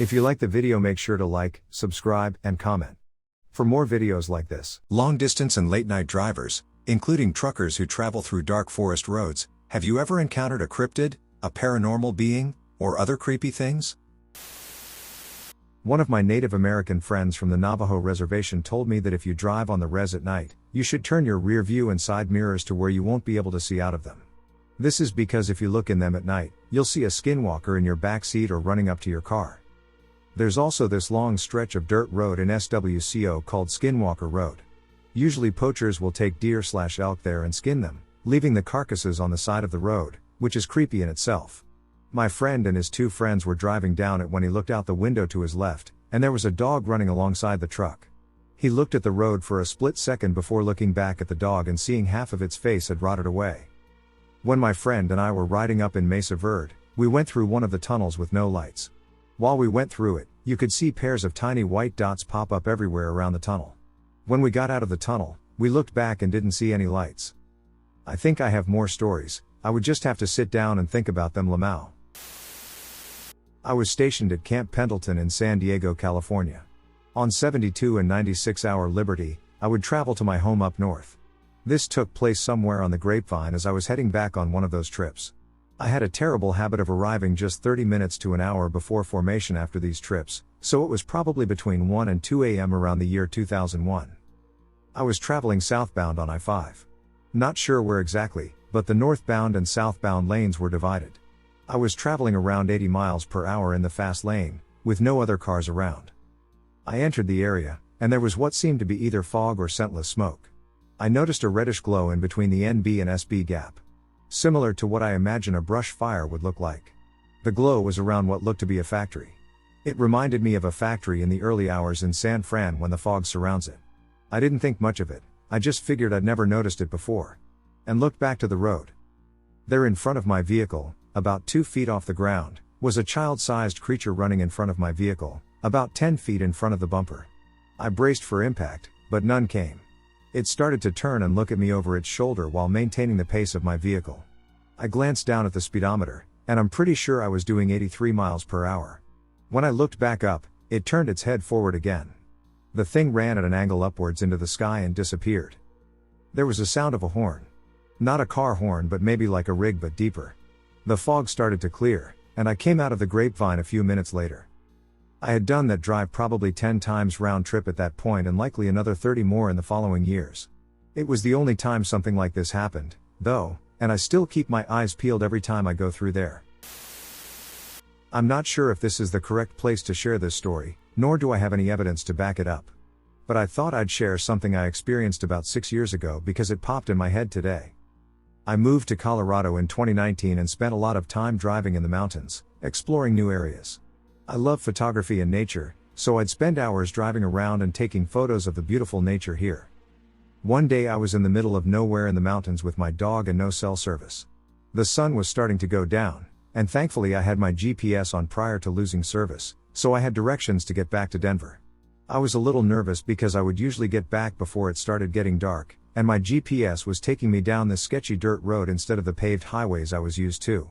If you like the video, make sure to like, subscribe, and comment. For more videos like this. Long distance and late night drivers, including truckers who travel through dark forest roads, have you ever encountered a cryptid, a paranormal being, or other creepy things? One of my Native American friends from the Navajo reservation told me that if you drive on the res at night, you should turn your rear view and side mirrors to where you won't be able to see out of them. This is because if you look in them at night, you'll see a skinwalker in your back seat or running up to your car. There's also this long stretch of dirt road in SWCO called Skinwalker Road. Usually poachers will take deer/elk there and skin them, leaving the carcasses on the side of the road, which is creepy in itself. My friend and his two friends were driving down it when he looked out the window to his left, and there was a dog running alongside the truck. He looked at the road for a split second before looking back at the dog and seeing half of its face had rotted away. When my friend and I were riding up in Mesa Verde, we went through one of the tunnels with no lights. While we went through it, you could see pairs of tiny white dots pop up everywhere around the tunnel. When we got out of the tunnel, we looked back and didn't see any lights. I think I have more stories, I would just have to sit down and think about them. Lamau. I was stationed at Camp Pendleton in San Diego, California. On 72 and 96-hour Liberty, I would travel to my home up north. This took place somewhere on the Grapevine as I was heading back on one of those trips. I had a terrible habit of arriving just 30 minutes to an hour before formation after these trips, so it was probably between 1 and 2 a.m. around the year 2001. I was traveling southbound on I-5. Not sure where exactly, but the northbound and southbound lanes were divided. I was traveling around 80 miles per hour in the fast lane, with no other cars around. I entered the area, and there was what seemed to be either fog or scentless smoke. I noticed a reddish glow in between the NB and SB gap. Similar to what I imagine a brush fire would look like. The glow was around what looked to be a factory. It reminded me of a factory in the early hours in San Fran when the fog surrounds it. I didn't think much of it, I just figured I'd never noticed it before. And looked back to the road. There in front of my vehicle, about 2 feet off the ground, was a child-sized creature running in front of my vehicle, about 10 feet in front of the bumper. I braced for impact, but none came. It started to turn and look at me over its shoulder while maintaining the pace of my vehicle. I glanced down at the speedometer, and I'm pretty sure I was doing 83 miles per hour. When I looked back up, it turned its head forward again. The thing ran at an angle upwards into the sky and disappeared. There was a sound of a horn. Not a car horn, but maybe like a rig but deeper. The fog started to clear, and I came out of the Grapevine a few minutes later. I had done that drive probably 10 times round trip at that point and likely another 30 more in the following years. It was the only time something like this happened, though, and I still keep my eyes peeled every time I go through there. I'm not sure if this is the correct place to share this story, nor do I have any evidence to back it up. But I thought I'd share something I experienced about 6 years ago because it popped in my head today. I moved to Colorado in 2019 and spent a lot of time driving in the mountains, exploring new areas. I love photography and nature, so I'd spend hours driving around and taking photos of the beautiful nature here. One day I was in the middle of nowhere in the mountains with my dog and no cell service. The sun was starting to go down, and thankfully I had my GPS on prior to losing service, so I had directions to get back to Denver. I was a little nervous because I would usually get back before it started getting dark, and my GPS was taking me down this sketchy dirt road instead of the paved highways I was used to.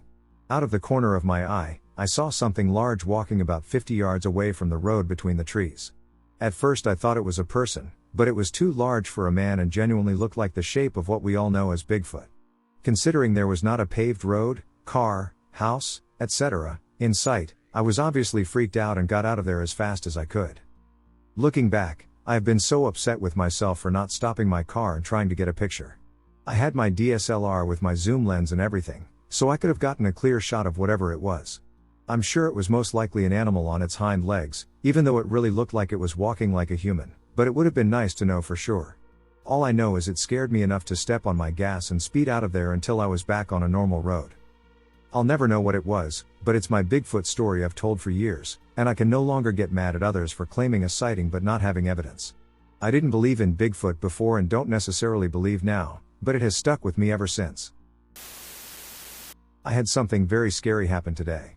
Out of the corner of my eye, I saw something large walking about 50 yards away from the road between the trees. At first I thought it was a person, but it was too large for a man and genuinely looked like the shape of what we all know as Bigfoot. Considering there was not a paved road, car, house, etc., in sight, I was obviously freaked out and got out of there as fast as I could. Looking back, I have been so upset with myself for not stopping my car and trying to get a picture. I had my DSLR with my zoom lens and everything, so I could have gotten a clear shot of whatever it was. I'm sure it was most likely an animal on its hind legs, even though it really looked like it was walking like a human, but it would have been nice to know for sure. All I know is it scared me enough to step on my gas and speed out of there until I was back on a normal road. I'll never know what it was, but it's my Bigfoot story I've told for years, and I can no longer get mad at others for claiming a sighting but not having evidence. I didn't believe in Bigfoot before and don't necessarily believe now, but it has stuck with me ever since. I had something very scary happen today.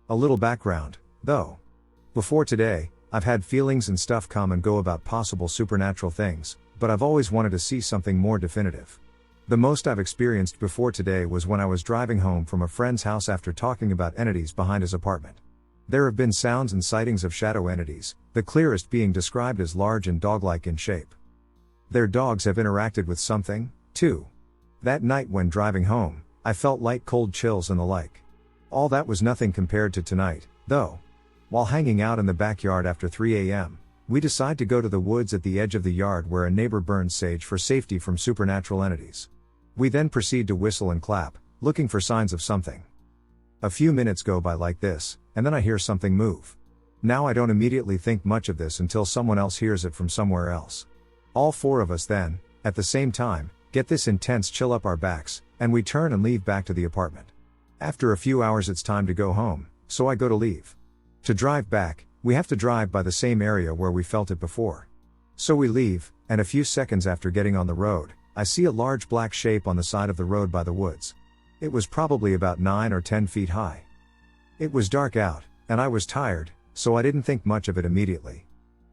A little background, though. Before today, I've had feelings and stuff come and go about possible supernatural things, but I've always wanted to see something more definitive. The most I've experienced before today was when I was driving home from a friend's house after talking about entities behind his apartment. There have been sounds and sightings of shadow entities, the clearest being described as large and dog-like in shape. Their dogs have interacted with something, too. That night when driving home, I felt light cold chills and the like. All that was nothing compared to tonight, though. While hanging out in the backyard after 3 a.m., we decide to go to the woods at the edge of the yard where a neighbor burns sage for safety from supernatural entities. We then proceed to whistle and clap, looking for signs of something. A few minutes go by like this, and then I hear something move. Now I don't immediately think much of this until someone else hears it from somewhere else. All four of us then, at the same time, get this intense chill up our backs, and we turn and leave back to the apartment. After a few hours it's time to go home, so I go to leave. To drive back, we have to drive by the same area where we felt it before. So we leave, and a few seconds after getting on the road, I see a large black shape on the side of the road by the woods. It was probably about 9 or 10 feet high. It was dark out, and I was tired, so I didn't think much of it immediately.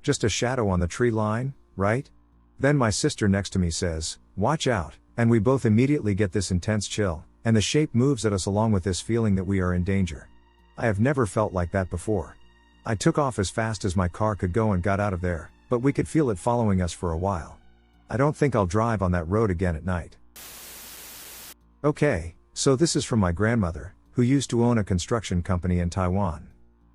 Just a shadow on the tree line, right? Then my sister next to me says, "Watch out," and we both immediately get this intense chill, and the shape moves at us along with this feeling that we are in danger. I have never felt like that before. I took off as fast as my car could go and got out of there, but we could feel it following us for a while. I don't think I'll drive on that road again at night. Okay, so this is from my grandmother, who used to own a construction company in Taiwan.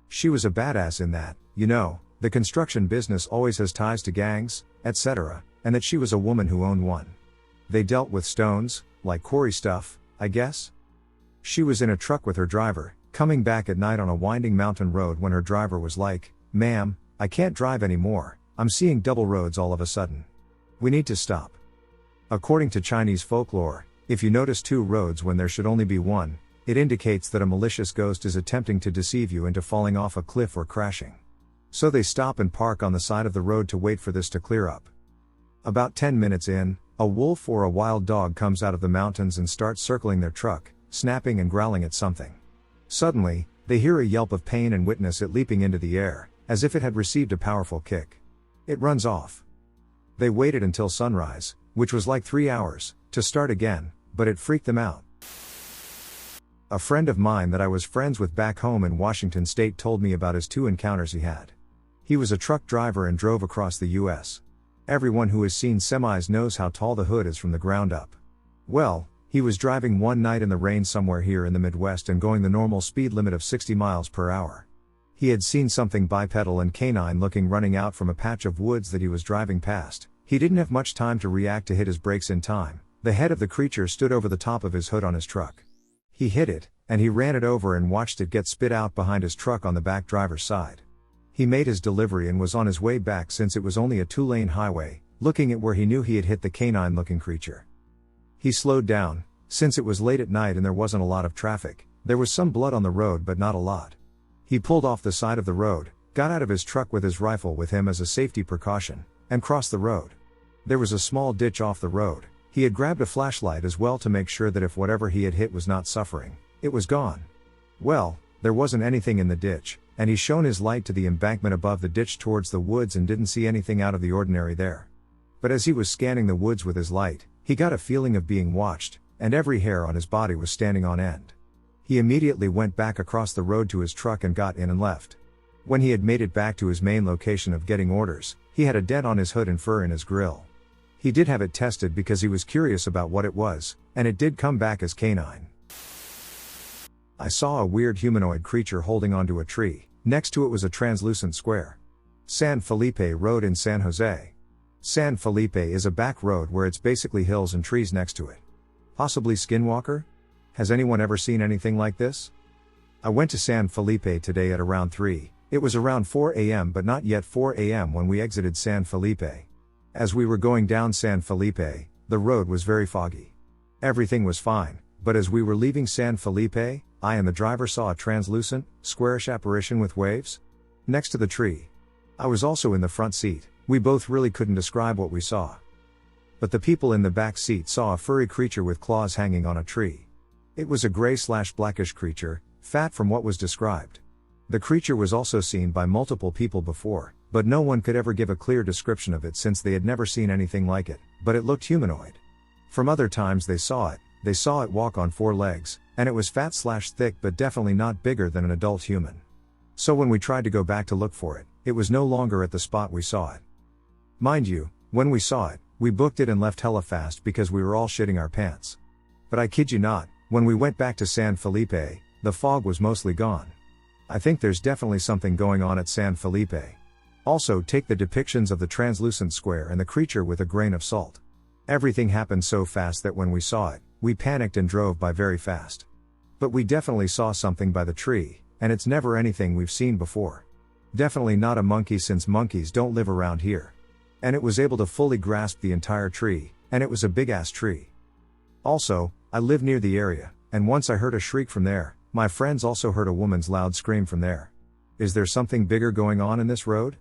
She was a badass in that, the construction business always has ties to gangs, etc., and that she was a woman who owned one. They dealt with stones, like quarry stuff, I guess? She was in a truck with her driver, coming back at night on a winding mountain road when her driver was like, "Ma'am, I can't drive anymore, I'm seeing double roads all of a sudden. We need to stop." According to Chinese folklore, if you notice two roads when there should only be one, it indicates that a malicious ghost is attempting to deceive you into falling off a cliff or crashing. So they stop and park on the side of the road to wait for this to clear up. About 10 minutes in, a wolf or a wild dog comes out of the mountains and starts circling their truck, snapping and growling at something. Suddenly, they hear a yelp of pain and witness it leaping into the air, as if it had received a powerful kick. It runs off. They waited until sunrise, which was like 3 hours, to start again, but it freaked them out. A friend of mine that I was friends with back home in Washington State told me about his 2 encounters he had. He was a truck driver and drove across the U.S. Everyone who has seen semis knows how tall the hood is from the ground up. Well, he was driving one night in the rain somewhere here in the Midwest and going the normal speed limit of 60 miles per hour. He had seen something bipedal and canine looking running out from a patch of woods that he was driving past. He didn't have much time to react to hit his brakes in time. The head of the creature stood over the top of his hood on his truck. He hit it, and he ran it over and watched it get spit out behind his truck on the back driver's side. He made his delivery and was on his way back since it was only a 2-lane highway, looking at where he knew he had hit the canine-looking creature. He slowed down, since it was late at night and there wasn't a lot of traffic. There was some blood on the road but not a lot. He pulled off the side of the road, got out of his truck with his rifle with him as a safety precaution, and crossed the road. There was a small ditch off the road. He had grabbed a flashlight as well to make sure that if whatever he had hit was not suffering, it was gone. Well, there wasn't anything in the ditch, and he shone his light to the embankment above the ditch towards the woods and didn't see anything out of the ordinary there. But as he was scanning the woods with his light, he got a feeling of being watched, and every hair on his body was standing on end. He immediately went back across the road to his truck and got in and left. When he had made it back to his main location of getting orders, he had a dent on his hood and fur in his grill. He did have it tested because he was curious about what it was, and it did come back as canine. I saw a weird humanoid creature holding onto a tree. Next to it was a translucent square. San Felipe Road in San Jose. San Felipe is a back road where it's basically hills and trees next to it. Possibly skinwalker? Has anyone ever seen anything like this? I went to San Felipe today at around 3. It was around 4 a.m. but not yet 4 a.m. when we exited San Felipe. As we were going down San Felipe, the road was very foggy. Everything was fine, but as we were leaving San Felipe, I and the driver saw a translucent, squarish apparition with waves next to the tree. I was also in the front seat. We both really couldn't describe what we saw. But the people in the back seat saw a furry creature with claws hanging on a tree. It was a gray/blackish creature, fat from what was described. The creature was also seen by multiple people before, but no one could ever give a clear description of it since they had never seen anything like it, but it looked humanoid. From other times they saw it walk on 4 legs, and it was fat/thick but definitely not bigger than an adult human. So when we tried to go back to look for it, it was no longer at the spot we saw it. Mind you, when we saw it, we booked it and left hella fast because we were all shitting our pants. But I kid you not, when we went back to San Felipe, the fog was mostly gone. I think there's definitely something going on at San Felipe. Also, take the depictions of the translucent square and the creature with a grain of salt. Everything happened so fast that when we saw it, we panicked and drove by very fast. But we definitely saw something by the tree, and it's never anything we've seen before. Definitely not a monkey, since monkeys don't live around here. And it was able to fully grasp the entire tree, and it was a big ass tree. Also, I live near the area, and once I heard a shriek from there. My friends also heard a woman's loud scream from there. Is there something bigger going on in this road?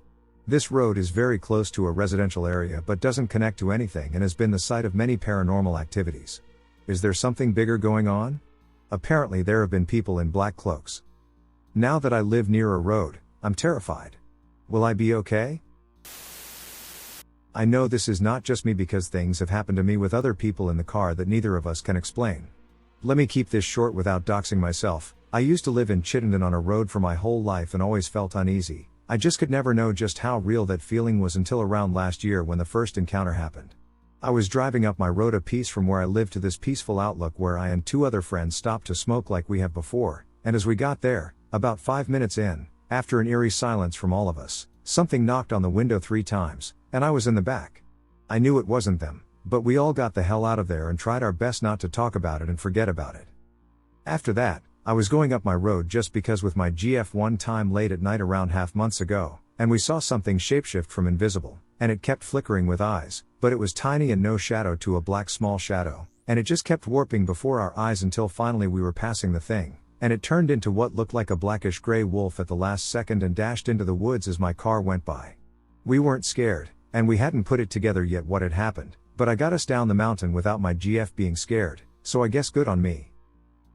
This road is very close to a residential area but doesn't connect to anything and has been the site of many paranormal activities. Is there something bigger going on? Apparently there have been people in black cloaks. Now that I live near a road, I'm terrified. Will I be okay? I know this is not just me because things have happened to me with other people in the car that neither of us can explain. Let me keep this short without doxing myself. I used to live in Chittenden on a road for my whole life and always felt uneasy. I just could never know just how real that feeling was until around last year when the first encounter happened. I was driving up my road a piece from where I live to this peaceful outlook where I and two other friends stopped to smoke like we have before, and as we got there, about 5 minutes in, after an eerie silence from all of us, something knocked on the window 3 times, and I was in the back. I knew it wasn't them. But we all got the hell out of there and tried our best not to talk about it and forget about it. After that, I was going up my road just because with my GF one time late at night around half months ago, and we saw something shapeshift from invisible, and it kept flickering with eyes, but it was tiny and no shadow to a black small shadow, and it just kept warping before our eyes until finally we were passing the thing, and it turned into what looked like a blackish gray wolf at the last second and dashed into the woods as my car went by. We weren't scared, and we hadn't put it together yet what had happened. But I got us down the mountain without my GF being scared, so I guess good on me.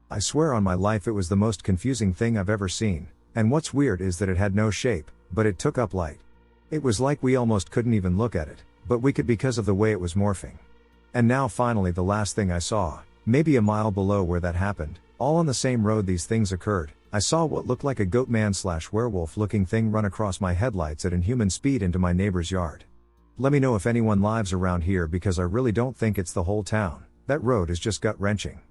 I swear on my life it was the most confusing thing I've ever seen, and what's weird is that it had no shape, but it took up light. It was like we almost couldn't even look at it, but we could because of the way it was morphing. And now finally the last thing I saw, maybe a mile below where that happened, all on the same road these things occurred, I saw what looked like a goatman/werewolf looking thing run across my headlights at inhuman speed into my neighbor's yard. Let me know if anyone lives around here because I really don't think it's the whole town. That road is just gut-wrenching.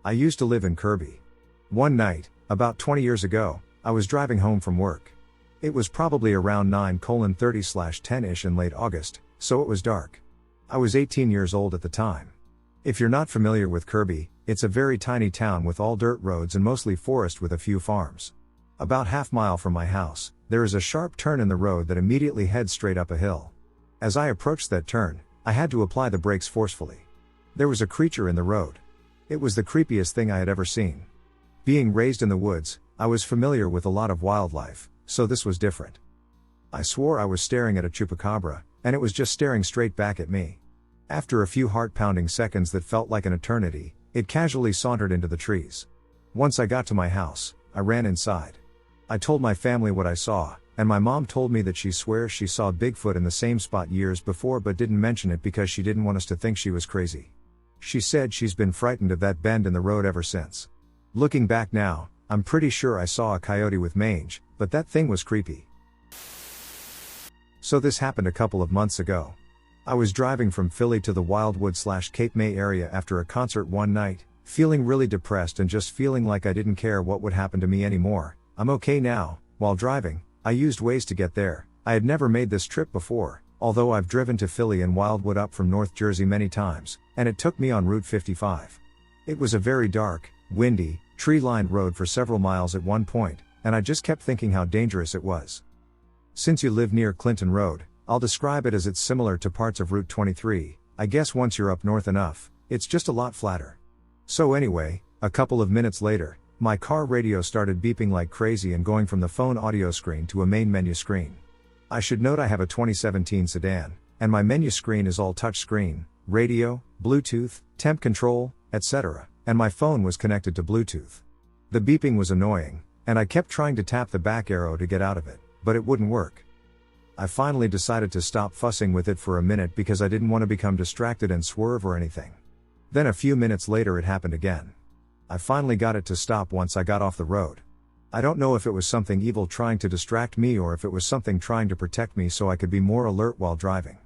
I used to live in Kirby. One night, about 20 years ago, I was driving home from work. It was probably around 9:30/10ish in late August, so it was dark. I was 18 years old at the time. If you're not familiar with Kirby, it's a very tiny town with all dirt roads and mostly forest with a few farms. About half-mile from my house, there is a sharp turn in the road that immediately heads straight up a hill. As I approached that turn, I had to apply the brakes forcefully. There was a creature in the road. It was the creepiest thing I had ever seen. Being raised in the woods, I was familiar with a lot of wildlife, so this was different. I swore I was staring at a chupacabra, and it was just staring straight back at me. After a few heart-pounding seconds that felt like an eternity, it casually sauntered into the trees. Once I got to my house, I ran inside. I told my family what I saw, and my mom told me that she swears she saw Bigfoot in the same spot years before but didn't mention it because she didn't want us to think she was crazy. She said she's been frightened of that bend in the road ever since. Looking back now, I'm pretty sure I saw a coyote with mange, but that thing was creepy. So this happened a couple of months ago. I was driving from Philly to the Wildwood/Cape May area after a concert one night, feeling really depressed and just feeling like I didn't care what would happen to me anymore. I'm okay now. While driving, I used Waze to get there. I had never made this trip before, although I've driven to Philly and Wildwood up from North Jersey many times, and it took me on Route 55. It was a very dark, windy, tree-lined road for several miles at one point, and I just kept thinking how dangerous it was. Since you live near Clinton Road, I'll describe it as it's similar to parts of Route 23. I guess once you're up north enough, it's just a lot flatter. So anyway, a couple of minutes later, my car radio started beeping like crazy and going from the phone audio screen to a main menu screen. I should note I have a 2017 sedan, and my menu screen is all touch screen, radio, Bluetooth, temp control, etc., and my phone was connected to Bluetooth. The beeping was annoying, and I kept trying to tap the back arrow to get out of it, but it wouldn't work. I finally decided to stop fussing with it for a minute because I didn't want to become distracted and swerve or anything. Then a few minutes later it happened again. I finally got it to stop once I got off the road. I don't know if it was something evil trying to distract me or if it was something trying to protect me so I could be more alert while driving.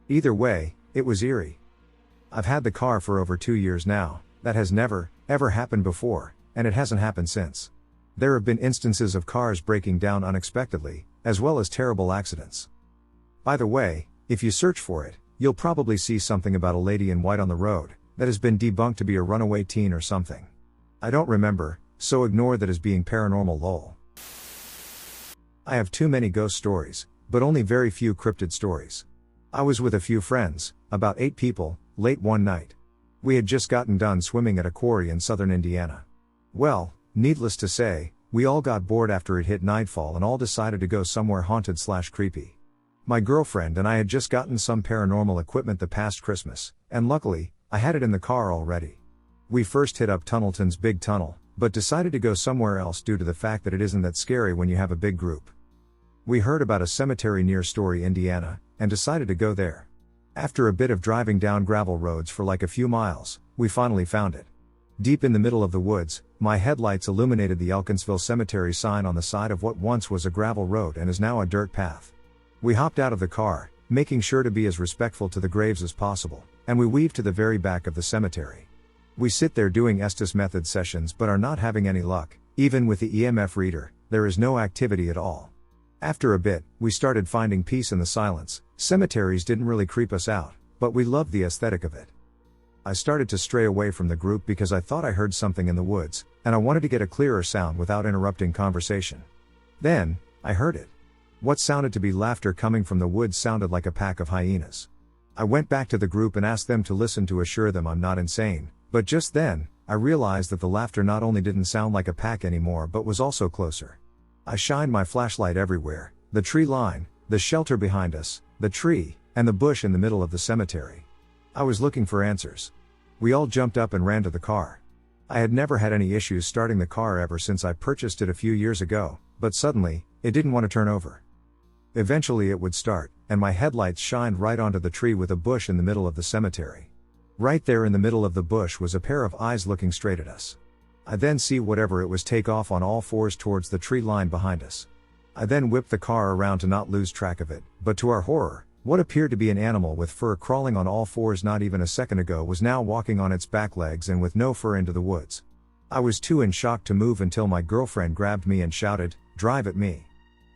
Either way, it was eerie. I've had the car for over 2 years now. That has never, ever happened before, and it hasn't happened since. There have been instances of cars breaking down unexpectedly, as well as terrible accidents. By the way, if you search for it, you'll probably see something about a lady in white on the road, that has been debunked to be a runaway teen or something. I don't remember, so ignore that as being paranormal lol. I have too many ghost stories, but only very few cryptid stories. I was with a few friends, about 8 people, late one night. We had just gotten done swimming at a quarry in southern Indiana. Well, needless to say, we all got bored after it hit nightfall and all decided to go somewhere haunted/creepy. My girlfriend and I had just gotten some paranormal equipment the past Christmas, and luckily, I had it in the car already. We first hit up Tunnelton's big tunnel, but decided to go somewhere else due to the fact that it isn't that scary when you have a big group. We heard about a cemetery near Story, Indiana, and decided to go there. After a bit of driving down gravel roads for like a few miles, we finally found it. Deep in the middle of the woods, my headlights illuminated the Elkinsville Cemetery sign on the side of what once was a gravel road and is now a dirt path. We hopped out of the car, making sure to be as respectful to the graves as possible, and we weaved to the very back of the cemetery. We sit there doing Estes method sessions but are not having any luck. Even with the EMF reader, there is no activity at all. After a bit, we started finding peace in the silence. Cemeteries didn't really creep us out, but we loved the aesthetic of it. I started to stray away from the group because I thought I heard something in the woods, and I wanted to get a clearer sound without interrupting conversation. Then, I heard it. What sounded to be laughter coming from the woods sounded like a pack of hyenas. I went back to the group and asked them to listen to assure them I'm not insane, but just then, I realized that the laughter not only didn't sound like a pack anymore but was also closer. I shined my flashlight everywhere, the tree line, the shelter behind us, the tree, and the bush in the middle of the cemetery. I was looking for answers. We all jumped up and ran to the car. I had never had any issues starting the car ever since I purchased it a few years ago, but suddenly, it didn't want to turn over. Eventually it would start, and my headlights shined right onto the tree with a bush in the middle of the cemetery. Right there in the middle of the bush was a pair of eyes looking straight at us. I then see whatever it was take off on all fours towards the tree line behind us. I then whipped the car around to not lose track of it, but to our horror, what appeared to be an animal with fur crawling on all fours not even a second ago was now walking on its back legs and with no fur into the woods. I was too in shock to move until my girlfriend grabbed me and shouted, "Drive at me."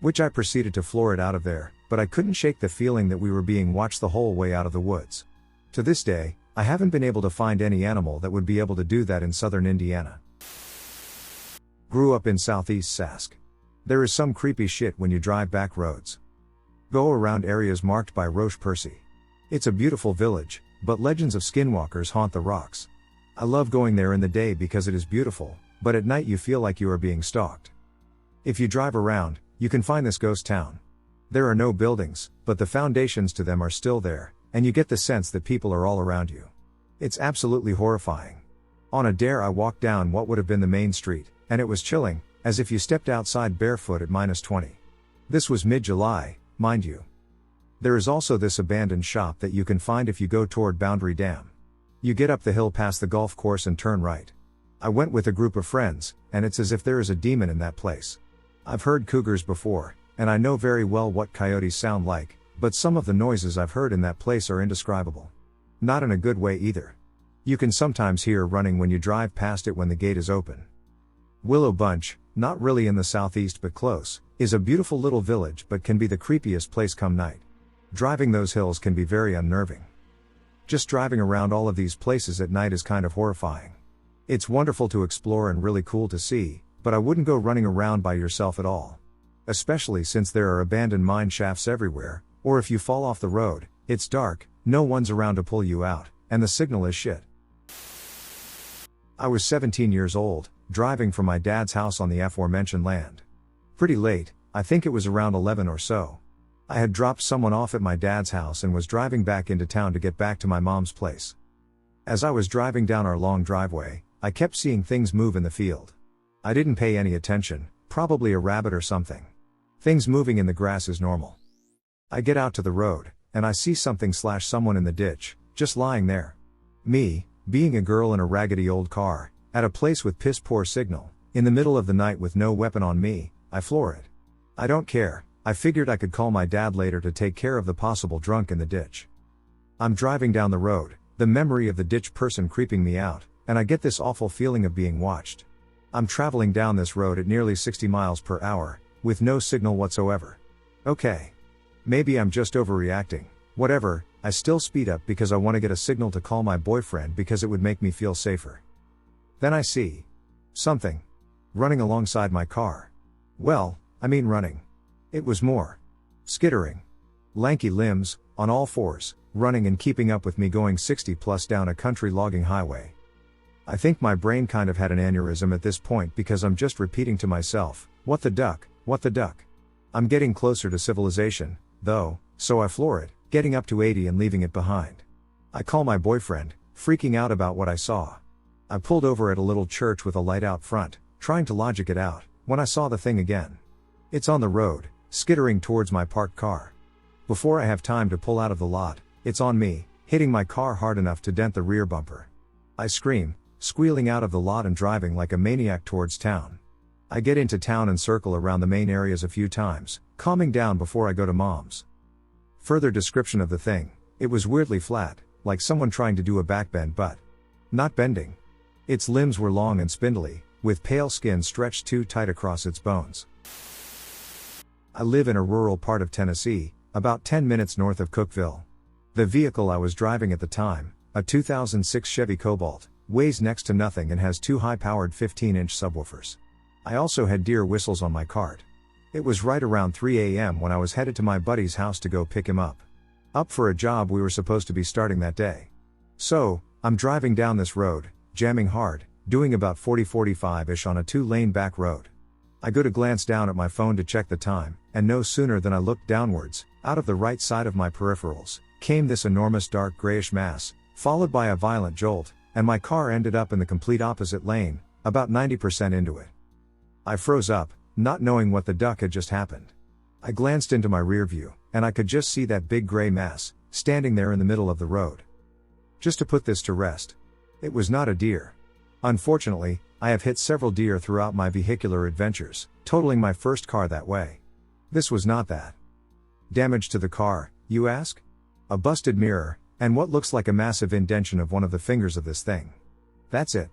Which I proceeded to floor it out of there, but I couldn't shake the feeling that we were being watched the whole way out of the woods. To this day, I haven't been able to find any animal that would be able to do that in southern Indiana. Grew up in southeast Sask. There is some creepy shit when you drive back roads. Go around areas marked by Roche Percy. It's a beautiful village, but legends of skinwalkers haunt the rocks. I love going there in the day because it is beautiful, but at night you feel like you are being stalked. If you drive around, you can find this ghost town. There are no buildings, but the foundations to them are still there, and you get the sense that people are all around you. It's absolutely horrifying. On a dare I walked down what would have been the main street, and it was chilling, as if you stepped outside barefoot at -20. This was mid-July, mind you. There is also this abandoned shop that you can find if you go toward Boundary Dam. You get up the hill past the golf course and turn right. I went with a group of friends, and it's as if there is a demon in that place. I've heard cougars before, and I know very well what coyotes sound like, but some of the noises I've heard in that place are indescribable. Not in a good way either. You can sometimes hear running when you drive past it when the gate is open. Willow Bunch, not really in the southeast but close, is a beautiful little village but can be the creepiest place come night. Driving those hills can be very unnerving. Just driving around all of these places at night is kind of horrifying. It's wonderful to explore and really cool to see, but I wouldn't go running around by yourself at all. Especially since there are abandoned mine shafts everywhere, or if you fall off the road, it's dark, no one's around to pull you out, and the signal is shit. I was 17 years old, driving from my dad's house on the aforementioned land. Pretty late, I think it was around 11 or so. I had dropped someone off at my dad's house and was driving back into town to get back to my mom's place. As I was driving down our long driveway, I kept seeing things move in the field. I didn't pay any attention, probably a rabbit or something. Things moving in the grass is normal. I get out to the road, and I see something/someone in the ditch, just lying there. Me, being a girl in a raggedy old car, at a place with piss poor signal, In the middle of the night with no weapon on me, I floor it. I don't care, I figured I could call my dad later to take care of the possible drunk in the ditch. I'm driving down the road, the memory of the ditch person creeping me out, and I get this awful feeling of being watched. I'm traveling down this road at nearly 60 miles per hour, with no signal whatsoever. Okay. Maybe I'm just overreacting, whatever, I still speed up because I want to get a signal to call my boyfriend because it would make me feel safer. Then I see something running alongside my car. Well, I mean running. It was more skittering. Lanky limbs, on all fours, running and keeping up with me going 60 plus down a country logging highway. I think my brain kind of had an aneurysm at this point because I'm just repeating to myself, what the duck, what the duck. I'm getting closer to civilization, though, so I floor it, getting up to 80 and leaving it behind. I call my boyfriend, freaking out about what I saw. I pulled over at a little church with a light out front, trying to logic it out, when I saw the thing again. It's on the road, skittering towards my parked car. Before I have time to pull out of the lot, it's on me, hitting my car hard enough to dent the rear bumper. I scream, squealing out of the lot and driving like a maniac towards town. I get into town and circle around the main areas a few times, calming down before I go to Mom's. Further description of the thing, it was weirdly flat, like someone trying to do a backbend but not bending. Its limbs were long and spindly, with pale skin stretched too tight across its bones. I live in a rural part of Tennessee, about 10 minutes north of Cookeville. The vehicle I was driving at the time, a 2006 Chevy Cobalt, weighs next to nothing and has two high-powered 15-inch subwoofers. I also had deer whistles on my cart. It was right around 3 a.m. when I was headed to my buddy's house to go pick him up. Up for a job we were supposed to be starting that day. So, I'm driving down this road, jamming hard, doing about 40-45-ish on a 2-lane back road. I go to glance down at my phone to check the time, and no sooner than I looked downwards, out of the right side of my peripherals, came this enormous dark grayish mass, followed by a violent jolt, and my car ended up in the complete opposite lane, about 90% into it. I froze up, not knowing what the duck had just happened. I glanced into my rear view, and I could just see that big gray mass, standing there in the middle of the road. Just to put this to rest, it was not a deer. Unfortunately, I have hit several deer throughout my vehicular adventures, totaling my first car that way. This was not that. Damage to the car, you ask? A busted mirror, and what looks like a massive indentation of one of the fingers of this thing. That's it.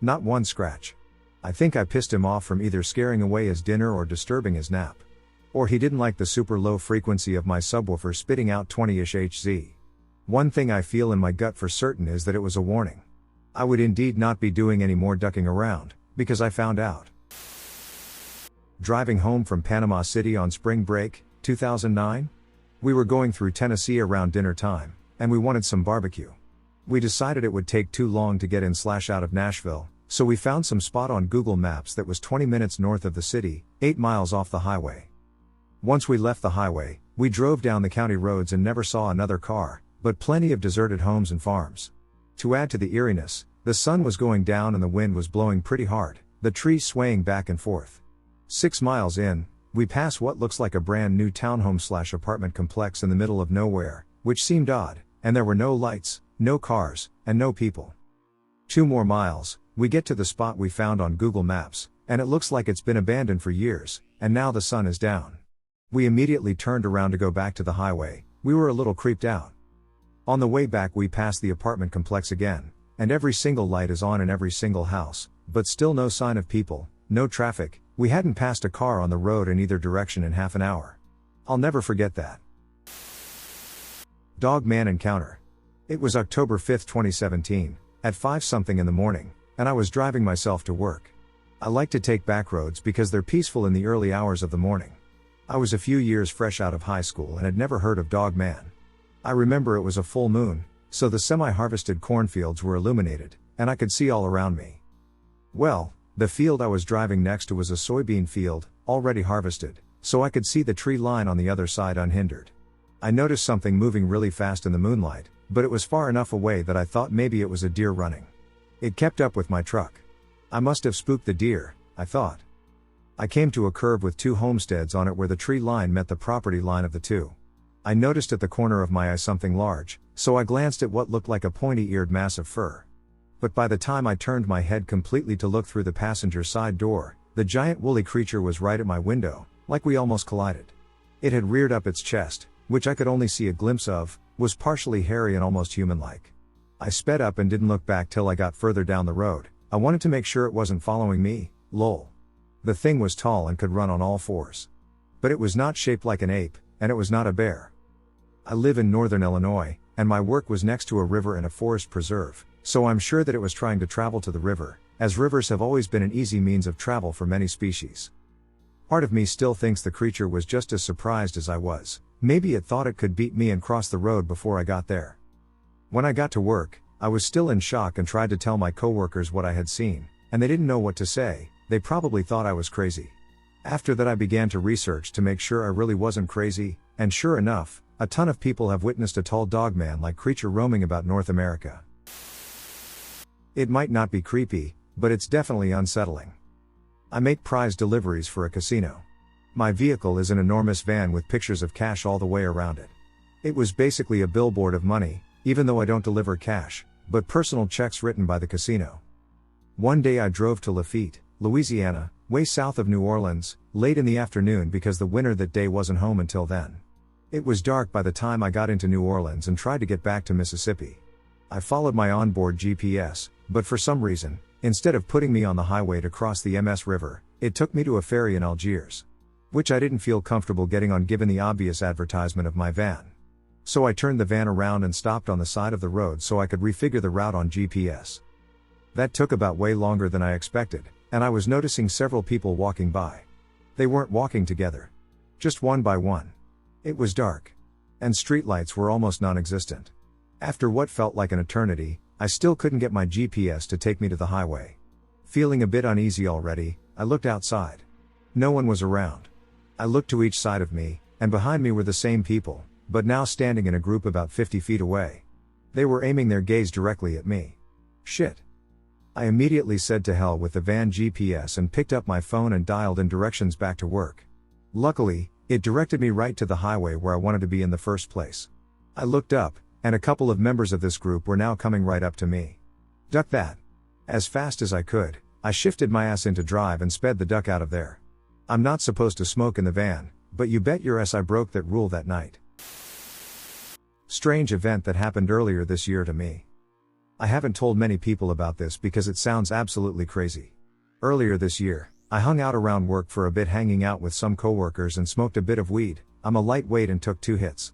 Not one scratch. I think I pissed him off from either scaring away his dinner or disturbing his nap. Or he didn't like the super low frequency of my subwoofer spitting out 20-ish Hz. One thing I feel in my gut for certain is that it was a warning. I would indeed not be doing any more ducking around, because I found out. Driving home from Panama City on spring break, 2009? We were going through Tennessee around dinner time, and we wanted some barbecue. We decided it would take too long to get in/out of Nashville, so we found some spot on Google Maps that was 20 minutes north of the city, 8 miles off the highway. Once we left the highway, we drove down the county roads and never saw another car, but plenty of deserted homes and farms. To add to the eeriness, the sun was going down and the wind was blowing pretty hard, the trees swaying back and forth. 6 miles in, we pass what looks like a brand new townhome/apartment complex in the middle of nowhere, which seemed odd, and there were no lights, no cars, and no people. 2 more miles, we get to the spot we found on Google Maps, and it looks like it's been abandoned for years, and now the sun is down. We immediately turned around to go back to the highway. We were a little creeped out. On the way back we passed the apartment complex again, and every single light is on in every single house, but still no sign of people, no traffic. We hadn't passed a car on the road in either direction in half an hour. I'll never forget that. Dogman encounter. It was October 5, 2017, at 5-something in the morning, and I was driving myself to work. I like to take back roads because they're peaceful in the early hours of the morning. I was a few years fresh out of high school and had never heard of Dogman. I remember it was a full moon, so the semi-harvested cornfields were illuminated, and I could see all around me. Well, the field I was driving next to was a soybean field, already harvested, so I could see the tree line on the other side unhindered. I noticed something moving really fast in the moonlight, but it was far enough away that I thought maybe it was a deer running. It kept up with my truck. I must have spooked the deer, I thought. I came to a curve with 2 homesteads on it where the tree line met the property line of the 2. I noticed at the corner of my eye something large, so I glanced at what looked like a pointy-eared mass of fur. But by the time I turned my head completely to look through the passenger side door, the giant woolly creature was right at my window, like we almost collided. It had reared up its chest, which I could only see a glimpse of, was partially hairy and almost human-like. I sped up and didn't look back till I got further down the road. I wanted to make sure it wasn't following me, lol. The thing was tall and could run on all fours. But it was not shaped like an ape, and it was not a bear. I live in northern Illinois, and my work was next to a river and a forest preserve, so I'm sure that it was trying to travel to the river, as rivers have always been an easy means of travel for many species. Part of me still thinks the creature was just as surprised as I was. Maybe it thought it could beat me and cross the road before I got there. When I got to work, I was still in shock and tried to tell my coworkers what I had seen, and they didn't know what to say. They probably thought I was crazy. After that I began to research to make sure I really wasn't crazy, and sure enough, a ton of people have witnessed a tall dogman-like creature roaming about North America. It might not be creepy, but it's definitely unsettling. I make prize deliveries for a casino. My vehicle is an enormous van with pictures of cash all the way around it. It was basically a billboard of money, even though I don't deliver cash, but personal checks written by the casino. One day I drove to Lafitte, Louisiana, way south of New Orleans, late in the afternoon because the winner that day wasn't home until then. It was dark by the time I got into New Orleans and tried to get back to Mississippi. I followed my onboard GPS, but for some reason, instead of putting me on the highway to cross the MS River, it took me to a ferry in Algiers. Which I didn't feel comfortable getting on given the obvious advertisement of my van. So I turned the van around and stopped on the side of the road so I could refigure the route on GPS. That took about way longer than I expected, and I was noticing several people walking by. They weren't walking together. Just one by one. It was dark. And streetlights were almost non-existent. After what felt like an eternity, I still couldn't get my GPS to take me to the highway. Feeling a bit uneasy already, I looked outside. No one was around. I looked to each side of me, and behind me were the same people, but now standing in a group about 50 feet away. They were aiming their gaze directly at me. Shit. I immediately said to hell with the van GPS and picked up my phone and dialed in directions back to work. Luckily, it directed me right to the highway where I wanted to be in the first place. I looked up, and a couple of members of this group were now coming right up to me. Duck that. As fast as I could, I shifted my ass into drive and sped the duck out of there. I'm not supposed to smoke in the van, but you bet your ass I broke that rule that night. Strange event that happened earlier this year to me. I haven't told many people about this because it sounds absolutely crazy. Earlier this year, I hung out around work for a bit hanging out with some coworkers and smoked a bit of weed. I'm a lightweight and took 2 hits.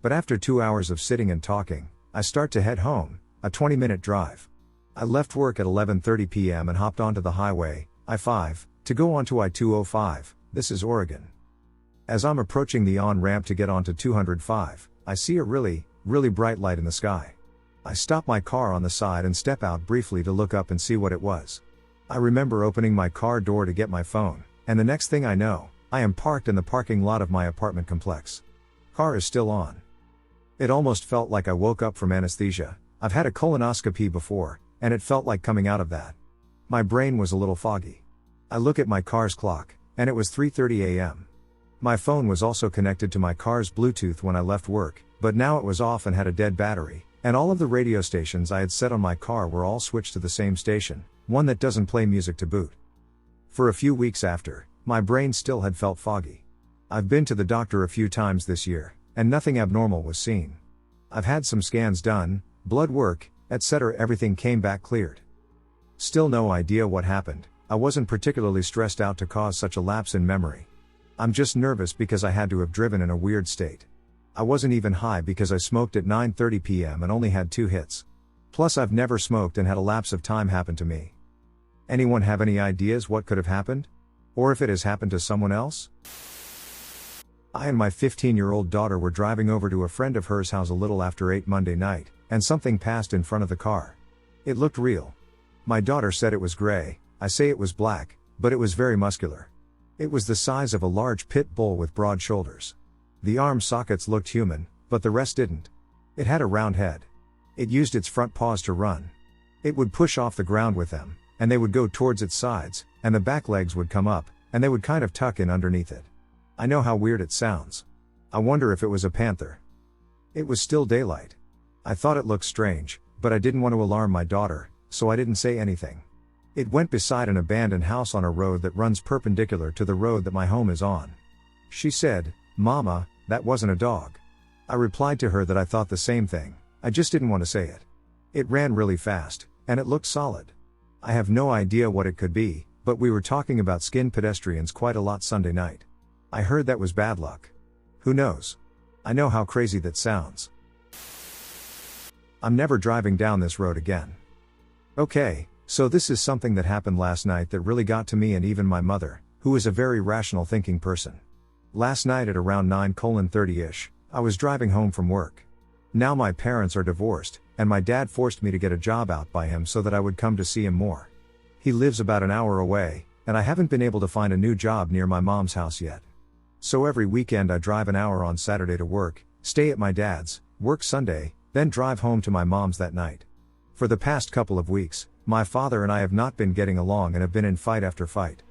But after 2 hours of sitting and talking, I start to head home, a 20-minute drive. I left work at 11:30 p.m. and hopped onto the highway, I-5, to go onto I-205, this is Oregon. As I'm approaching the on-ramp to get onto 205, I see a really bright light in the sky. I stop my car on the side and step out briefly to look up and see what it was. I remember opening my car door to get my phone, and the next thing I know, I am parked in the parking lot of my apartment complex. Car is still on. It almost felt like I woke up from anesthesia. I've had a colonoscopy before, and it felt like coming out of that. My brain was a little foggy. I look at my car's clock, and it was 3:30 a.m. My phone was also connected to my car's Bluetooth when I left work, but now it was off and had a dead battery, and all of the radio stations I had set on my car were all switched to the same station, one that doesn't play music to boot. For a few weeks after, my brain still had felt foggy. I've been to the doctor a few times this year, and nothing abnormal was seen. I've had some scans done, blood work, etc. Everything came back cleared. Still no idea what happened. I wasn't particularly stressed out to cause such a lapse in memory. I'm just nervous because I had to have driven in a weird state. I wasn't even high because I smoked at 9:30 p.m. and only had 2 hits. Plus I've never smoked and had a lapse of time happen to me. Anyone have any ideas what could have happened? Or if it has happened to someone else? I and my 15-year-old daughter were driving over to a friend of hers' house a little after 8 Monday night, and something passed in front of the car. It looked real. My daughter said it was gray, I say it was black, but it was very muscular. It was the size of a large pit bull with broad shoulders. The arm sockets looked human, but the rest didn't. It had a round head. It used its front paws to run. It would push off the ground with them, and they would go towards its sides, and the back legs would come up, and they would kind of tuck in underneath it. I know how weird it sounds. I wonder if it was a panther. It was still daylight. I thought it looked strange, but I didn't want to alarm my daughter, so I didn't say anything. It went beside an abandoned house on a road that runs perpendicular to the road that my home is on. She said, "Mama, that wasn't a dog." I replied to her that I thought the same thing, I just didn't want to say it. It ran really fast, and it looked solid. I have no idea what it could be, but we were talking about skinned pedestrians quite a lot Sunday night. I heard that was bad luck. Who knows? I know how crazy that sounds. I'm never driving down this road again. Okay, so this is something that happened last night that really got to me and even my mother, who is a very rational thinking person. Last night at around 9:30ish, I was driving home from work. Now my parents are divorced, and my dad forced me to get a job out by him so that I would come to see him more. He lives about an hour away, and I haven't been able to find a new job near my mom's house yet. So every weekend I drive an hour on Saturday to work, stay at my dad's, work Sunday, then drive home to my mom's that night. For the past couple of weeks, my father and I have not been getting along and have been in fight after fight.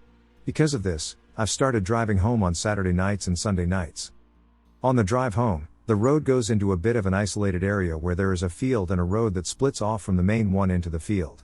Because of this, I've started driving home on Saturday nights and Sunday nights. On the drive home, the road goes into a bit of an isolated area where there is a field and a road that splits off from the main one into the field.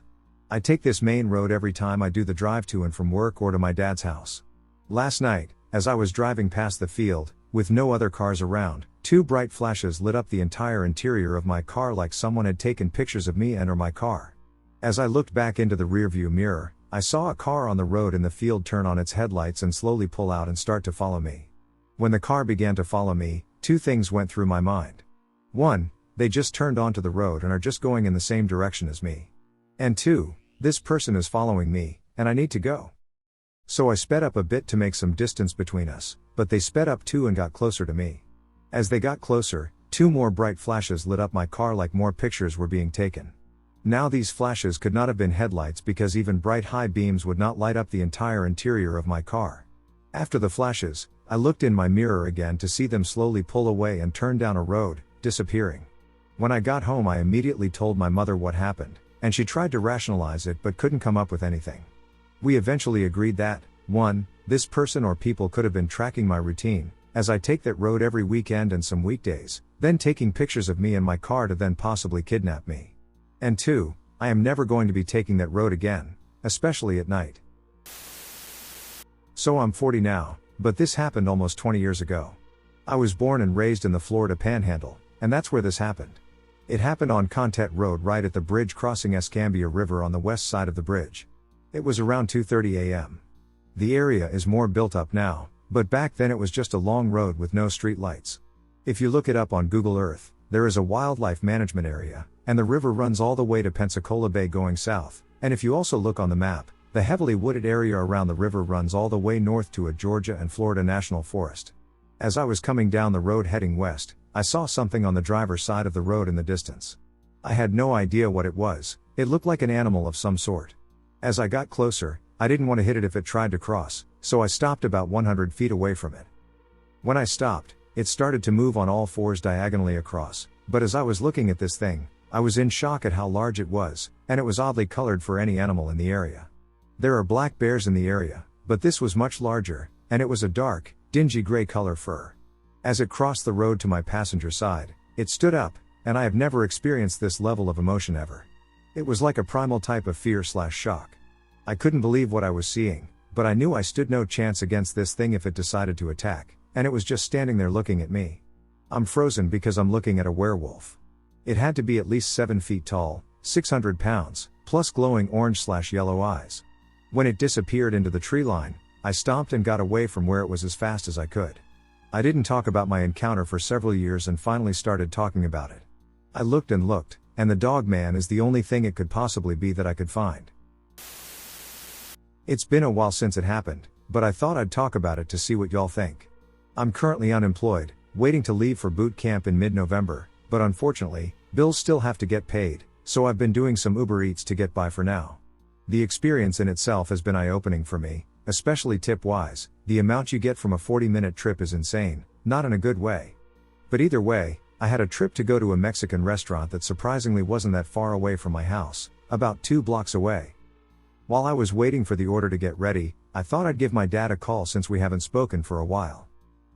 I take this main road every time I do the drive to and from work or to my dad's house. Last night, as I was driving past the field, with no other cars around, two bright flashes lit up the entire interior of my car like someone had taken pictures of me and or my car. As I looked back into the rearview mirror, I saw a car on the road in the field turn on its headlights and slowly pull out and start to follow me. When the car began to follow me, two things went through my mind. One, they just turned onto the road and are just going in the same direction as me. And two, this person is following me, and I need to go. So I sped up a bit to make some distance between us, but they sped up too and got closer to me. As they got closer, two more bright flashes lit up my car like more pictures were being taken. Now these flashes could not have been headlights because even bright high beams would not light up the entire interior of my car. After the flashes, I looked in my mirror again to see them slowly pull away and turn down a road, disappearing. When I got home I immediately told my mother what happened, and she tried to rationalize it but couldn't come up with anything. We eventually agreed that, 1, this person or people could have been tracking my routine, as I take that road every weekend and some weekdays, then taking pictures of me and my car to then possibly kidnap me. And 2, I am never going to be taking that road again, especially at night. So I'm 40 now, but this happened almost 20 years ago. I was born and raised in the Florida Panhandle, and that's where this happened. It happened on Contet Road right at the bridge crossing Escambia River on the west side of the bridge. It was around 2:30 a.m. The area is more built up now, but back then it was just a long road with no street lights. If you look it up on Google Earth, there is a wildlife management area, and the river runs all the way to Pensacola Bay going south, and if you also look on the map, the heavily wooded area around the river runs all the way north to a Georgia and Florida National Forest. As I was coming down the road heading west, I saw something on the driver's side of the road in the distance. I had no idea what it was, it looked like an animal of some sort. As I got closer, I didn't want to hit it if it tried to cross, so I stopped about 100 feet away from it. When I stopped, it started to move on all fours diagonally across, but as I was looking at this thing, I was in shock at how large it was, and it was oddly colored for any animal in the area. There are black bears in the area, but this was much larger, and it was a dark, dingy gray color fur. As it crossed the road to my passenger side, it stood up, and I have never experienced this level of emotion ever. It was like a primal type of fear/shock. I couldn't believe what I was seeing, but I knew I stood no chance against this thing if it decided to attack, and it was just standing there looking at me. I'm frozen because I'm looking at a werewolf. It had to be at least 7 feet tall, 600 pounds, plus glowing orange/yellow eyes. When it disappeared into the tree line, I stomped and got away from where it was as fast as I could. I didn't talk about my encounter for several years and finally started talking about it. I looked and looked, and the dogman is the only thing it could possibly be that I could find. It's been a while since it happened, but I thought I'd talk about it to see what y'all think. I'm currently unemployed, waiting to leave for boot camp in mid-November, but unfortunately, bills still have to get paid, so I've been doing some Uber Eats to get by for now. The experience in itself has been eye-opening for me, especially tip-wise. The amount you get from a 40-minute trip is insane, not in a good way. But either way, I had a trip to go to a Mexican restaurant that surprisingly wasn't that far away from my house, about 2 blocks away. While I was waiting for the order to get ready, I thought I'd give my dad a call since we haven't spoken for a while.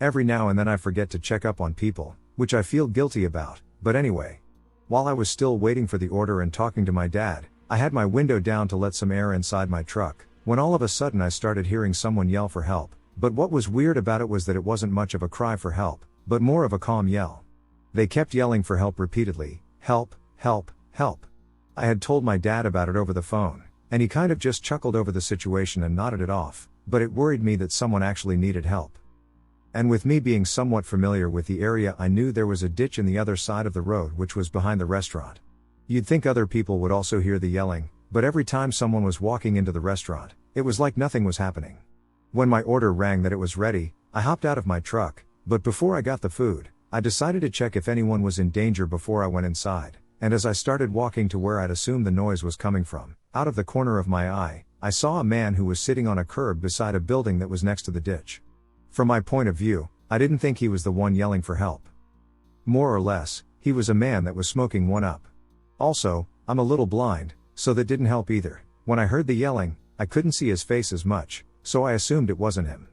Every now and then I forget to check up on people, which I feel guilty about, but anyway. While I was still waiting for the order and talking to my dad, I had my window down to let some air inside my truck, when all of a sudden I started hearing someone yell for help, but what was weird about it was that it wasn't much of a cry for help, but more of a calm yell. They kept yelling for help repeatedly, help, help, help. I had told my dad about it over the phone, and he kind of just chuckled over the situation and nodded it off, but it worried me that someone actually needed help. And with me being somewhat familiar with the area, I knew there was a ditch in the other side of the road which was behind the restaurant. You'd think other people would also hear the yelling, but every time someone was walking into the restaurant, it was like nothing was happening. When my order rang that it was ready, I hopped out of my truck, but before I got the food, I decided to check if anyone was in danger before I went inside, and as I started walking to where I'd assumed the noise was coming from, out of the corner of my eye, I saw a man who was sitting on a curb beside a building that was next to the ditch. From my point of view, I didn't think he was the one yelling for help. More or less, he was a man that was smoking one up. Also, I'm a little blind, so that didn't help either. When I heard the yelling, I couldn't see his face as much, so I assumed it wasn't him.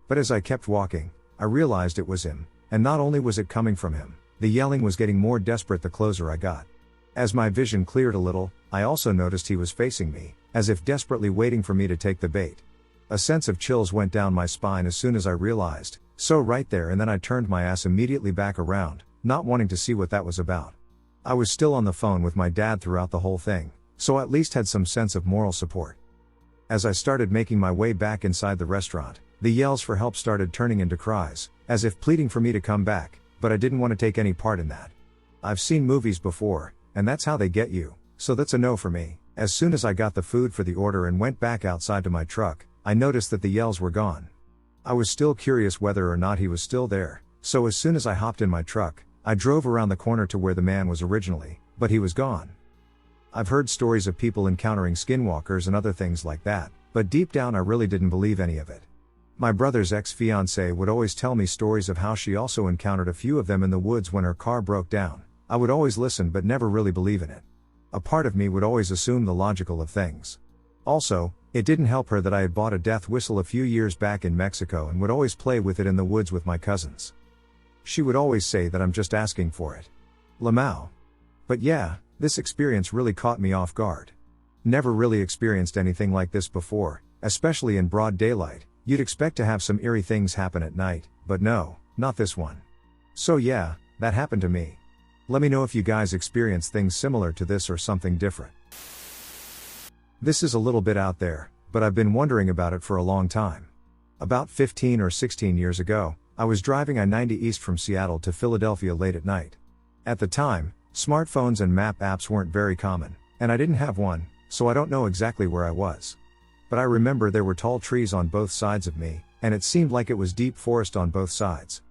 But as I kept walking, I realized it was him, and not only was it coming from him, the yelling was getting more desperate the closer I got. As my vision cleared a little, I also noticed he was facing me, as if desperately waiting for me to take the bait. A sense of chills went down my spine as soon as I realized, so right there and then I turned my ass immediately back around, not wanting to see what that was about. I was still on the phone with my dad throughout the whole thing, so at least had some sense of moral support. As I started making my way back inside the restaurant, the yells for help started turning into cries, as if pleading for me to come back, but I didn't want to take any part in that. I've seen movies before, and that's how they get you, so that's a no for me. As soon as I got the food for the order and went back outside to my truck, I noticed that the yells were gone. I was still curious whether or not he was still there, so as soon as I hopped in my truck, I drove around the corner to where the man was originally, but he was gone. I've heard stories of people encountering skinwalkers and other things like that, but deep down I really didn't believe any of it. My brother's ex-fiancée would always tell me stories of how she also encountered a few of them in the woods when her car broke down. I would always listen but never really believe in it. A part of me would always assume the logical of things. Also, it didn't help her that I had bought a death whistle a few years back in Mexico and would always play with it in the woods with my cousins. She would always say that I'm just asking for it. Lamau. But yeah, this experience really caught me off guard. Never really experienced anything like this before, especially in broad daylight. You'd expect to have some eerie things happen at night, but no, not this one. So yeah, that happened to me. Let me know if you guys experience things similar to this or something different. This is a little bit out there, but I've been wondering about it for a long time. About 15 or 16 years ago, I was driving I-90 east from Seattle to Philadelphia late at night. At the time, smartphones and map apps weren't very common, and I didn't have one, so I don't know exactly where I was. But I remember there were tall trees on both sides of me, and it seemed like it was deep forest on both sides.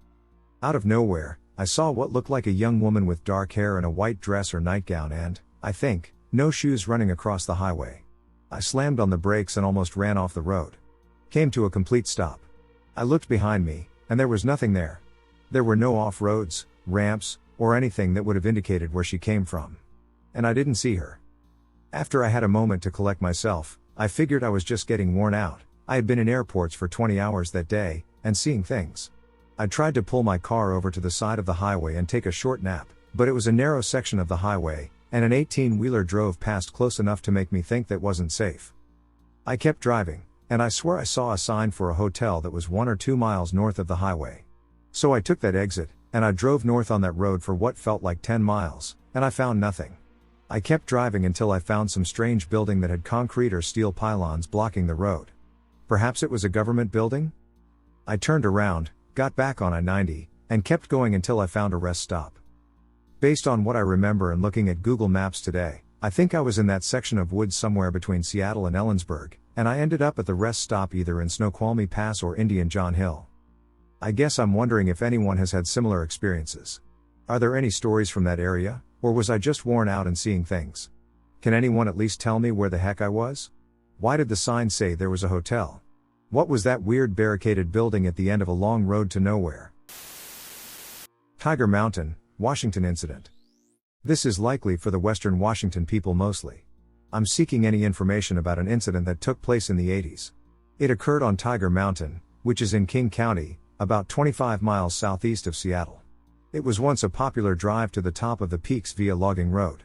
Out of nowhere, I saw what looked like a young woman with dark hair and a white dress or nightgown and, I think, no shoes running across the highway. I slammed on the brakes and almost ran off the road. Came to a complete stop. I looked behind me, and there was nothing there. There were no off-roads, ramps, or anything that would have indicated where she came from. And I didn't see her. After I had a moment to collect myself, I figured I was just getting worn out. I had been in airports for 20 hours that day, and seeing things. I tried to pull my car over to the side of the highway and take a short nap, but it was a narrow section of the highway, and an 18-wheeler drove past close enough to make me think that wasn't safe. I kept driving, and I swear I saw a sign for a hotel that was 1 or 2 miles north of the highway. So I took that exit, and I drove north on that road for what felt like 10 miles, and I found nothing. I kept driving until I found some strange building that had concrete or steel pylons blocking the road. Perhaps it was a government building? I turned around, got back on I-90, and kept going until I found a rest stop. Based on what I remember and looking at Google Maps today, I think I was in that section of woods somewhere between Seattle and Ellensburg, and I ended up at the rest stop either in Snoqualmie Pass or Indian John Hill. I guess I'm wondering if anyone has had similar experiences. Are there any stories from that area, or was I just worn out and seeing things? Can anyone at least tell me where the heck I was? Why did the sign say there was a hotel? What was that weird barricaded building at the end of a long road to nowhere? Tiger Mountain, Washington incident. This is likely for the Western Washington people mostly. I'm seeking any information about an incident that took place in the 80s. It occurred on Tiger Mountain, which is in King County, about 25 miles southeast of Seattle. It was once a popular drive to the top of the peaks via logging road.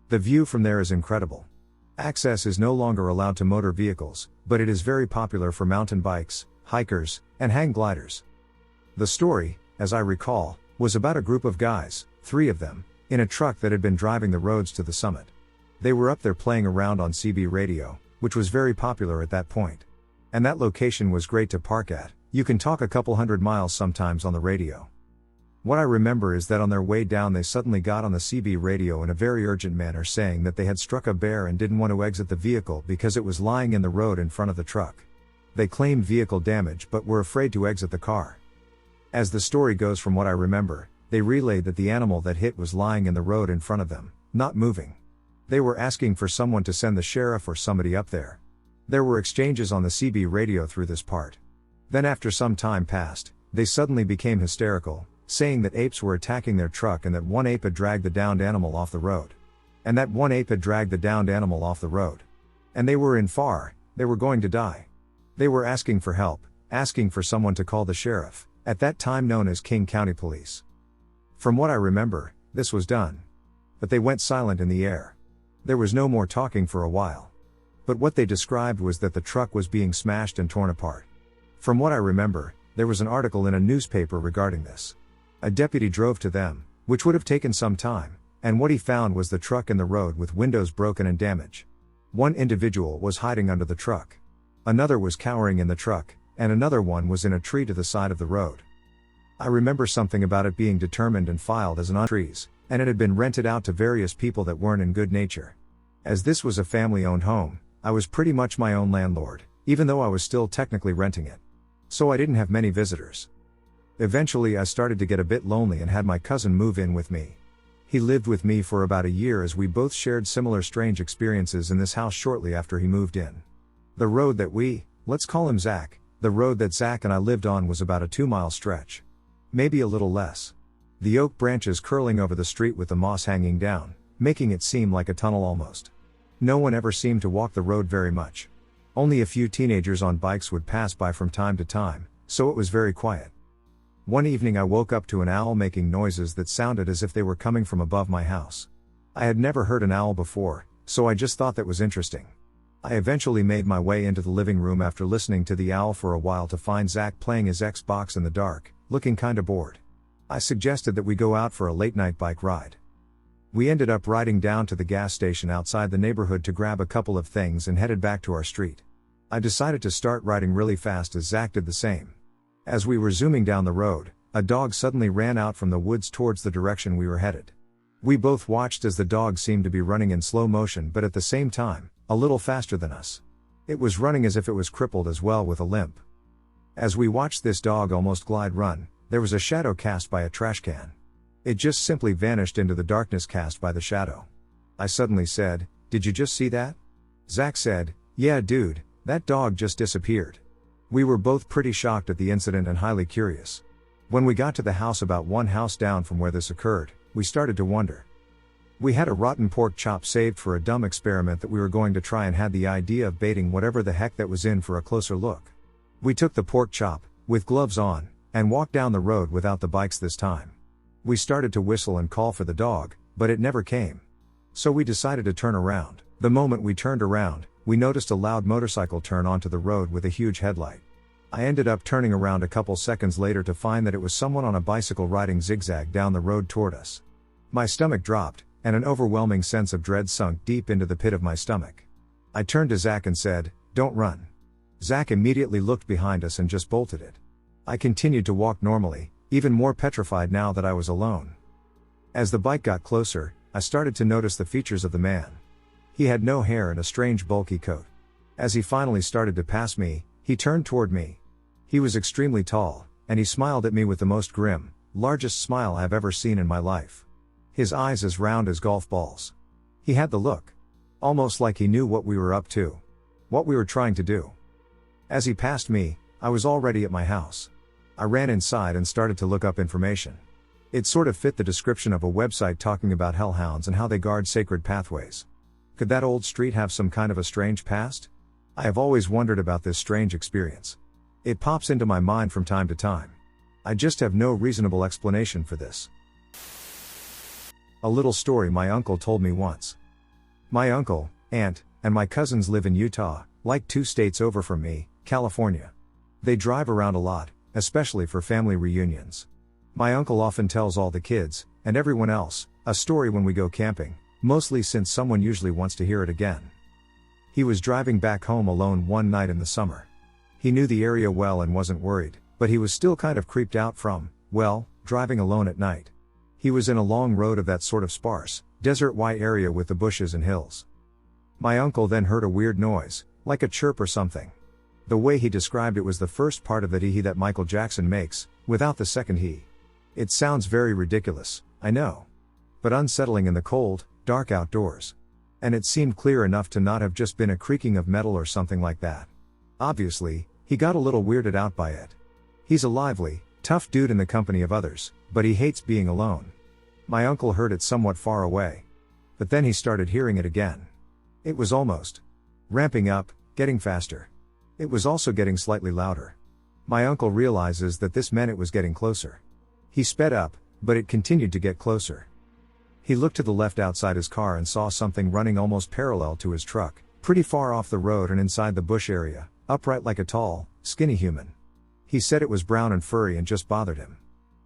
The view from there is incredible. Access is no longer allowed to motor vehicles, but it is very popular for mountain bikes, hikers, and hang gliders. The story, as I recall, was about a group of guys, 3 of them, in a truck that had been driving the roads to the summit. They were up there playing around on CB radio, which was very popular at that point. And that location was great to park at. You can talk a couple hundred miles sometimes on the radio. What I remember is that on their way down they suddenly got on the CB radio in a very urgent manner saying that they had struck a bear and didn't want to exit the vehicle because it was lying in the road in front of the truck. They claimed vehicle damage but were afraid to exit the car. As the story goes, from what I remember, they relayed that the animal that hit was lying in the road in front of them, not moving. They were asking for someone to send the sheriff or somebody up there. There were exchanges on the CB radio through this part. Then after some time passed, they suddenly became hysterical, saying that apes were attacking their truck and that one ape had dragged the downed animal off the road. And they were in far, they were going to die. They were asking for help, asking for someone to call the sheriff, at that time known as King County Police. From what I remember, this was done. But they went silent in the air. There was no more talking for a while. But what they described was that the truck was being smashed and torn apart. From what I remember, there was an article in a newspaper regarding this. A deputy drove to them, which would have taken some time, and what he found was the truck in the road with windows broken and damaged. One individual was hiding under the truck. Another was cowering in the truck, and another one was in a tree to the side of the road. I remember something about it being determined and filed as an trees, and it had been rented out to various people that weren't in good nature. As this was a family-owned home, I was pretty much my own landlord, even though I was still technically renting it. So I didn't have many visitors. Eventually I started to get a bit lonely and had my cousin move in with me. He lived with me for about a year as we both shared similar strange experiences in this house shortly after he moved in. The road that let's call him Zach, the road that Zach and I lived on was about a 2-mile stretch. Maybe a little less. The oak branches curling over the street with the moss hanging down, making it seem like a tunnel almost. No one ever seemed to walk the road very much. Only a few teenagers on bikes would pass by from time to time, so it was very quiet. One evening I woke up to an owl making noises that sounded as if they were coming from above my house. I had never heard an owl before, so I just thought that was interesting. I eventually made my way into the living room after listening to the owl for a while to find Zach playing his Xbox in the dark, looking kinda bored. I suggested that we go out for a late-night bike ride. We ended up riding down to the gas station outside the neighborhood to grab a couple of things and headed back to our street. I decided to start riding really fast as Zach did the same. As we were zooming down the road, a dog suddenly ran out from the woods towards the direction we were headed. We both watched as the dog seemed to be running in slow motion but at the same time, a little faster than us. It was running as if it was crippled as well with a limp. As we watched this dog almost glide run, there was a shadow cast by a trash can. It just simply vanished into the darkness cast by the shadow. I suddenly said, "Did you just see that?" Zach said, "Yeah dude, that dog just disappeared." We were both pretty shocked at the incident and highly curious. When we got to the house about one house down from where this occurred, we started to wonder. We had a rotten pork chop saved for a dumb experiment that we were going to try and had the idea of baiting whatever the heck that was in for a closer look. We took the pork chop, with gloves on, and walked down the road without the bikes this time. We started to whistle and call for the dog, but it never came. So we decided to turn around. The moment we turned around, we noticed a loud motorcycle turn onto the road with a huge headlight. I ended up turning around a couple seconds later to find that it was someone on a bicycle riding zigzag down the road toward us. My stomach dropped, and an overwhelming sense of dread sunk deep into the pit of my stomach. I turned to Zach and said, "Don't run." Zach immediately looked behind us and just bolted it. I continued to walk normally, even more petrified now that I was alone. As the bike got closer, I started to notice the features of the man. He had no hair and a strange bulky coat. As he finally started to pass me, he turned toward me. He was extremely tall, and he smiled at me with the most grim, largest smile I've ever seen in my life. His eyes as round as golf balls. He had the look. Almost like he knew what we were up to. What we were trying to do. As he passed me, I was already at my house. I ran inside and started to look up information. It sort of fit the description of a website talking about hellhounds and how they guard sacred pathways. Could that old street have some kind of a strange past? I have always wondered about this strange experience. It pops into my mind from time to time. I just have no reasonable explanation for this. A little story my uncle told me once. My uncle, aunt, and and my cousins live in Utah, like 2 states over from me, California. They drive around a lot, especially for family reunions. My uncle often tells all the kids, and everyone else, a story when we go camping, mostly since someone usually wants to hear it again. He was driving back home alone one night in the summer. He knew the area well and wasn't worried, but he was still kind of creeped out from, well, driving alone at night. He was in a long road of that sort of sparse, desert-y area with the bushes and hills. My uncle then heard a weird noise, like a chirp or something. The way he described it was the first part of that he that Michael Jackson makes, without the second he. It sounds very ridiculous, I know. But unsettling in the cold, dark outdoors. And it seemed clear enough to not have just been a creaking of metal or something like that. Obviously, he got a little weirded out by it. He's a lively, tough dude in the company of others, but he hates being alone. My uncle heard it somewhat far away. But then he started hearing it again. It was almost ramping up, getting faster. It was also getting slightly louder. My uncle realizes that this meant it was getting closer. He sped up, but it continued to get closer. He looked to the left outside his car and saw something running almost parallel to his truck, pretty far off the road and inside the bush area, upright like a tall, skinny human. He said it was brown and furry and just bothered him.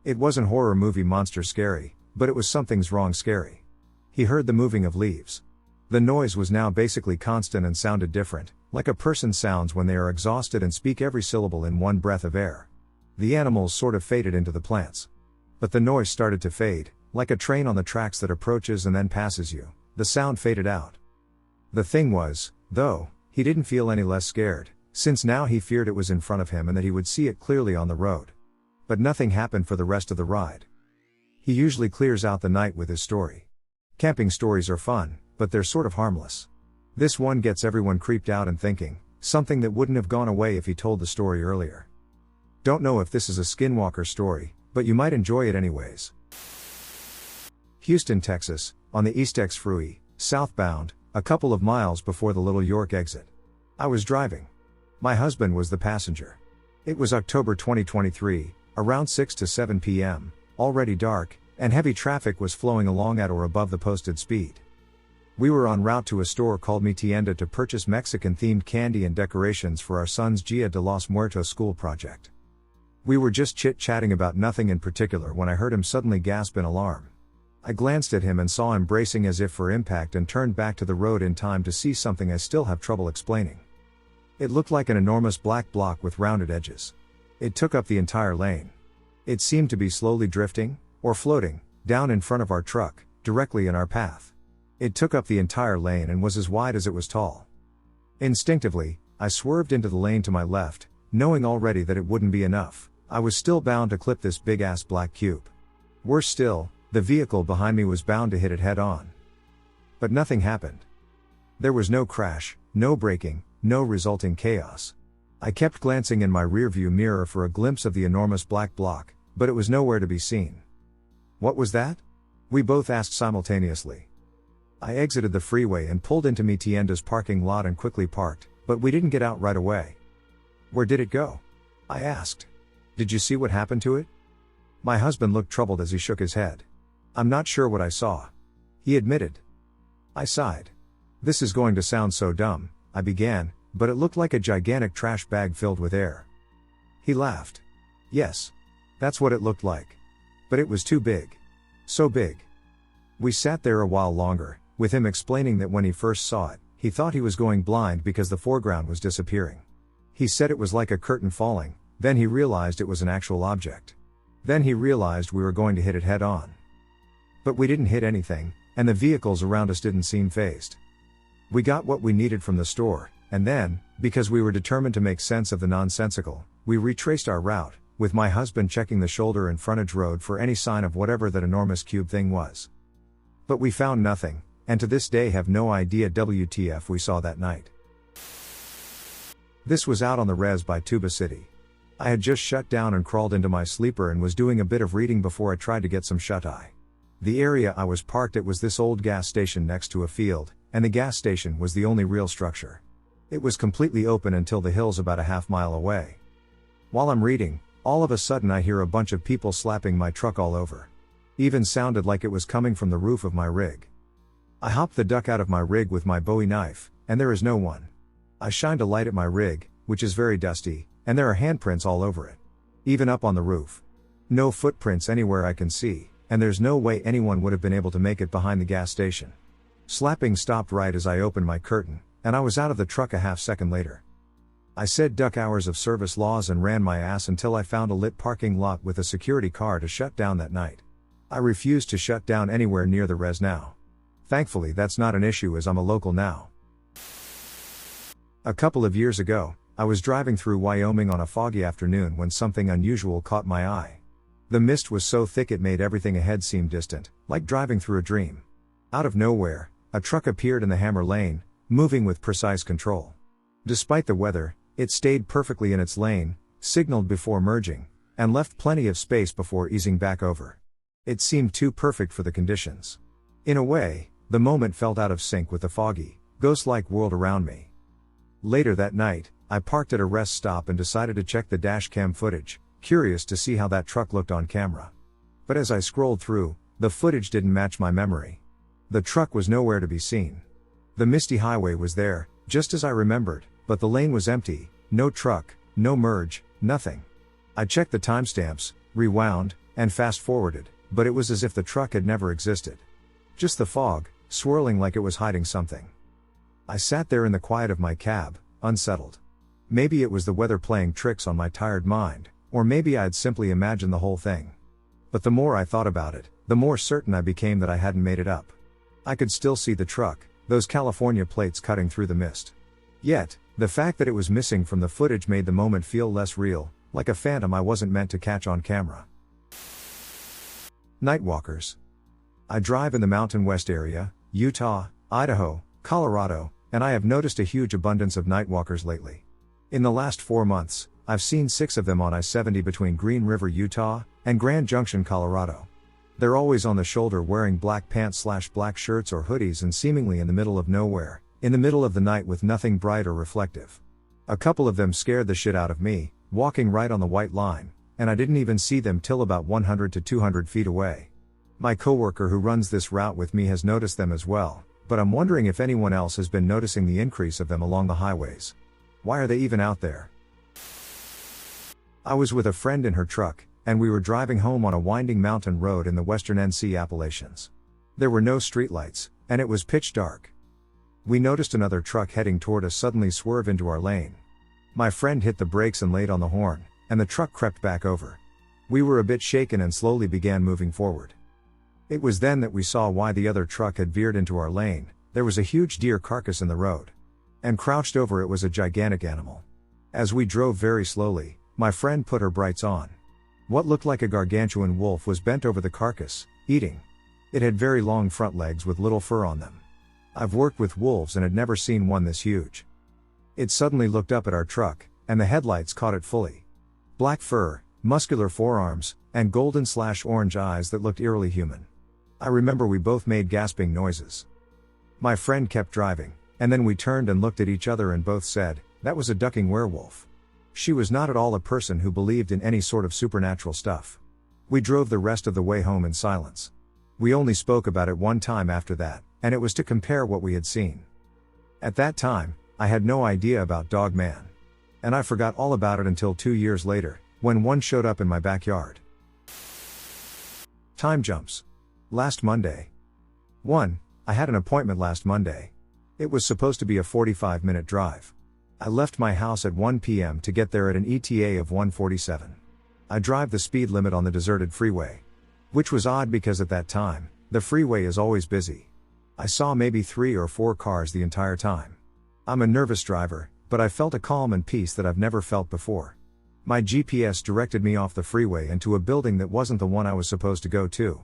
It wasn't horror movie monster scary, but it was something's wrong scary. He heard the moving of leaves. The noise was now basically constant and sounded different, like a person sounds when they are exhausted and speak every syllable in one breath of air. The animals sort of faded into the plants. But the noise started to fade, like a train on the tracks that approaches and then passes you. The sound faded out. The thing was, though, he didn't feel any less scared, since now he feared it was in front of him and that he would see it clearly on the road. But nothing happened for the rest of the ride. He usually clears out the night with his story. Camping stories are fun, but they're sort of harmless. This one gets everyone creeped out and thinking, something that wouldn't have gone away if he told the story earlier. Don't know if this is a skinwalker story, but you might enjoy it anyways. Houston, Texas, on the Eastex Freeway, southbound, a couple of miles before the Little York exit. I was driving. My husband was the passenger. It was October 2023, around 6 to 7 p.m., already dark, and heavy traffic was flowing along at or above the posted speed. We were en route to a store called Mi Tienda to purchase Mexican-themed candy and decorations for our son's Dia de los Muertos school project. We were just chit-chatting about nothing in particular when I heard him suddenly gasp in alarm. I glanced at him and saw him bracing as if for impact and turned back to the road in time to see something I still have trouble explaining. It looked like an enormous black block with rounded edges. It took up the entire lane. It seemed to be slowly drifting, or floating, down in front of our truck, directly in our path. It took up the entire lane and was as wide as it was tall. Instinctively, I swerved into the lane to my left, knowing already that it wouldn't be enough. I was still bound to clip this big-ass black cube. Worse still, the vehicle behind me was bound to hit it head-on. But nothing happened. There was no crash, no braking, no resulting chaos. I kept glancing in my rearview mirror for a glimpse of the enormous black block, but it was nowhere to be seen. What was that? We both asked simultaneously. I exited the freeway and pulled into Mi Tienda's parking lot and quickly parked, but we didn't get out right away. Where did it go? I asked. Did you see what happened to it? My husband looked troubled as he shook his head. I'm not sure what I saw. He admitted. I sighed. This is going to sound so dumb, I began, but it looked like a gigantic trash bag filled with air. He laughed. Yes. That's what it looked like. But it was too big. So big. We sat there a while longer, with him explaining that when he first saw it, he thought he was going blind because the foreground was disappearing. He said it was like a curtain falling, then he realized it was an actual object. Then he realized we were going to hit it head on. But we didn't hit anything, and the vehicles around us didn't seem fazed. We got what we needed from the store, and then, because we were determined to make sense of the nonsensical, we retraced our route, with my husband checking the shoulder and frontage road for any sign of whatever that enormous cube thing was. But we found nothing, and to this day have no idea WTF we saw that night. This was out on the res by Tuba City. I had just shut down and crawled into my sleeper and was doing a bit of reading before I tried to get some shut-eye. The area I was parked at was this old gas station next to a field, and the gas station was the only real structure. It was completely open until the hills about a half-mile away. While I'm reading, all of a sudden I hear a bunch of people slapping my truck all over. Even sounded like it was coming from the roof of my rig. I hopped the duck out of my rig with my Bowie knife, and there is no one. I shined a light at my rig, which is very dusty, and there are handprints all over it. Even up on the roof. No footprints anywhere I can see, and there's no way anyone would have been able to make it behind the gas station. Slapping stopped right as I opened my curtain, and I was out of the truck a half second later. I said duck hours of service laws and ran my ass until I found a lit parking lot with a security car to shut down that night. I refused to shut down anywhere near the res now. Thankfully that's not an issue as I'm a local now. A couple of years ago, I was driving through Wyoming on a foggy afternoon when something unusual caught my eye. The mist was so thick it made everything ahead seem distant, like driving through a dream. Out of nowhere, a truck appeared in the hammer lane, moving with precise control. Despite the weather, it stayed perfectly in its lane, signaled before merging, and left plenty of space before easing back over. It seemed too perfect for the conditions. In a way, the moment felt out of sync with the foggy, ghost-like world around me. Later that night, I parked at a rest stop and decided to check the dash cam footage, curious to see how that truck looked on camera. But as I scrolled through, the footage didn't match my memory. The truck was nowhere to be seen. The misty highway was there, just as I remembered, but the lane was empty, no truck, no merge, nothing. I checked the timestamps, rewound, and fast-forwarded, but it was as if the truck had never existed. Just the fog, swirling like it was hiding something. I sat there in the quiet of my cab, unsettled. Maybe it was the weather playing tricks on my tired mind, or maybe I had simply imagined the whole thing. But the more I thought about it, the more certain I became that I hadn't made it up. I could still see the truck, those California plates cutting through the mist. Yet, the fact that it was missing from the footage made the moment feel less real, like a phantom I wasn't meant to catch on camera. Nightwalkers. I drive in the Mountain West area, Utah, Idaho, Colorado, and I have noticed a huge abundance of nightwalkers lately. In the last 4 months, I've seen 6 of them on I-70 between Green River, Utah, and Grand Junction, Colorado. They're always on the shoulder wearing black pants/black shirts or hoodies and seemingly in the middle of nowhere, in the middle of the night with nothing bright or reflective. A couple of them scared the shit out of me, walking right on the white line, and I didn't even see them till about 100 to 200 feet away. My coworker who runs this route with me has noticed them as well, but I'm wondering if anyone else has been noticing the increase of them along the highways. Why are they even out there? I was with a friend in her truck, and we were driving home on a winding mountain road in the western NC Appalachians. There were no streetlights, and it was pitch dark. We noticed another truck heading toward us suddenly swerve into our lane. My friend hit the brakes and laid on the horn, and the truck crept back over. We were a bit shaken and slowly began moving forward. It was then that we saw why the other truck had veered into our lane. There was a huge deer carcass in the road. And crouched over it was a gigantic animal. As we drove very slowly, my friend put her brights on. What looked like a gargantuan wolf was bent over the carcass, eating. It had very long front legs with little fur on them. I've worked with wolves and had never seen one this huge. It suddenly looked up at our truck, and the headlights caught it fully. Black fur, muscular forearms, and golden/orange eyes that looked eerily human. I remember we both made gasping noises. My friend kept driving, and then we turned and looked at each other and both said, "That was a ducking werewolf." She was not at all a person who believed in any sort of supernatural stuff. We drove the rest of the way home in silence. We only spoke about it one time after that, and it was to compare what we had seen. At that time, I had no idea about Dogman. And I forgot all about it until 2 years later, when one showed up in my backyard. Time jumps. Last Monday. 1. I had an appointment last Monday. It was supposed to be a 45-minute drive. I left my house at 1 p.m. to get there at an ETA of 1:47. I drive the speed limit on the deserted freeway. Which was odd because at that time, the freeway is always busy. I saw maybe 3 or 4 cars the entire time. I'm a nervous driver, but I felt a calm and peace that I've never felt before. My GPS directed me off the freeway and to a building that wasn't the one I was supposed to go to.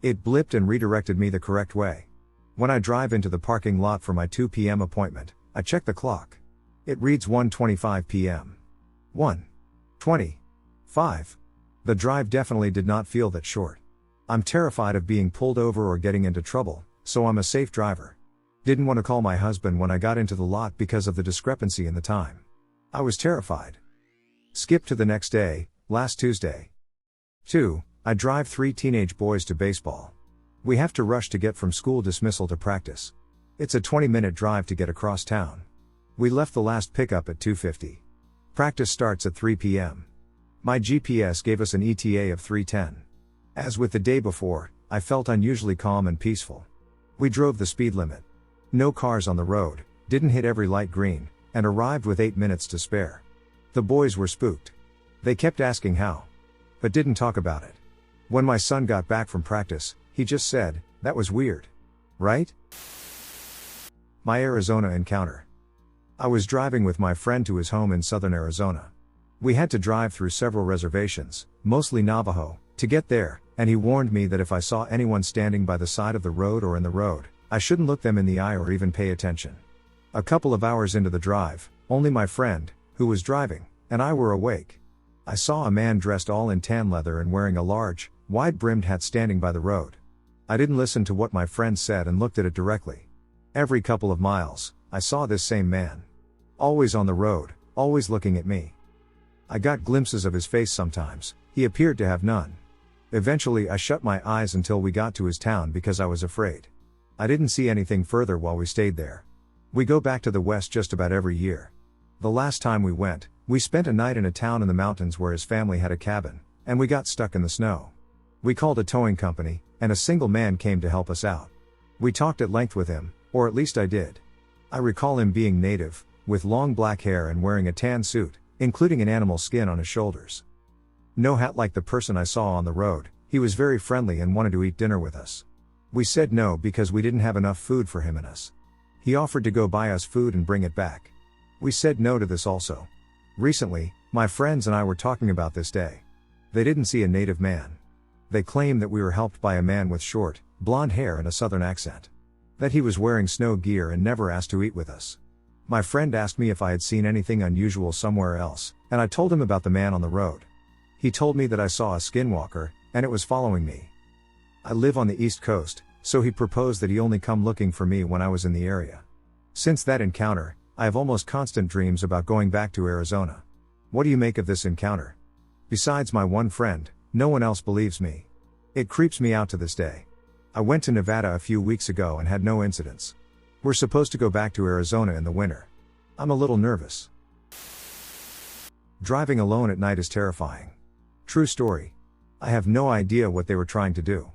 It blipped and redirected me the correct way. When I drive into the parking lot for my 2 p.m. appointment, I check the clock. It reads 1:25 p.m. 1:25. The drive definitely did not feel that short. I'm terrified of being pulled over or getting into trouble, so I'm a safe driver. Didn't want to call my husband when I got into the lot because of the discrepancy in the time. I was terrified. Skip to the next day, last Tuesday. 2. I drive 3 teenage boys to baseball. We have to rush to get from school dismissal to practice. It's a 20-minute drive to get across town. We left the last pickup at 2:50. Practice starts at 3 p.m. My GPS gave us an ETA of 3:10. As with the day before, I felt unusually calm and peaceful. We drove the speed limit. No cars on the road, didn't hit every light green, and arrived with 8 minutes to spare. The boys were spooked. They kept asking how, but didn't talk about it. When my son got back from practice, he just said, "That was weird. Right?" My Arizona encounter. I was driving with my friend to his home in southern Arizona. We had to drive through several reservations, mostly Navajo, to get there, and he warned me that if I saw anyone standing by the side of the road or in the road, I shouldn't look them in the eye or even pay attention. A couple of hours into the drive, only my friend, who was driving, and I were awake. I saw a man dressed all in tan leather and wearing a large, wide-brimmed hat standing by the road. I didn't listen to what my friend said and looked at it directly. Every couple of miles, I saw this same man. Always on the road, always looking at me. I got glimpses of his face sometimes, he appeared to have none. Eventually I shut my eyes until we got to his town because I was afraid. I didn't see anything further while we stayed there. We go back to the west just about every year. The last time we went, we spent a night in a town in the mountains where his family had a cabin, and we got stuck in the snow. We called a towing company, and a single man came to help us out. We talked at length with him, or at least I did. I recall him being native, with long black hair and wearing a tan suit, including an animal skin on his shoulders. No hat like the person I saw on the road. He was very friendly and wanted to eat dinner with us. We said no because we didn't have enough food for him and us. He offered to go buy us food and bring it back. We said no to this also. Recently, my friends and I were talking about this day. They didn't see a native man. They claimed that we were helped by a man with short, blonde hair and a southern accent. That he was wearing snow gear and never asked to eat with us. My friend asked me if I had seen anything unusual somewhere else, and I told him about the man on the road. He told me that I saw a skinwalker, and it was following me. I live on the East Coast, so he proposed that he only come looking for me when I was in the area. Since that encounter, I have almost constant dreams about going back to Arizona. What do you make of this encounter? Besides my one friend, no one else believes me. It creeps me out to this day. I went to Nevada a few weeks ago and had no incidents. We're supposed to go back to Arizona in the winter. I'm a little nervous. Driving alone at night is terrifying. True story. I have no idea what they were trying to do.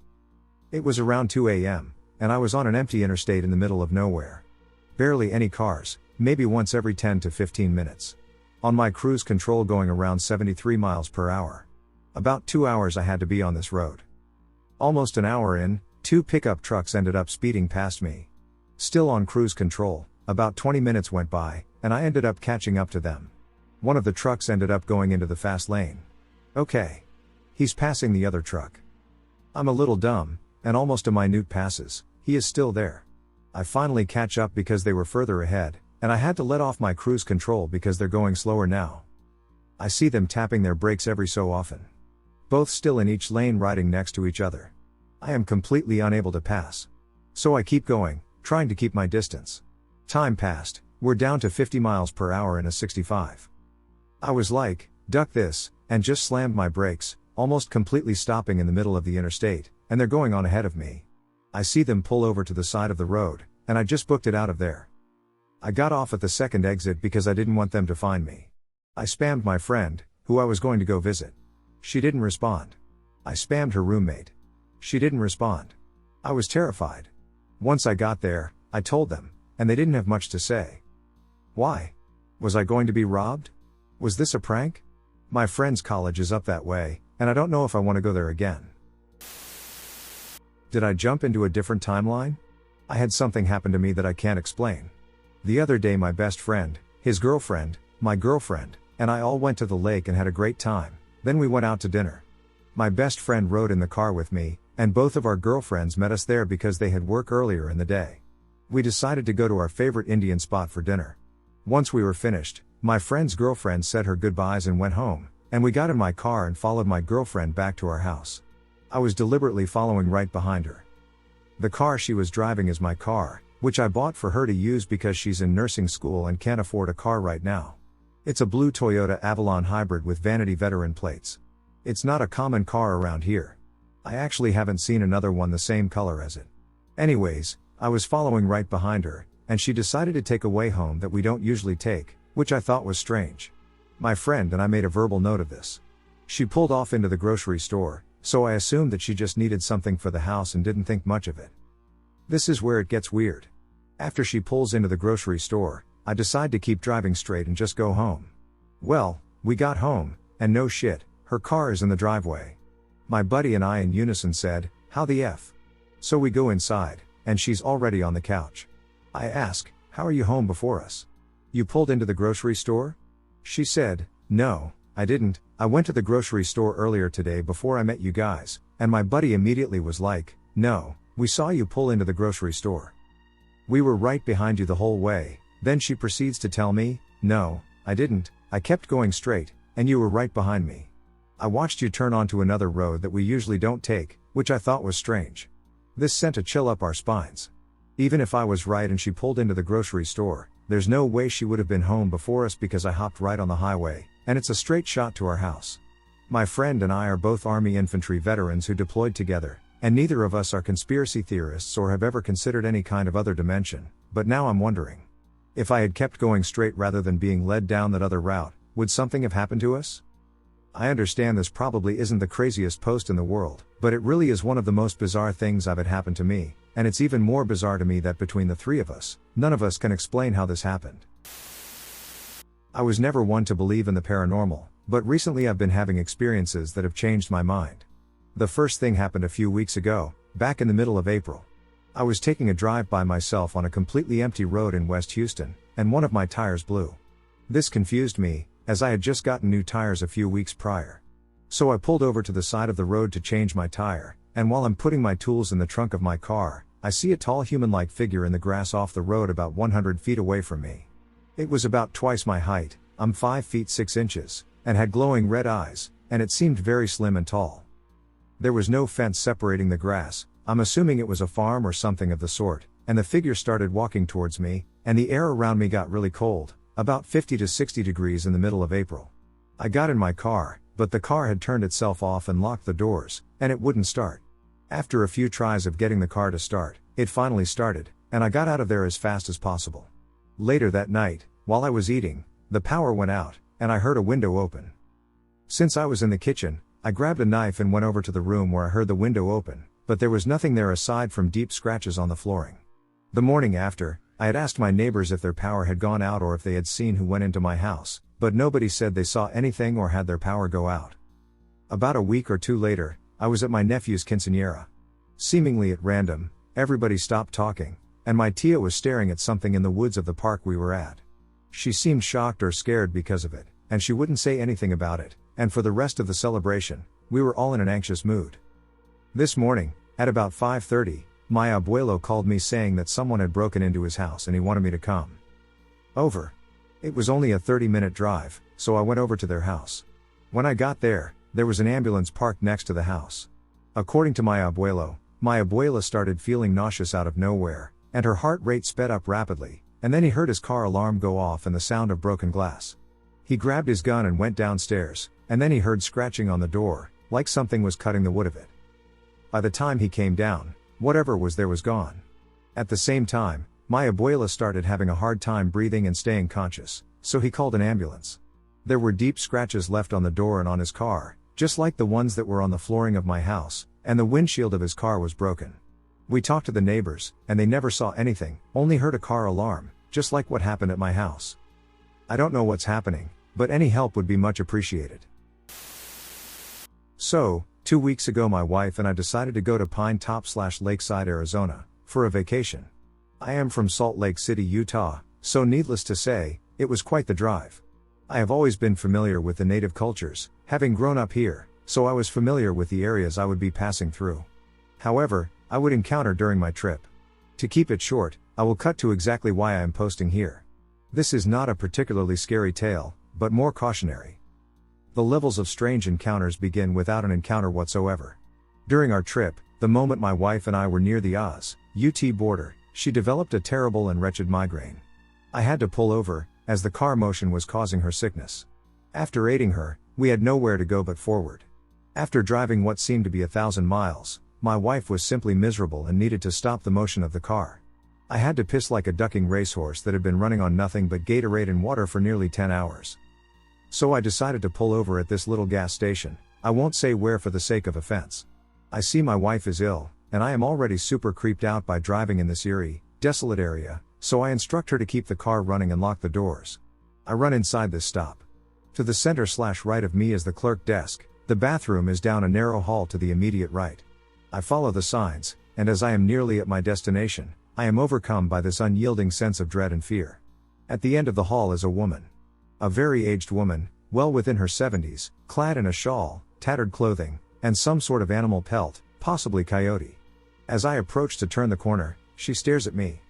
It was around 2 a.m., and I was on an empty interstate in the middle of nowhere. Barely any cars, maybe once every 10 to 15 minutes. On my cruise control going around 73 miles per hour. About 2 hours I had to be on this road. Almost an hour in, 2 pickup trucks ended up speeding past me. Still on cruise control, about 20 minutes went by, and I ended up catching up to them. One of the trucks ended up going into the fast lane. Okay. He's passing the other truck. I'm a little dumb, and almost a minute passes, he is still there. I finally catch up because they were further ahead, and I had to let off my cruise control because they're going slower now. I see them tapping their brakes every so often. Both still in each lane riding next to each other. I am completely unable to pass. So I keep going, trying to keep my distance. Time passed, we're down to 50 miles per hour in a 65. I was like, duck this, and just slammed my brakes, almost completely stopping in the middle of the interstate, and they're going on ahead of me. I see them pull over to the side of the road, and I just booked it out of there. I got off at the second exit because I didn't want them to find me. I spammed my friend, who I was going to go visit. She didn't respond. I spammed her roommate. She didn't respond. I was terrified. Once I got there, I told them, and they didn't have much to say. Why? Was I going to be robbed? Was this a prank? My friend's college is up that way, and I don't know if I want to go there again. Did I jump into a different timeline? I had something happen to me that I can't explain. The other day my best friend, his girlfriend, my girlfriend, and I all went to the lake and had a great time, then we went out to dinner. My best friend rode in the car with me, and both of our girlfriends met us there because they had work earlier in the day. We decided to go to our favorite Indian spot for dinner. Once we were finished, my friend's girlfriend said her goodbyes and went home, and we got in my car and followed my girlfriend back to our house. I was deliberately following right behind her. The car she was driving is my car, which I bought for her to use because she's in nursing school and can't afford a car right now. It's a blue Toyota Avalon hybrid with vanity veteran plates. It's not a common car around here. I actually haven't seen another one the same color as it. Anyways, I was following right behind her, and she decided to take a way home that we don't usually take, which I thought was strange. My friend and I made a verbal note of this. She pulled off into the grocery store, so I assumed that she just needed something for the house and didn't think much of it. This is where it gets weird. After she pulls into the grocery store, I decide to keep driving straight and just go home. Well, we got home, and no shit, her car is in the driveway. My buddy and I in unison said, "How the F?" So we go inside, and she's already on the couch. I ask, "How are you home before us? You pulled into the grocery store?" She said, "No, I didn't. I went to the grocery store earlier today before I met you guys," and my buddy immediately was like, "No, we saw you pull into the grocery store. We were right behind you the whole way." Then she proceeds to tell me, "No, I didn't, I kept going straight, and you were right behind me. I watched you turn onto another road that we usually don't take, which I thought was strange." This sent a chill up our spines. Even if I was right and she pulled into the grocery store, there's no way she would have been home before us because I hopped right on the highway, and it's a straight shot to our house. My friend and I are both Army infantry veterans who deployed together, and neither of us are conspiracy theorists or have ever considered any kind of other dimension, but now I'm wondering. If I had kept going straight rather than being led down that other route, would something have happened to us? I understand this probably isn't the craziest post in the world, but it really is one of the most bizarre things I've had happen to me, and it's even more bizarre to me that between the three of us, none of us can explain how this happened. I was never one to believe in the paranormal, but recently I've been having experiences that have changed my mind. The first thing happened a few weeks ago, back in the middle of April. I was taking a drive by myself on a completely empty road in West Houston, and one of my tires blew. This confused me, as I had just gotten new tires a few weeks prior. So I pulled over to the side of the road to change my tire, and while I'm putting my tools in the trunk of my car, I see a tall human-like figure in the grass off the road about 100 feet away from me. It was about twice my height, I'm 5 feet 6 inches, and had glowing red eyes, and it seemed very slim and tall. There was no fence separating the grass, I'm assuming it was a farm or something of the sort, and the figure started walking towards me, and the air around me got really cold, about 50 to 60 degrees in the middle of April. I got in my car, but the car had turned itself off and locked the doors, and it wouldn't start. After a few tries of getting the car to start, it finally started, and I got out of there as fast as possible. Later that night, while I was eating, the power went out, and I heard a window open. Since I was in the kitchen, I grabbed a knife and went over to the room where I heard the window open, but there was nothing there aside from deep scratches on the flooring. The morning after, I had asked my neighbors if their power had gone out or if they had seen who went into my house, but nobody said they saw anything or had their power go out. About a week or two later, I was at my nephew's quinceañera. Seemingly at random, everybody stopped talking, and my tia was staring at something in the woods of the park we were at. She seemed shocked or scared because of it, and she wouldn't say anything about it, and for the rest of the celebration, we were all in an anxious mood. This morning, at about 5:30, my abuelo called me saying that someone had broken into his house and he wanted me to come over. It was only a 30-minute drive, so I went over to their house. When I got there, there was an ambulance parked next to the house. According to my abuela started feeling nauseous out of nowhere, and her heart rate sped up rapidly, and then he heard his car alarm go off and the sound of broken glass. He grabbed his gun and went downstairs, and then he heard scratching on the door, like something was cutting the wood of it. By the time he came down, whatever was there was gone. At the same time, my abuela started having a hard time breathing and staying conscious, so he called an ambulance. There were deep scratches left on the door and on his car, just like the ones that were on the flooring of my house, and the windshield of his car was broken. We talked to the neighbors, and they never saw anything, only heard a car alarm, just like what happened at my house. I don't know what's happening, but any help would be much appreciated. So, 2 weeks ago my wife and I decided to go to Pine Top/Lakeside, Arizona, for a vacation. I am from Salt Lake City, Utah, so needless to say, it was quite the drive. I have always been familiar with the native cultures, having grown up here, so I was familiar with the areas I would be passing through. However, I would encounter during my trip. To keep it short, I will cut to exactly why I am posting here. This is not a particularly scary tale, but more cautionary. The levels of strange encounters begin without an encounter whatsoever. During our trip, the moment my wife and I were near the Oz-UT border, she developed a terrible and wretched migraine. I had to pull over, as the car motion was causing her sickness. After aiding her, we had nowhere to go but forward. After driving what seemed to be 1,000 miles, my wife was simply miserable and needed to stop the motion of the car. I had to piss like a ducking racehorse that had been running on nothing but Gatorade and water for nearly 10 hours. So I decided to pull over at this little gas station, I won't say where for the sake of offense. I see my wife is ill, and I am already super creeped out by driving in this eerie, desolate area, so I instruct her to keep the car running and lock the doors. I run inside this stop. To the center/right of me is the clerk desk, the bathroom is down a narrow hall to the immediate right. I follow the signs, and as I am nearly at my destination, I am overcome by this unyielding sense of dread and fear. At the end of the hall is a woman. A very aged woman, well within her 70s, clad in a shawl, tattered clothing, and some sort of animal pelt, possibly coyote. As I approach to turn the corner, she stares at me.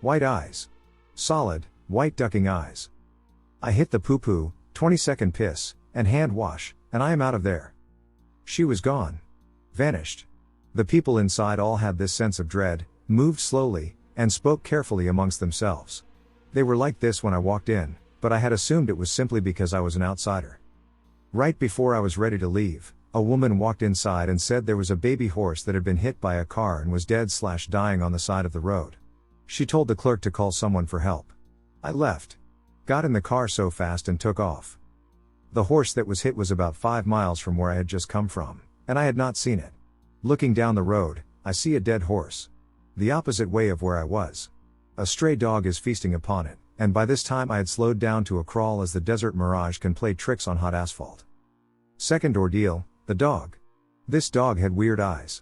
White eyes. Solid, white ducking eyes. I hit the poo-poo, 20-second piss, and hand wash, and I am out of there. She was gone. Vanished. The people inside all had this sense of dread, moved slowly, and spoke carefully amongst themselves. They were like this when I walked in, but I had assumed it was simply because I was an outsider. Right before I was ready to leave, a woman walked inside and said there was a baby horse that had been hit by a car and was dead/dying on the side of the road. She told the clerk to call someone for help. I left. Got in the car so fast and took off. The horse that was hit was about 5 miles from where I had just come from, and I had not seen it. Looking down the road, I see a dead horse. The opposite way of where I was. A stray dog is feasting upon it, and by this time I had slowed down to a crawl as the desert mirage can play tricks on hot asphalt. Second ordeal, the dog. This dog had weird eyes.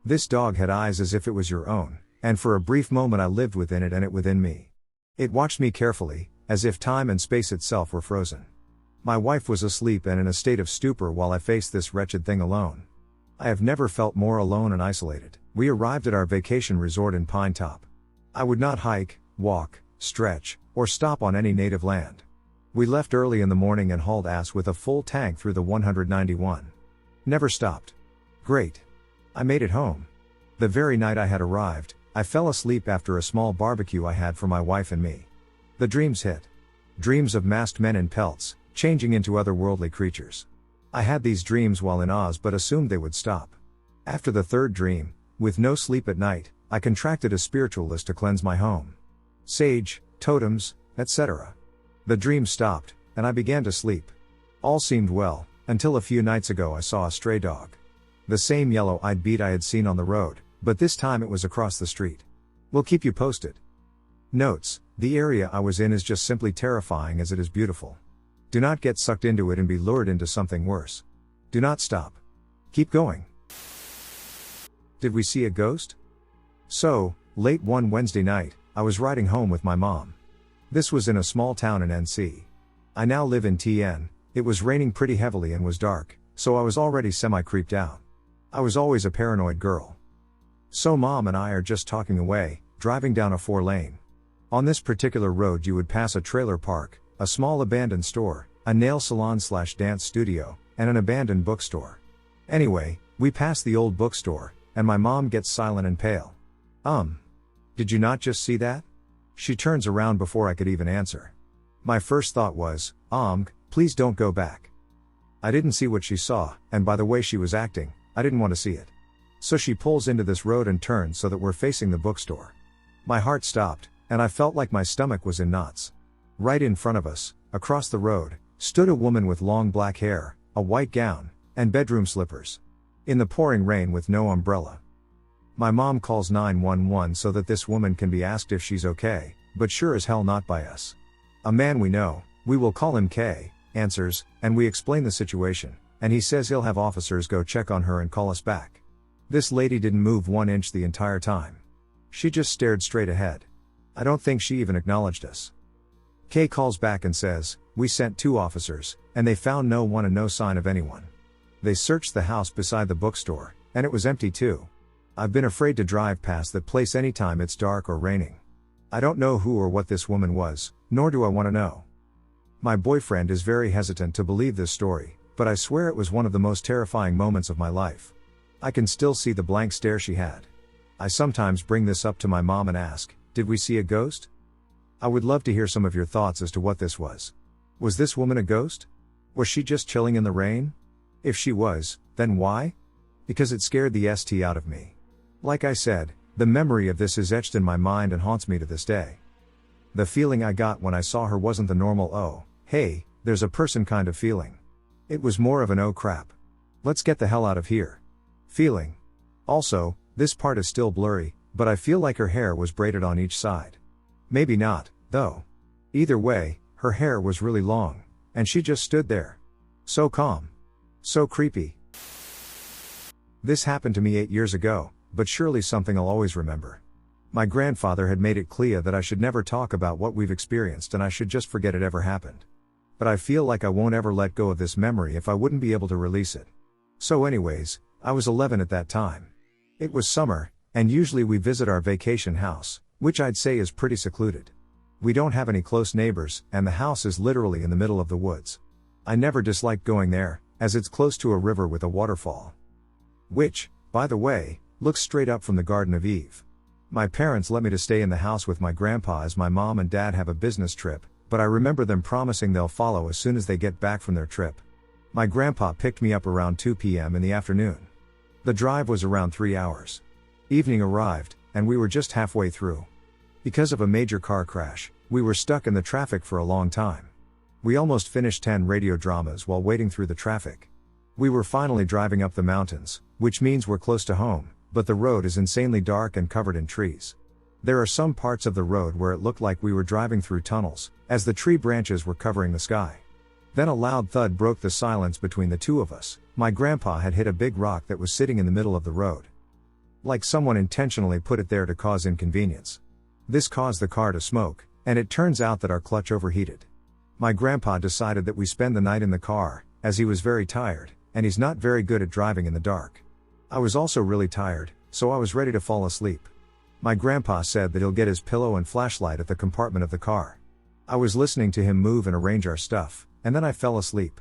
This dog had eyes as if it was your own, and for a brief moment I lived within it and it within me. It watched me carefully, as if time and space itself were frozen. My wife was asleep and in a state of stupor while I faced this wretched thing alone. I have never felt more alone and isolated. We arrived at our vacation resort in Pine Top. I would not hike, walk, stretch, or stop on any native land. We left early in the morning and hauled ass with a full tank through the 191. Never stopped. Great. I made it home. The very night I had arrived, I fell asleep after a small barbecue I had for my wife and me. The dreams hit. Dreams of masked men in pelts, changing into otherworldly creatures. I had these dreams while in Oz but assumed they would stop. After the third dream, with no sleep at night, I contracted a spiritualist to cleanse my home. Sage, totems, etc. The dream stopped, and I began to sleep. All seemed well, until a few nights ago I saw a stray dog. The same yellow-eyed beat I had seen on the road, but this time it was across the street. We'll keep you posted. Notes: the area I was in is just simply terrifying as it is beautiful. Do not get sucked into it and be lured into something worse. Do not stop. Keep going. Did we see a ghost? So, late one Wednesday night, I was riding home with my mom. This was in a small town in NC. I now live in TN. It was raining pretty heavily and was dark, so I was already semi-creeped out. I was always a paranoid girl. So Mom and I are just talking away, driving down a 4-lane. On this particular road you would pass a trailer park, a small abandoned store, a nail salon/dance studio, and an abandoned bookstore. Anyway, we pass the old bookstore, and my mom gets silent and pale. Did you not just see that? She turns around before I could even answer. My first thought was, please don't go back. I didn't see what she saw, and by the way she was acting, I didn't want to see it. So she pulls into this road and turns so that we're facing the bookstore. My heart stopped, and I felt like my stomach was in knots. Right in front of us, across the road, stood a woman with long black hair, a white gown, and bedroom slippers. In the pouring rain with no umbrella. My mom calls 911 so that this woman can be asked if she's okay, but sure as hell not by us. A man we know, we will call him K, answers, and we explain the situation, and he says he'll have officers go check on her and call us back. This lady didn't move 1 inch the entire time. She just stared straight ahead. I don't think she even acknowledged us. K calls back and says, we sent 2 officers, and they found no one and no sign of anyone. They searched the house beside the bookstore, and it was empty too. I've been afraid to drive past that place anytime it's dark or raining. I don't know who or what this woman was, nor do I want to know. My boyfriend is very hesitant to believe this story, but I swear it was one of the most terrifying moments of my life. I can still see the blank stare she had. I sometimes bring this up to my mom and ask, did we see a ghost? I would love to hear some of your thoughts as to what this was. Was this woman a ghost? Was she just chilling in the rain? If she was, then why? Because it scared the ST out of me. Like I said, The memory of this is etched in my mind and haunts me to this day. The feeling I got when I saw her wasn't the normal "oh, hey, there's a person" kind of feeling. It was more of an "oh crap, let's get the hell out of here" feeling. Also, this part is still blurry, but I feel like her hair was braided on each side. Maybe not, though. Either way, her hair was really long, and she just stood there. So calm. So creepy. This happened to me 8 years ago, but surely something I'll always remember. My grandfather had made it clear that I should never talk about what we've experienced and I should just forget it ever happened. But I feel like I won't ever let go of this memory if I wouldn't be able to release it. So anyways, I was 11 at that time. It was summer, and usually we visit our vacation house, which I'd say is pretty secluded. We don't have any close neighbors, and the house is literally in the middle of the woods. I never disliked going there, as it's close to a river with a waterfall. Which, by the way, looks straight up from the Garden of Eve. My parents let me to stay in the house with my grandpa as my mom and dad have a business trip, but I remember them promising they'll follow as soon as they get back from their trip. My grandpa picked me up around 2 p.m. in the afternoon. The drive was around 3 hours. Evening arrived, and we were just halfway through. Because of a major car crash, we were stuck in the traffic for a long time. We almost finished 10 radio dramas while waiting through the traffic. We were finally driving up the mountains, which means we're close to home, but the road is insanely dark and covered in trees. There are some parts of the road where it looked like we were driving through tunnels, as the tree branches were covering the sky. Then a loud thud broke the silence between the two of us. My grandpa had hit a big rock that was sitting in the middle of the road. Like someone intentionally put it there to cause inconvenience. This caused the car to smoke, and it turns out that our clutch overheated. My grandpa decided that we spend the night in the car, as he was very tired, and he's not very good at driving in the dark. I was also really tired, so I was ready to fall asleep. My grandpa said that he'll get his pillow and flashlight at the compartment of the car. I was listening to him move and arrange our stuff, and then I fell asleep.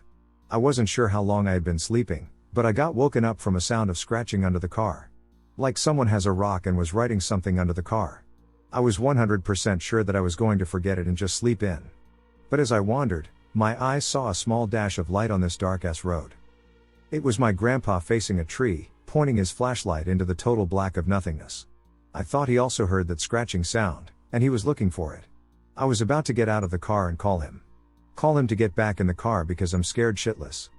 I wasn't sure how long I had been sleeping, but I got woken up from a sound of scratching under the car. Like someone has a rock and was writing something under the car. I was 100% sure that I was going to forget it and just sleep in. But as I wandered, my eyes saw a small dash of light on this dark-ass road. It was my grandpa facing a tree, pointing his flashlight into the total black of nothingness. I thought he also heard that scratching sound, and he was looking for it. I was about to get out of the car and call him. Call him to get back in the car because I'm scared shitless.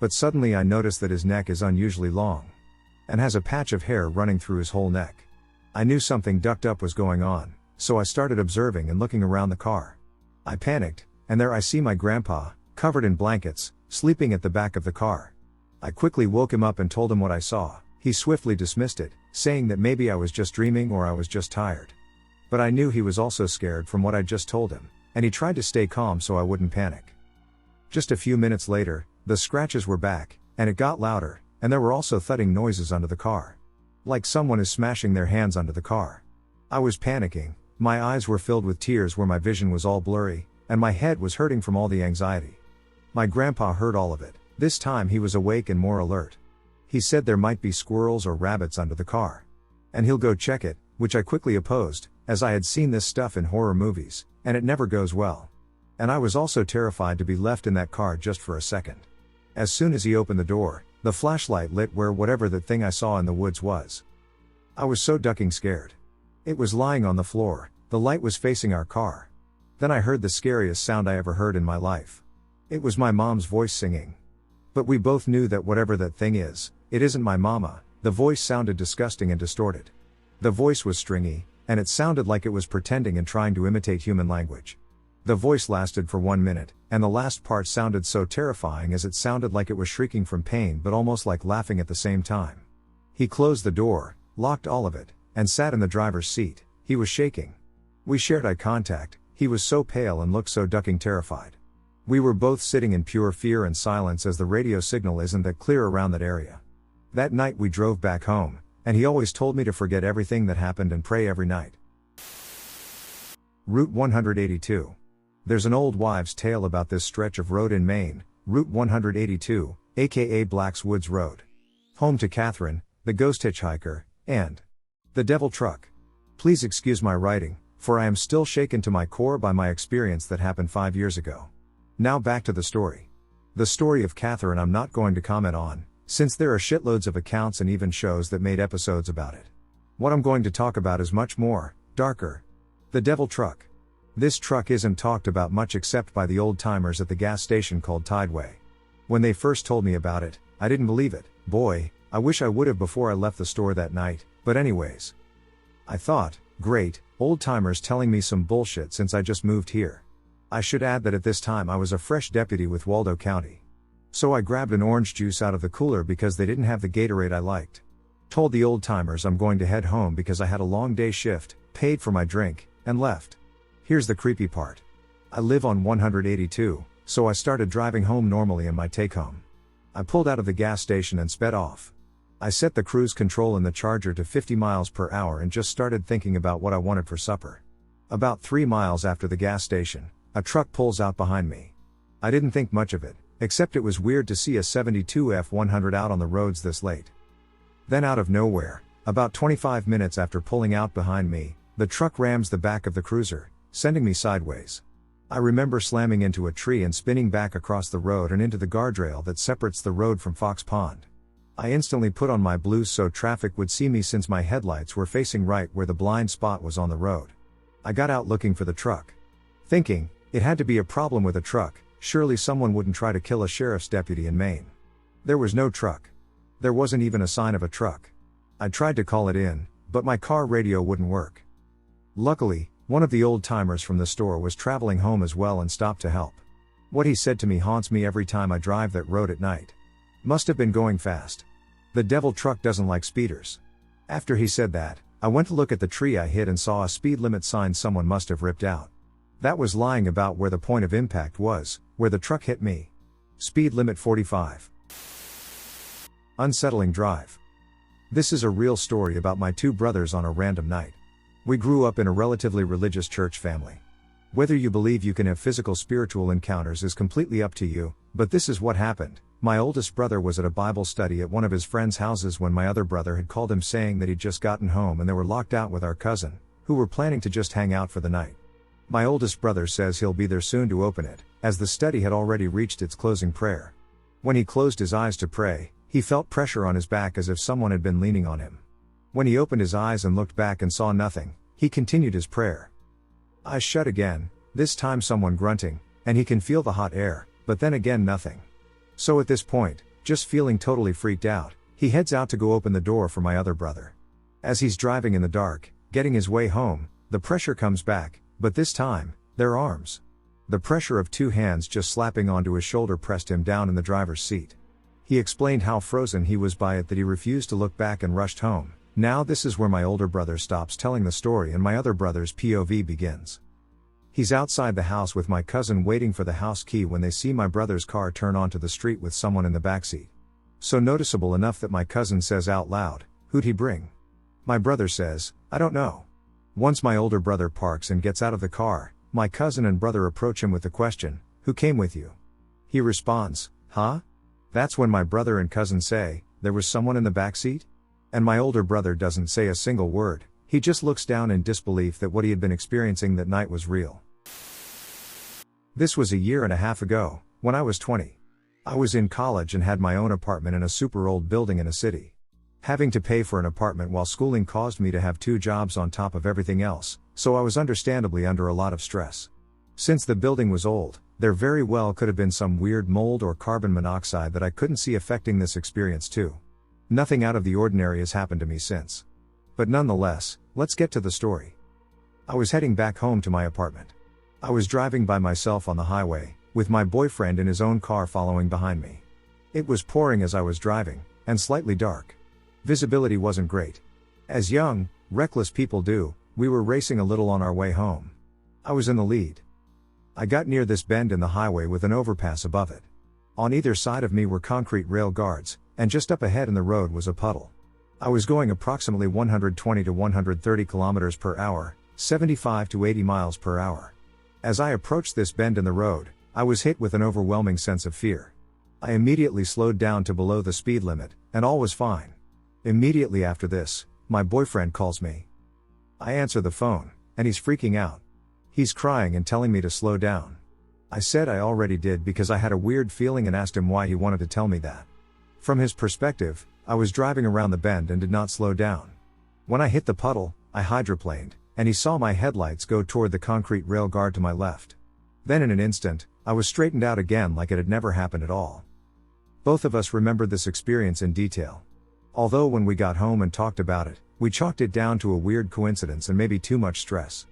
But suddenly I noticed that his neck is unusually long. And has a patch of hair running through his whole neck. I knew something ducked up was going on, so I started observing and looking around the car. I panicked, and there I see my grandpa, covered in blankets, sleeping at the back of the car. I quickly woke him up and told him what I saw. He swiftly dismissed it, saying that maybe I was just dreaming or I was just tired. But I knew he was also scared from what I'd just told him, and he tried to stay calm so I wouldn't panic. Just a few minutes later, the scratches were back, and it got louder, and there were also thudding noises under the car. Like someone is smashing their hands under the car. I was panicking, my eyes were filled with tears where my vision was all blurry, and my head was hurting from all the anxiety. My grandpa heard all of it. This time he was awake and more alert. He said there might be squirrels or rabbits under the car. And he'll go check it, which I quickly opposed, as I had seen this stuff in horror movies, and it never goes well. And I was also terrified to be left in that car just for a second. As soon as he opened the door, the flashlight lit where whatever that thing I saw in the woods was. I was so ducking scared. It was lying on the floor, the light was facing our car. Then I heard the scariest sound I ever heard in my life. It was my mom's voice singing. But we both knew that whatever that thing is, it isn't my mama. The voice sounded disgusting and distorted. The voice was stringy, and it sounded like it was pretending and trying to imitate human language. The voice lasted for 1 minute, and the last part sounded so terrifying as it sounded like it was shrieking from pain but almost like laughing at the same time. He closed the door, locked all of it, and sat in the driver's seat. He was shaking. We shared eye contact. He was so pale and looked so ducking terrified. We were both sitting in pure fear and silence as the radio signal isn't that clear around that area. That night we drove back home, and he always told me to forget everything that happened and pray every night. Route 182. There's an old wives' tale about this stretch of road in Maine, Route 182, aka Black's Woods Road. Home to Catherine, the ghost hitchhiker, and the devil truck. Please excuse my writing, for I am still shaken to my core by my experience that happened 5 years ago. Now back to the story. The story of Catherine I'm not going to comment on, since there are shitloads of accounts and even shows that made episodes about it. What I'm going to talk about is much more darker. The devil truck. This truck isn't talked about much except by the old timers at the gas station called Tideway. When they first told me about it, I didn't believe it. Boy, I wish I would have before I left the store that night, but anyways. I thought, great, old timers telling me some bullshit since I just moved here. I should add that at this time I was a fresh deputy with Waldo County. So I grabbed an orange juice out of the cooler because they didn't have the Gatorade I liked. Told the old timers I'm going to head home because I had a long day shift, paid for my drink, and left. Here's the creepy part. I live on 182, so I started driving home normally in my take-home. I pulled out of the gas station and sped off. I set the cruise control in the Charger to 50 miles per hour and just started thinking about what I wanted for supper. About 3 miles after the gas station, a truck pulls out behind me. I didn't think much of it, except it was weird to see a 72 F-100 out on the roads this late. Then out of nowhere, about 25 minutes after pulling out behind me, the truck rams the back of the cruiser, sending me sideways. I remember slamming into a tree and spinning back across the road and into the guardrail that separates the road from Fox Pond. I instantly put on my blues so traffic would see me since my headlights were facing right where the blind spot was on the road. I got out looking for the truck. Thinking, it had to be a problem with a truck, surely someone wouldn't try to kill a sheriff's deputy in Maine. There was no truck. There wasn't even a sign of a truck. I tried to call it in, but my car radio wouldn't work. Luckily, one of the old timers from the store was traveling home as well and stopped to help. What he said to me haunts me every time I drive that road at night. Must have been going fast. The devil truck doesn't like speeders. After he said that, I went to look at the tree I hit and saw a speed limit sign someone must have ripped out. That was lying about where the point of impact was, where the truck hit me. Speed limit 45. Unsettling drive. This is a real story about my two brothers on a random night. We grew up in a relatively religious church family. Whether you believe you can have physical spiritual encounters is completely up to you, but this is what happened. My oldest brother was at a Bible study at one of his friends' houses when my other brother had called him saying that he'd just gotten home and they were locked out with our cousin, who were planning to just hang out for the night. My oldest brother says he'll be there soon to open it, as the study had already reached its closing prayer. When he closed his eyes to pray, he felt pressure on his back as if someone had been leaning on him. When he opened his eyes and looked back and saw nothing, he continued his prayer. Eyes shut again, this time someone grunting, and he can feel the hot air, but then again nothing. So at this point, just feeling totally freaked out, he heads out to go open the door for my other brother. As he's driving in the dark, getting his way home, the pressure comes back, but this time, they're arms. The pressure of two hands just slapping onto his shoulder pressed him down in the driver's seat. He explained how frozen he was by it that he refused to look back and rushed home. Now this is where my older brother stops telling the story and my other brother's POV begins. He's outside the house with my cousin waiting for the house key when they see my brother's car turn onto the street with someone in the backseat. So noticeable enough that my cousin says out loud, "Who'd he bring?" My brother says, "I don't know." Once my older brother parks and gets out of the car, my cousin and brother approach him with the question, "Who came with you?" He responds, "Huh?" That's when my brother and cousin say, "There was someone in the backseat?" And my older brother doesn't say a single word, he just looks down in disbelief that what he had been experiencing that night was real. This was a year and a half ago, when I was 20. I was in college and had my own apartment in a super old building in a city. Having to pay for an apartment while schooling caused me to have 2 jobs on top of everything else, so I was understandably under a lot of stress. Since the building was old, there very well could have been some weird mold or carbon monoxide that I couldn't see affecting this experience too. Nothing out of the ordinary has happened to me since. But nonetheless, let's get to the story. I was heading back home to my apartment. I was driving by myself on the highway, with my boyfriend in his own car following behind me. It was pouring as I was driving, and slightly dark. Visibility wasn't great. As young, reckless people do, we were racing a little on our way home. I was in the lead. I got near this bend in the highway with an overpass above it. On either side of me were concrete rail guards, and just up ahead in the road was a puddle. I was going approximately 120 to 130 kilometers per hour, 75 to 80 miles per hour. As I approached this bend in the road, I was hit with an overwhelming sense of fear. I immediately slowed down to below the speed limit, and all was fine. Immediately after this, my boyfriend calls me. I answer the phone, and he's freaking out. He's crying and telling me to slow down. I said I already did because I had a weird feeling and asked him why he wanted to tell me that. From his perspective, I was driving around the bend and did not slow down. When I hit the puddle, I hydroplaned, and he saw my headlights go toward the concrete rail guard to my left. Then in an instant, I was straightened out again like it had never happened at all. Both of us remembered this experience in detail. Although when we got home and talked about it, we chalked it down to a weird coincidence and maybe too much stress.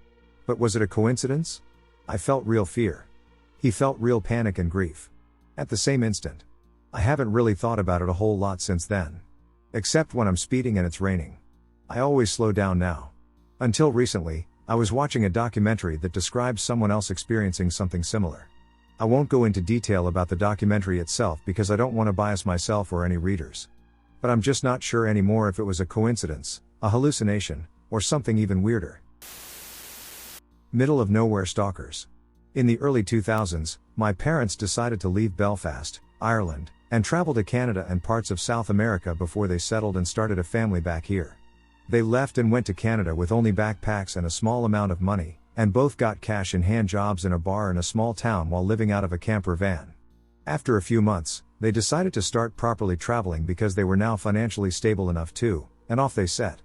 But was it a coincidence? I felt real fear. He felt real panic and grief. At the same instant. I haven't really thought about it a whole lot since then. Except when I'm speeding and it's raining. I always slow down now. Until recently, I was watching a documentary that describes someone else experiencing something similar. I won't go into detail about the documentary itself because I don't want to bias myself or any readers. But I'm just not sure anymore if it was a coincidence, a hallucination, or something even weirder. Middle of nowhere stalkers. In the early 2000s, my parents decided to leave Belfast, Ireland, and travel to Canada and parts of South America before they settled and started a family back here. They left and went to Canada with only backpacks and a small amount of money, and both got cash in hand jobs in a bar in a small town while living out of a camper van. After a few months, they decided to start properly traveling because they were now financially stable enough too, and off they set.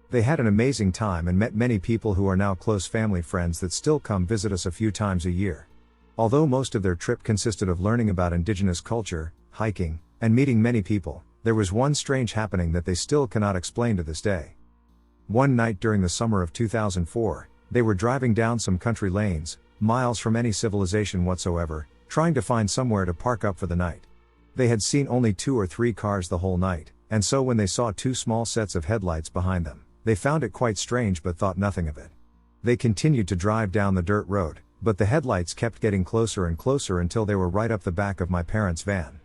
They had an amazing time and met many people who are now close family friends that still come visit us a few times a year. Although most of their trip consisted of learning about indigenous culture, hiking, and meeting many people, there was one strange happening that they still cannot explain to this day. One night during the summer of 2004, they were driving down some country lanes, miles from any civilization whatsoever, trying to find somewhere to park up for the night. They had seen only 2 or 3 cars the whole night, and so when they saw 2 small sets of headlights behind them, they found it quite strange but thought nothing of it. They continued to drive down the dirt road, but the headlights kept getting closer and closer until they were right up the back of my parents' van.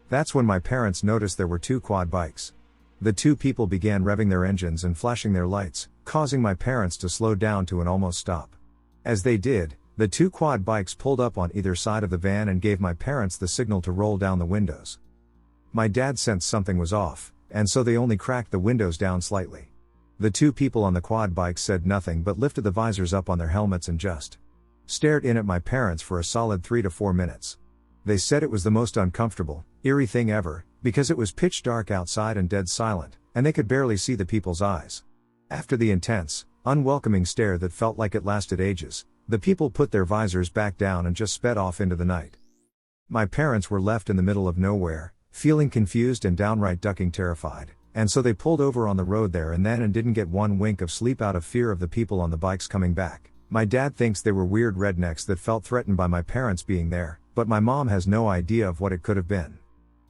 That's when my parents noticed there were 2 quad bikes. The 2 people began revving their engines and flashing their lights, causing my parents to slow down to an almost stop. As they did, the 2 quad bikes pulled up on either side of the van and gave my parents the signal to roll down the windows. My dad sensed something was off, and so they only cracked the windows down slightly. The 2 people on the quad bikes said nothing but lifted the visors up on their helmets and just stared in at my parents for a solid 3 to 4 minutes. They said it was the most uncomfortable, eerie thing ever, because it was pitch dark outside and dead silent, and they could barely see the people's eyes. After the intense, unwelcoming stare that felt like it lasted ages, the people put their visors back down and just sped off into the night. My parents were left in the middle of nowhere, feeling confused and downright ducking terrified, and so they pulled over on the road there and then and didn't get one wink of sleep out of fear of the people on the bikes coming back. My dad thinks they were weird rednecks that felt threatened by my parents being there, but my mom has no idea of what it could have been.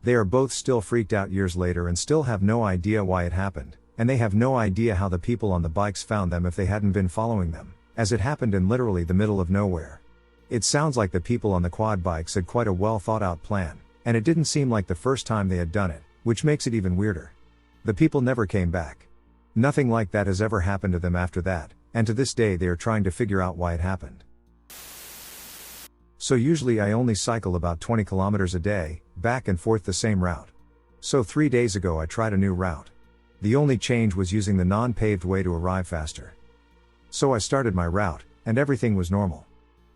They are both still freaked out years later and still have no idea why it happened, and they have no idea how the people on the bikes found them if they hadn't been following them, as it happened in literally the middle of nowhere. It sounds like the people on the quad bikes had quite a well thought out plan, and it didn't seem like the first time they had done it, which makes it even weirder. The people never came back. Nothing like that has ever happened to them after that, and to this day they are trying to figure out why it happened. So usually I only cycle about 20 kilometers a day, back and forth the same route. So 3 days ago I tried a new route. The only change was using the non-paved way to arrive faster. So I started my route, and everything was normal.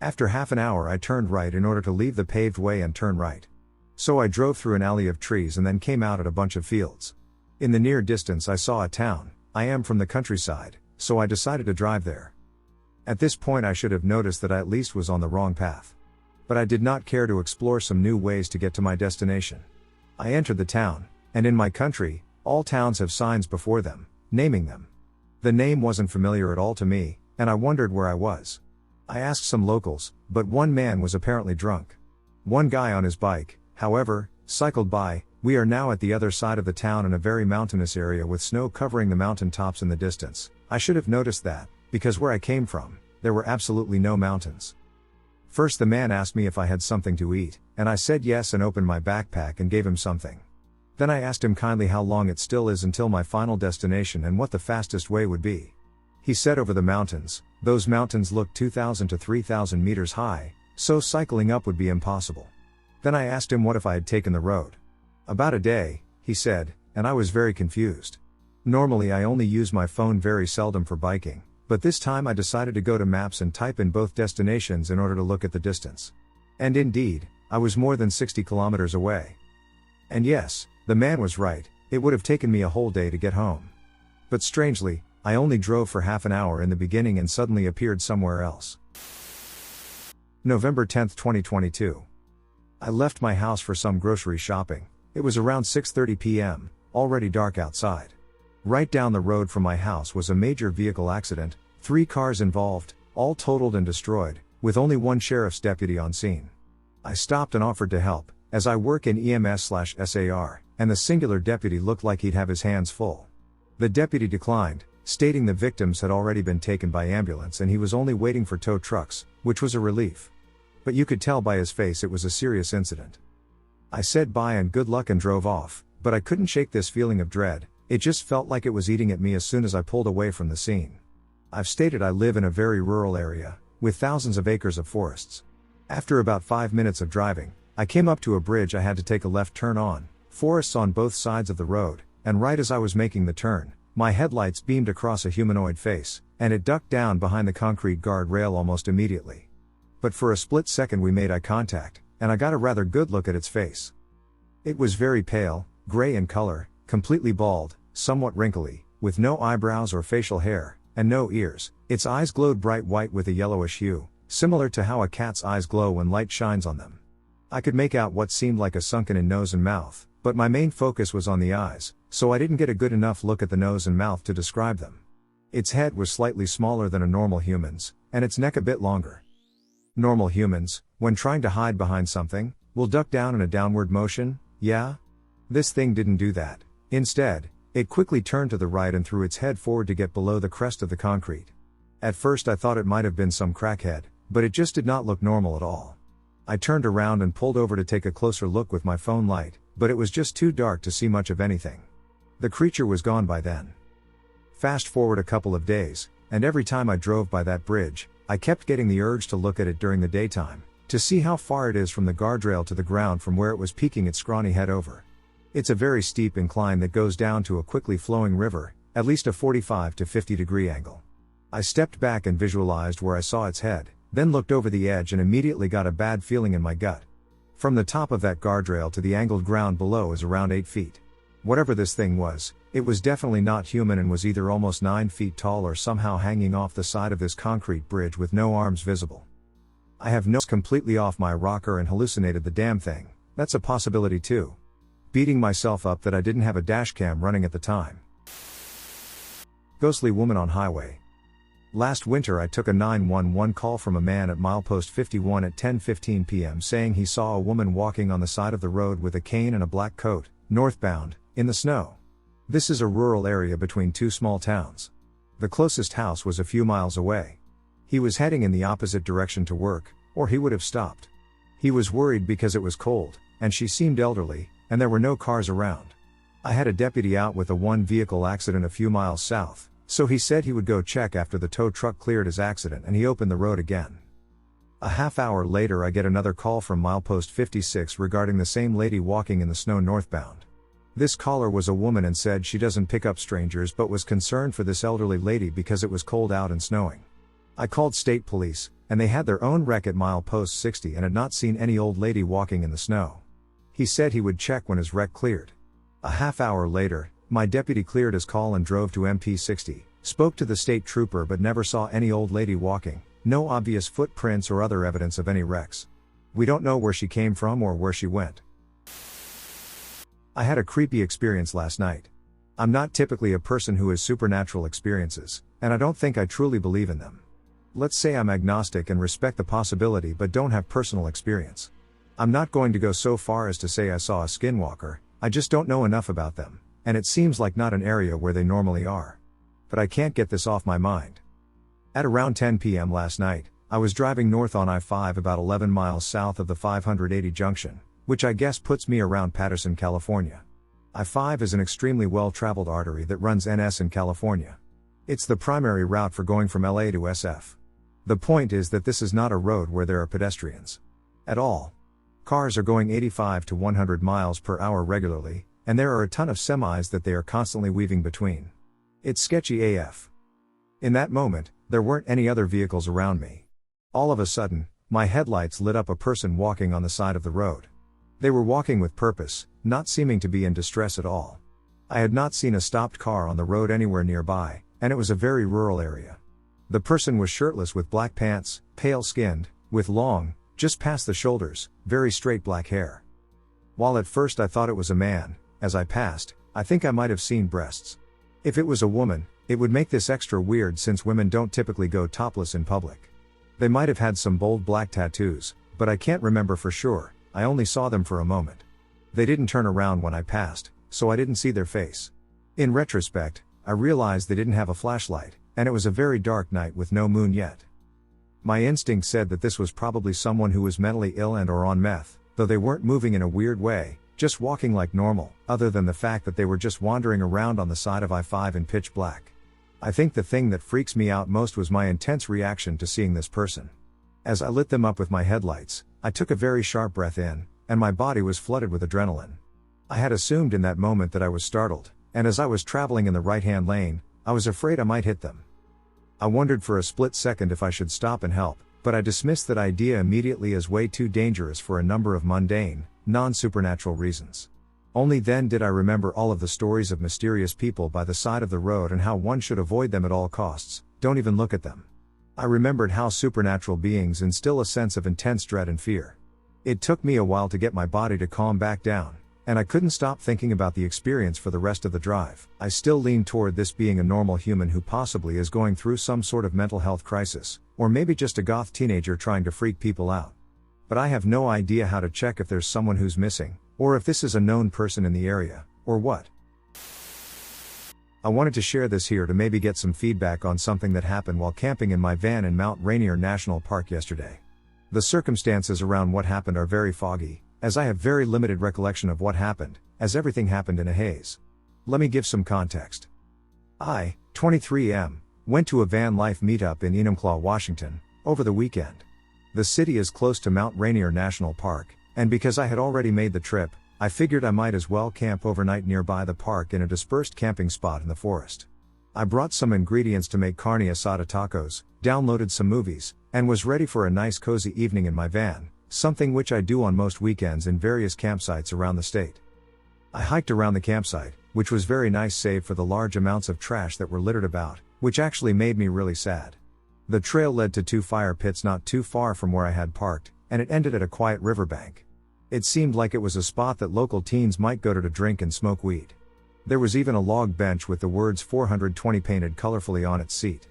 After half an hour I turned right in order to leave the paved way and turn right. So I drove through an alley of trees and then came out at a bunch of fields. In the near distance I saw a town. I am from the countryside, so I decided to drive there. At this point I should have noticed that I at least was on the wrong path. But I did not care to explore some new ways to get to my destination. I entered the town, and in my country, all towns have signs before them, naming them. The name wasn't familiar at all to me, and I wondered where I was. I asked some locals, but one man was apparently drunk. One guy on his bike, however, cycled by. We are now at the other side of the town in a very mountainous area with snow covering the mountain tops in the distance. I should have noticed that, because where I came from, there were absolutely no mountains. First the man asked me if I had something to eat, and I said yes and opened my backpack and gave him something. Then I asked him kindly how long it still is until my final destination and what the fastest way would be. He said over the mountains. Those mountains looked 2,000 to 3,000 meters high, so cycling up would be impossible. Then I asked him what if I had taken the road. About a day, he said, and I was very confused. Normally I only use my phone very seldom for biking, but this time I decided to go to maps and type in both destinations in order to look at the distance. And indeed, I was more than 60 kilometers away. And yes, the man was right, it would have taken me a whole day to get home. But strangely, I only drove for half an hour in the beginning and suddenly appeared somewhere else. November 10, 2022. I left my house for some grocery shopping. It was around 6:30 p.m., already dark outside. Right down the road from my house was a major vehicle accident, 3 cars involved, all totaled and destroyed, with only one sheriff's deputy on scene. I stopped and offered to help, as I work in EMS/SAR, and the singular deputy looked like he'd have his hands full. The deputy declined, stating the victims had already been taken by ambulance and he was only waiting for tow trucks, which was a relief. But you could tell by his face it was a serious incident. I said bye and good luck and drove off, but I couldn't shake this feeling of dread. It just felt like it was eating at me as soon as I pulled away from the scene. I've stated I live in a very rural area, with thousands of acres of forests. After about 5 minutes of driving, I came up to a bridge I had to take a left turn on, forests on both sides of the road, and right as I was making the turn, my headlights beamed across a humanoid face, and it ducked down behind the concrete guardrail almost immediately. But for a split second we made eye contact, and I got a rather good look at its face. It was very pale, gray in color, completely bald, somewhat wrinkly, with no eyebrows or facial hair, and no ears. Its eyes glowed bright white with a yellowish hue, similar to how a cat's eyes glow when light shines on them. I could make out what seemed like a sunken-in nose and mouth, but my main focus was on the eyes, so I didn't get a good enough look at the nose and mouth to describe them. Its head was slightly smaller than a normal human's, and its neck a bit longer. Normal humans, when trying to hide behind something, will duck down in a downward motion, yeah? This thing didn't do that. Instead, it quickly turned to the right and threw its head forward to get below the crest of the concrete. At first I thought it might have been some crackhead, but it just did not look normal at all. I turned around and pulled over to take a closer look with my phone light, but it was just too dark to see much of anything. The creature was gone by then. Fast forward a couple of days, and every time I drove by that bridge, I kept getting the urge to look at it during the daytime, to see how far it is from the guardrail to the ground from where it was peeking its scrawny head over. It's a very steep incline that goes down to a quickly flowing river, at least a 45 to 50 degree angle. I stepped back and visualized where I saw its head, then looked over the edge and immediately got a bad feeling in my gut. From the top of that guardrail to the angled ground below is around 8 feet. Whatever this thing was, it was definitely not human and was either almost 9 feet tall or somehow hanging off the side of this concrete bridge with no arms visible. I have no completely off my rocker and hallucinated the damn thing. That's a possibility too. Beating myself up that I didn't have a dashcam running at the time. Ghostly woman on highway. Last winter I took a 911 call from a man at milepost 51 at 10:15 p.m. saying he saw a woman walking on the side of the road with a cane and a black coat, northbound, in the snow. This is a rural area between 2 small towns. The closest house was a few miles away. He was heading in the opposite direction to work, or he would have stopped. He was worried because it was cold, and she seemed elderly, and there were no cars around. I had a deputy out with a 1-vehicle accident a few miles south, so he said he would go check after the tow truck cleared his accident and he opened the road again. A half hour later I get another call from milepost 56 regarding the same lady walking in the snow northbound. This caller was a woman and said she doesn't pick up strangers but was concerned for this elderly lady because it was cold out and snowing. I called state police, and they had their own wreck at milepost 60 and had not seen any old lady walking in the snow. He said he would check when his wreck cleared. A half hour later, my deputy cleared his call and drove to MP 60, spoke to the state trooper but never saw any old lady walking, no obvious footprints or other evidence of any wrecks. We don't know where she came from or where she went. I had a creepy experience last night. I'm not typically a person who has supernatural experiences, and I don't think I truly believe in them. Let's say I'm agnostic and respect the possibility but don't have personal experience. I'm not going to go so far as to say I saw a skinwalker, I just don't know enough about them, and it seems like not an area where they normally are. But I can't get this off my mind. At around 10 p.m. last night, I was driving north on I-5 about 11 miles south of the 580 junction, which I guess puts me around Patterson, California. I-5 is an extremely well-traveled artery that runs NS in California. It's the primary route for going from LA to SF. The point is that this is not a road where there are pedestrians. At all. Cars are going 85 to 100 miles per hour regularly, and there are a ton of semis that they are constantly weaving between. It's sketchy AF. In that moment, there weren't any other vehicles around me. All of a sudden, my headlights lit up a person walking on the side of the road. They were walking with purpose, not seeming to be in distress at all. I had not seen a stopped car on the road anywhere nearby, and it was a very rural area. The person was shirtless with black pants, pale-skinned, with long, just past the shoulders, very straight black hair. While at first I thought it was a man, as I passed, I think I might have seen breasts. If it was a woman, it would make this extra weird since women don't typically go topless in public. They might have had some bold black tattoos, but I can't remember for sure, I only saw them for a moment. They didn't turn around when I passed, so I didn't see their face. In retrospect, I realized they didn't have a flashlight, and it was a very dark night with no moon yet. My instinct said that this was probably someone who was mentally ill and or on meth, though they weren't moving in a weird way, just walking like normal, other than the fact that they were just wandering around on the side of I-5 in pitch black. I think the thing that freaks me out most was my intense reaction to seeing this person. As I lit them up with my headlights, I took a very sharp breath in, and my body was flooded with adrenaline. I had assumed in that moment that I was startled, and as I was traveling in the right-hand lane, I was afraid I might hit them. I wondered for a split second if I should stop and help, but I dismissed that idea immediately as way too dangerous for a number of mundane, non-supernatural reasons. Only then did I remember all of the stories of mysterious people by the side of the road and how one should avoid them at all costs, don't even look at them. I remembered how supernatural beings instill a sense of intense dread and fear. It took me a while to get my body to calm back down, and I couldn't stop thinking about the experience for the rest of the drive. I still leaned toward this being a normal human who possibly is going through some sort of mental health crisis, or maybe just a goth teenager trying to freak people out. But I have no idea how to check if there's someone who's missing, or if this is a known person in the area, or what. I wanted to share this here to maybe get some feedback on something that happened while camping in my van in Mount Rainier National Park yesterday. The circumstances around what happened are very foggy, as I have very limited recollection of what happened, as everything happened in a haze. Let me give some context. I, 23M, went to a van life meetup in Enumclaw, Washington, over the weekend. The city is close to Mount Rainier National Park, and because I had already made the trip, I figured I might as well camp overnight nearby the park in a dispersed camping spot in the forest. I brought some ingredients to make carne asada tacos, downloaded some movies, and was ready for a nice cozy evening in my van, something which I do on most weekends in various campsites around the state. I hiked around the campsite, which was very nice save for the large amounts of trash that were littered about, which actually made me really sad. The trail led to 2 fire pits not too far from where I had parked, and it ended at a quiet riverbank. It seemed like it was a spot that local teens might go to drink and smoke weed. There was even a log bench with the words 420 painted colorfully on its seat.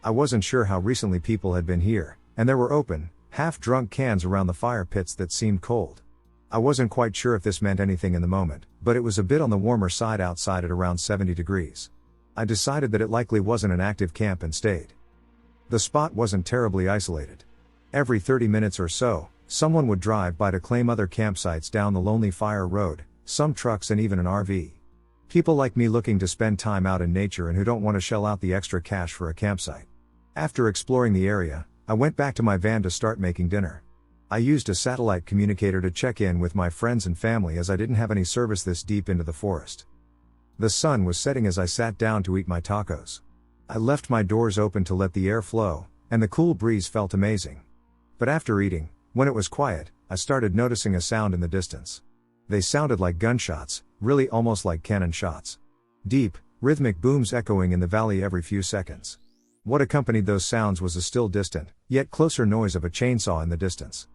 I wasn't sure how recently people had been here, and there were open, half-drunk cans around the fire pits that seemed cold. I wasn't quite sure if this meant anything in the moment, but it was a bit on the warmer side outside at around 70 degrees. I decided that it likely wasn't an active camp and stayed. The spot wasn't terribly isolated. Every 30 minutes or so, someone would drive by to claim other campsites down the lonely fire road, some trucks and even an RV. People like me looking to spend time out in nature and who don't want to shell out the extra cash for a campsite. After exploring the area, I went back to my van to start making dinner. I used a satellite communicator to check in with my friends and family as I didn't have any service this deep into the forest. The sun was setting as I sat down to eat my tacos. I left my doors open to let the air flow, and the cool breeze felt amazing. But after eating, when it was quiet, I started noticing a sound in the distance. They sounded like gunshots, really almost like cannon shots. Deep, rhythmic booms echoing in the valley every few seconds. What accompanied those sounds was a still distant, yet closer noise of a chainsaw in the distance.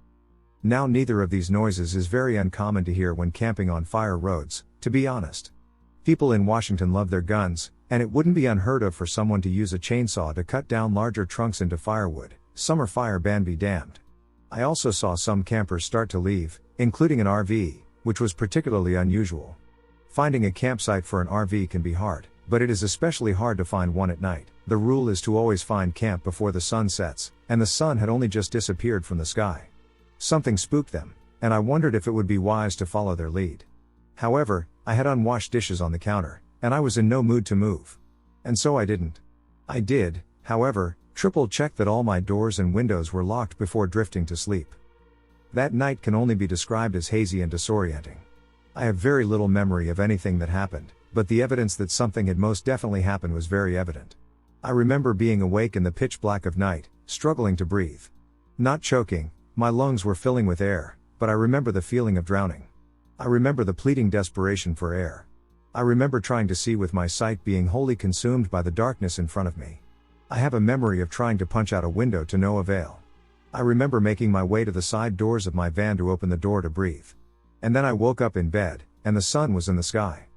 Now neither of these noises is very uncommon to hear when camping on fire roads, to be honest. People in Washington love their guns, and it wouldn't be unheard of for someone to use a chainsaw to cut down larger trunks into firewood, summer fire ban be damned. I also saw some campers start to leave, including an RV, which was particularly unusual. Finding a campsite for an RV can be hard, but it is especially hard to find one at night. The rule is to always find camp before the sun sets, and the sun had only just disappeared from the sky. Something spooked them, and I wondered if it would be wise to follow their lead. However, I had unwashed dishes on the counter, and I was in no mood to move. And so I didn't. I did, however, triple-check that all my doors and windows were locked before drifting to sleep. That night can only be described as hazy and disorienting. I have very little memory of anything that happened, but the evidence that something had most definitely happened was very evident. I remember being awake in the pitch black of night, struggling to breathe. Not choking, my lungs were filling with air, but I remember the feeling of drowning. I remember the pleading desperation for air. I remember trying to see with my sight being wholly consumed by the darkness in front of me. I have a memory of trying to punch out a window to no avail. I remember making my way to the side doors of my van to open the door to breathe. And then I woke up in bed, and the sun was in the sky.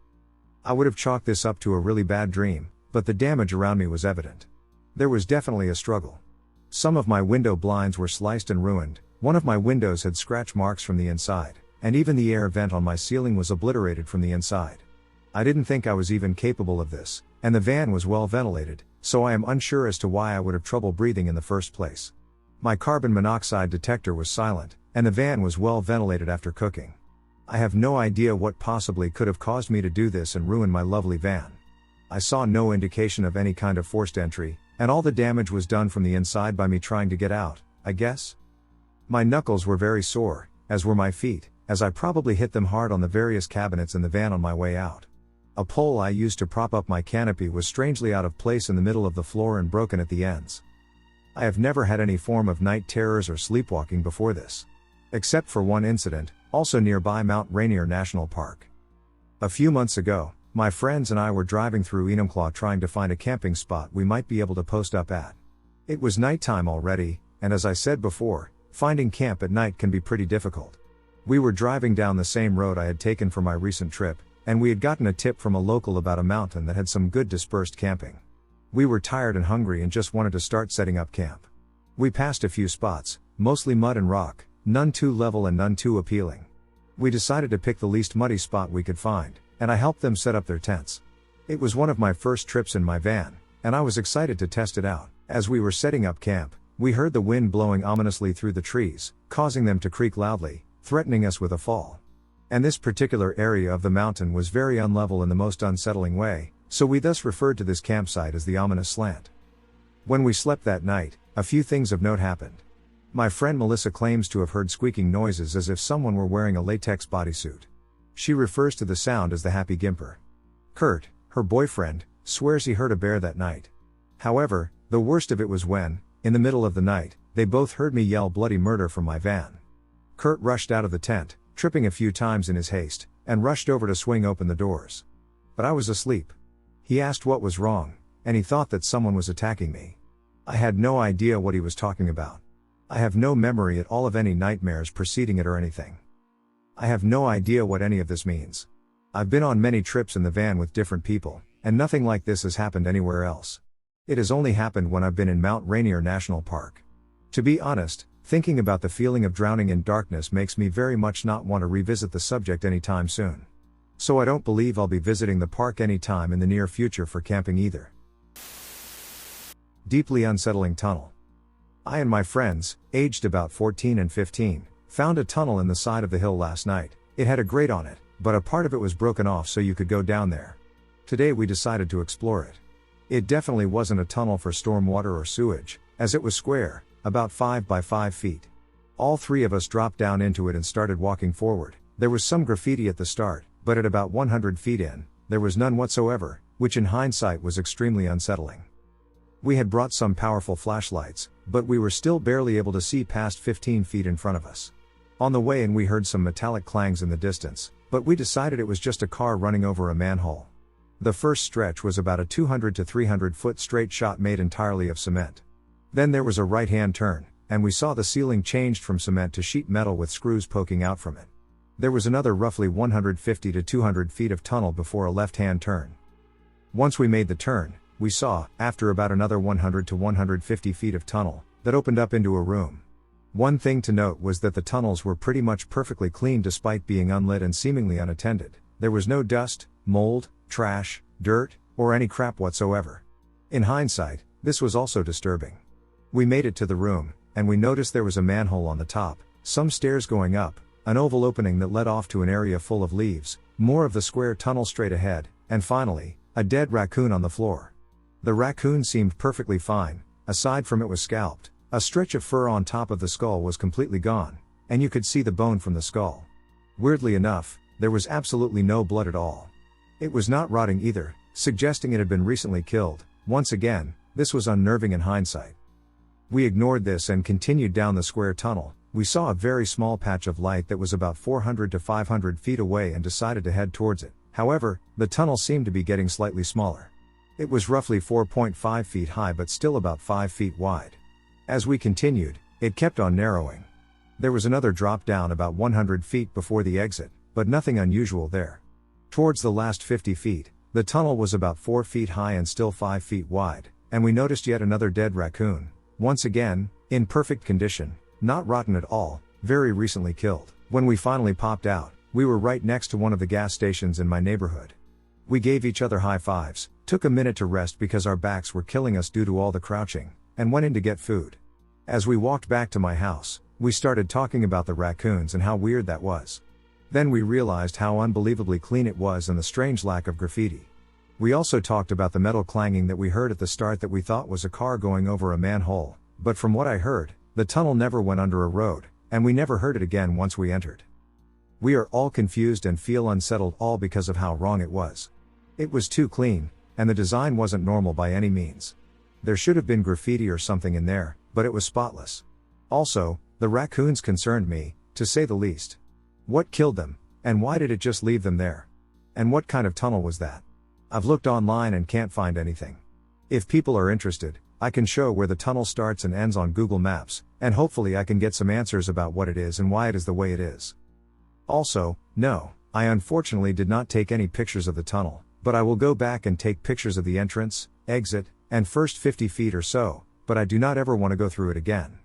I would have chalked this up to a really bad dream, but the damage around me was evident. There was definitely a struggle. Some of my window blinds were sliced and ruined, one of my windows had scratch marks from the inside, and even the air vent on my ceiling was obliterated from the inside. I didn't think I was even capable of this, and the van was well ventilated, so I am unsure as to why I would have trouble breathing in the first place. My carbon monoxide detector was silent, and the van was well ventilated after cooking. I have no idea what possibly could have caused me to do this and ruin my lovely van. I saw no indication of any kind of forced entry, and all the damage was done from the inside by me trying to get out, I guess. My knuckles were very sore, as were my feet, as I probably hit them hard on the various cabinets in the van on my way out. A pole I used to prop up my canopy was strangely out of place in the middle of the floor and broken at the ends. I have never had any form of night terrors or sleepwalking before this. Except for one incident, also nearby Mount Rainier National Park. A few months ago, my friends and I were driving through Enumclaw trying to find a camping spot we might be able to post up at. It was nighttime already, and as I said before, finding camp at night can be pretty difficult. We were driving down the same road I had taken for my recent trip, and we had gotten a tip from a local about a mountain that had some good dispersed camping. We were tired and hungry and just wanted to start setting up camp. We passed a few spots, mostly mud and rock, none too level and none too appealing. We decided to pick the least muddy spot we could find, and I helped them set up their tents. It was one of my first trips in my van, and I was excited to test it out. As we were setting up camp, we heard the wind blowing ominously through the trees, causing them to creak loudly, threatening us with a fall. And this particular area of the mountain was very unlevel in the most unsettling way, so we thus referred to this campsite as the ominous slant. When we slept that night, a few things of note happened. My friend Melissa claims to have heard squeaking noises as if someone were wearing a latex bodysuit. She refers to the sound as the happy gimper. Kurt, her boyfriend, swears he heard a bear that night. However, the worst of it was when, in the middle of the night, they both heard me yell bloody murder from my van. Kurt rushed out of the tent, tripping a few times in his haste, and rushed over to swing open the doors. But I was asleep. He asked what was wrong, and he thought that someone was attacking me. I had no idea what he was talking about. I have no memory at all of any nightmares preceding it or anything. I have no idea what any of this means. I've been on many trips in the van with different people, and nothing like this has happened anywhere else. It has only happened when I've been in Mount Rainier National Park. To be honest, thinking about the feeling of drowning in darkness makes me very much not want to revisit the subject anytime soon. So I don't believe I'll be visiting the park anytime in the near future for camping either. Deeply unsettling tunnel. I and my friends, aged about 14 and 15, found a tunnel in the side of the hill last night. It had a grate on it, but a part of it was broken off so you could go down there. Today we decided to explore it. It definitely wasn't a tunnel for stormwater or sewage, as it was square, about 5 by 5 feet. All three of us dropped down into it and started walking forward. There was some graffiti at the start, but at about 100 feet in, there was none whatsoever, which in hindsight was extremely unsettling. We had brought some powerful flashlights, but we were still barely able to see past 15 feet in front of us. On the way in we heard some metallic clangs in the distance, but we decided it was just a car running over a manhole. The first stretch was about a 200 to 300 foot straight shot made entirely of cement. Then there was a right-hand turn, and we saw the ceiling changed from cement to sheet metal with screws poking out from it. There was another roughly 150 to 200 feet of tunnel before a left-hand turn. Once we made the turn, we saw, after about another 100 to 150 feet of tunnel, that opened up into a room. One thing to note was that the tunnels were pretty much perfectly clean despite being unlit and seemingly unattended. There was no dust, mold, trash, dirt, or any crap whatsoever. In hindsight, this was also disturbing. We made it to the room, and we noticed there was a manhole on the top, some stairs going up, an oval opening that led off to an area full of leaves, more of the square tunnel straight ahead, and finally, a dead raccoon on the floor. The raccoon seemed perfectly fine, aside from it was scalped. A stretch of fur on top of the skull was completely gone, and you could see the bone from the skull. Weirdly enough, there was absolutely no blood at all. It was not rotting either, suggesting it had been recently killed. Once again, this was unnerving in hindsight. We ignored this and continued down the square tunnel. We saw a very small patch of light that was about 400 to 500 feet away and decided to head towards it. However, the tunnel seemed to be getting slightly smaller. It was roughly 4.5 feet high but still about 5 feet wide. As we continued, it kept on narrowing. There was another drop down about 100 feet before the exit, but nothing unusual there. Towards the last 50 feet, the tunnel was about 4 feet high and still 5 feet wide, and we noticed yet another dead raccoon, once again, in perfect condition, not rotten at all, very recently killed. When we finally popped out, we were right next to one of the gas stations in my neighborhood. We gave each other high fives, took a minute to rest because our backs were killing us due to all the crouching, and went in to get food. As we walked back to my house, we started talking about the raccoons and how weird that was. Then we realized how unbelievably clean it was and the strange lack of graffiti. We also talked about the metal clanging that we heard at the start that we thought was a car going over a manhole, but from what I heard, the tunnel never went under a road, and we never heard it again once we entered. We are all confused and feel unsettled all because of how wrong it was. It was too clean, and the design wasn't normal by any means. There should have been graffiti or something in there, but it was spotless. Also, the raccoons concerned me, to say the least. What killed them, and why did it just leave them there? And what kind of tunnel was that? I've looked online and can't find anything. If people are interested, I can show where the tunnel starts and ends on Google Maps, and hopefully I can get some answers about what it is and why it is the way it is. Also, no, I unfortunately did not take any pictures of the tunnel, but I will go back and take pictures of the entrance, exit, and first 50 feet or so, but I do not ever want to go through it again.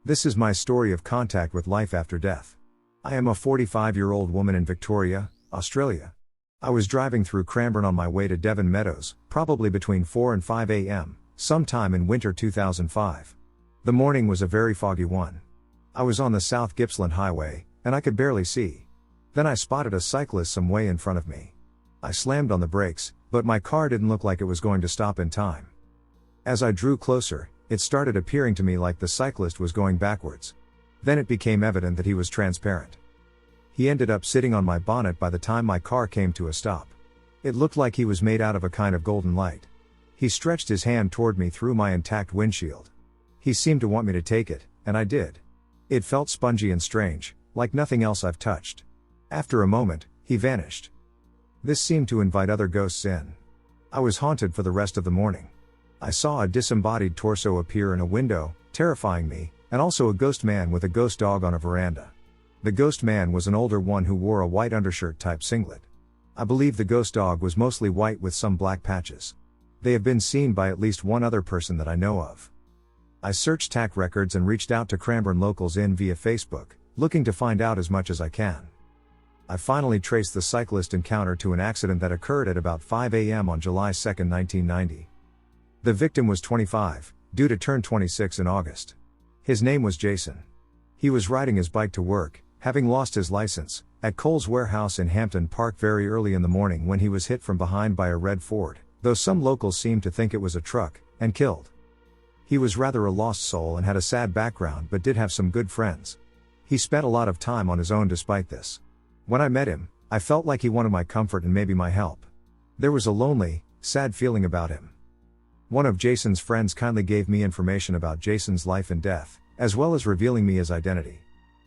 This is my story of contact with life after death. I am a 45-year-old woman in Victoria, Australia. I was driving through Cranbourne on my way to Devon Meadows, probably between 4 and 5 a.m., sometime in winter 2005. The morning was a very foggy one. I was on the South Gippsland Highway, and I could barely see. Then I spotted a cyclist some way in front of me. I slammed on the brakes, but my car didn't look like it was going to stop in time. As I drew closer, it started appearing to me like the cyclist was going backwards. Then it became evident that he was transparent. He ended up sitting on my bonnet by the time my car came to a stop. It looked like he was made out of a kind of golden light. He stretched his hand toward me through my intact windshield. He seemed to want me to take it, and I did. It felt spongy and strange, like nothing else I've touched. After a moment, he vanished. This seemed to invite other ghosts in. I was haunted for the rest of the morning. I saw a disembodied torso appear in a window, terrifying me, and also a ghost man with a ghost dog on a veranda. The ghost man was an older one who wore a white undershirt type singlet. I believe the ghost dog was mostly white with some black patches. They have been seen by at least one other person that I know of. I searched TAC records and reached out to Cranbourne locals via Facebook, looking to find out as much as I can. I finally traced the cyclist encounter to an accident that occurred at about 5 a.m. on July 2, 1990. The victim was 25, due to turn 26 in August. His name was Jason. He was riding his bike to work, having lost his license, at Coles Warehouse in Hampton Park very early in the morning when he was hit from behind by a red Ford, though some locals seemed to think it was a truck, and killed. He was rather a lost soul and had a sad background but did have some good friends. He spent a lot of time on his own despite this. When I met him, I felt like he wanted my comfort and maybe my help. There was a lonely, sad feeling about him. One of Jason's friends kindly gave me information about Jason's life and death, as well as revealing me his identity.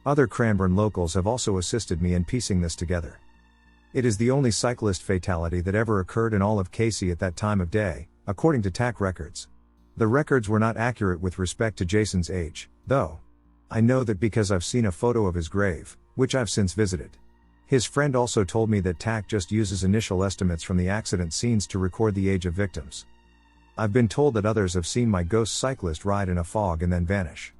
Other Cranbourne locals have also assisted me in piecing this together. It is the only cyclist fatality that ever occurred in all of Casey at that time of day, according to TAC records. The records were not accurate with respect to Jason's age, though. I know that because I've seen a photo of his grave, which I've since visited. His friend also told me that TAC just uses initial estimates from the accident scenes to record the age of victims. I've been told that others have seen my ghost cyclist ride in a fog and then vanish.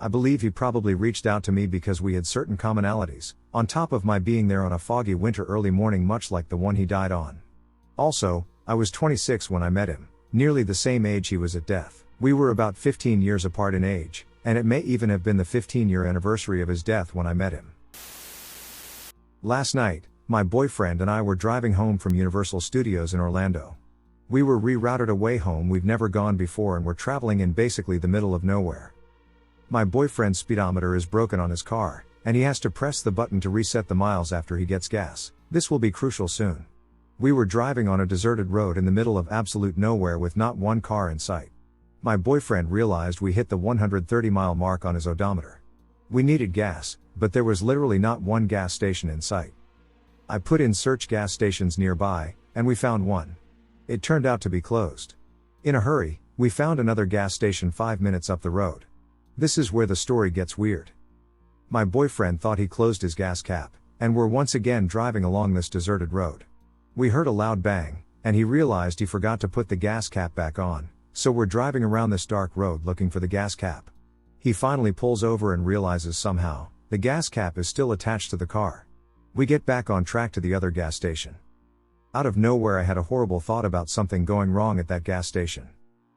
I believe he probably reached out to me because we had certain commonalities, on top of my being there on a foggy winter early morning much like the one he died on. Also, I was 26 when I met him, nearly the same age he was at death. We were about 15 years apart in age, and it may even have been the 15-year anniversary of his death when I met him. Last night, my boyfriend and I were driving home from Universal Studios in Orlando. We were rerouted away home we've never gone before and we're traveling in basically the middle of nowhere. My boyfriend's speedometer is broken on his car, and he has to press the button to reset the miles after he gets gas. This will be crucial soon. We were driving on a deserted road in the middle of absolute nowhere with not one car in sight. My boyfriend realized we hit the 130-mile mark on his odometer. We needed gas, but there was literally not one gas station in sight. I put in search gas stations nearby, and we found one. It turned out to be closed. In a hurry, we found another gas station 5 minutes up the road. This is where the story gets weird. My boyfriend thought he closed his gas cap, and we're once again driving along this deserted road. We heard a loud bang, and he realized he forgot to put the gas cap back on, so we're driving around this dark road looking for the gas cap. He finally pulls over and realizes somehow, the gas cap is still attached to the car. We get back on track to the other gas station. Out of nowhere I had a horrible thought about something going wrong at that gas station.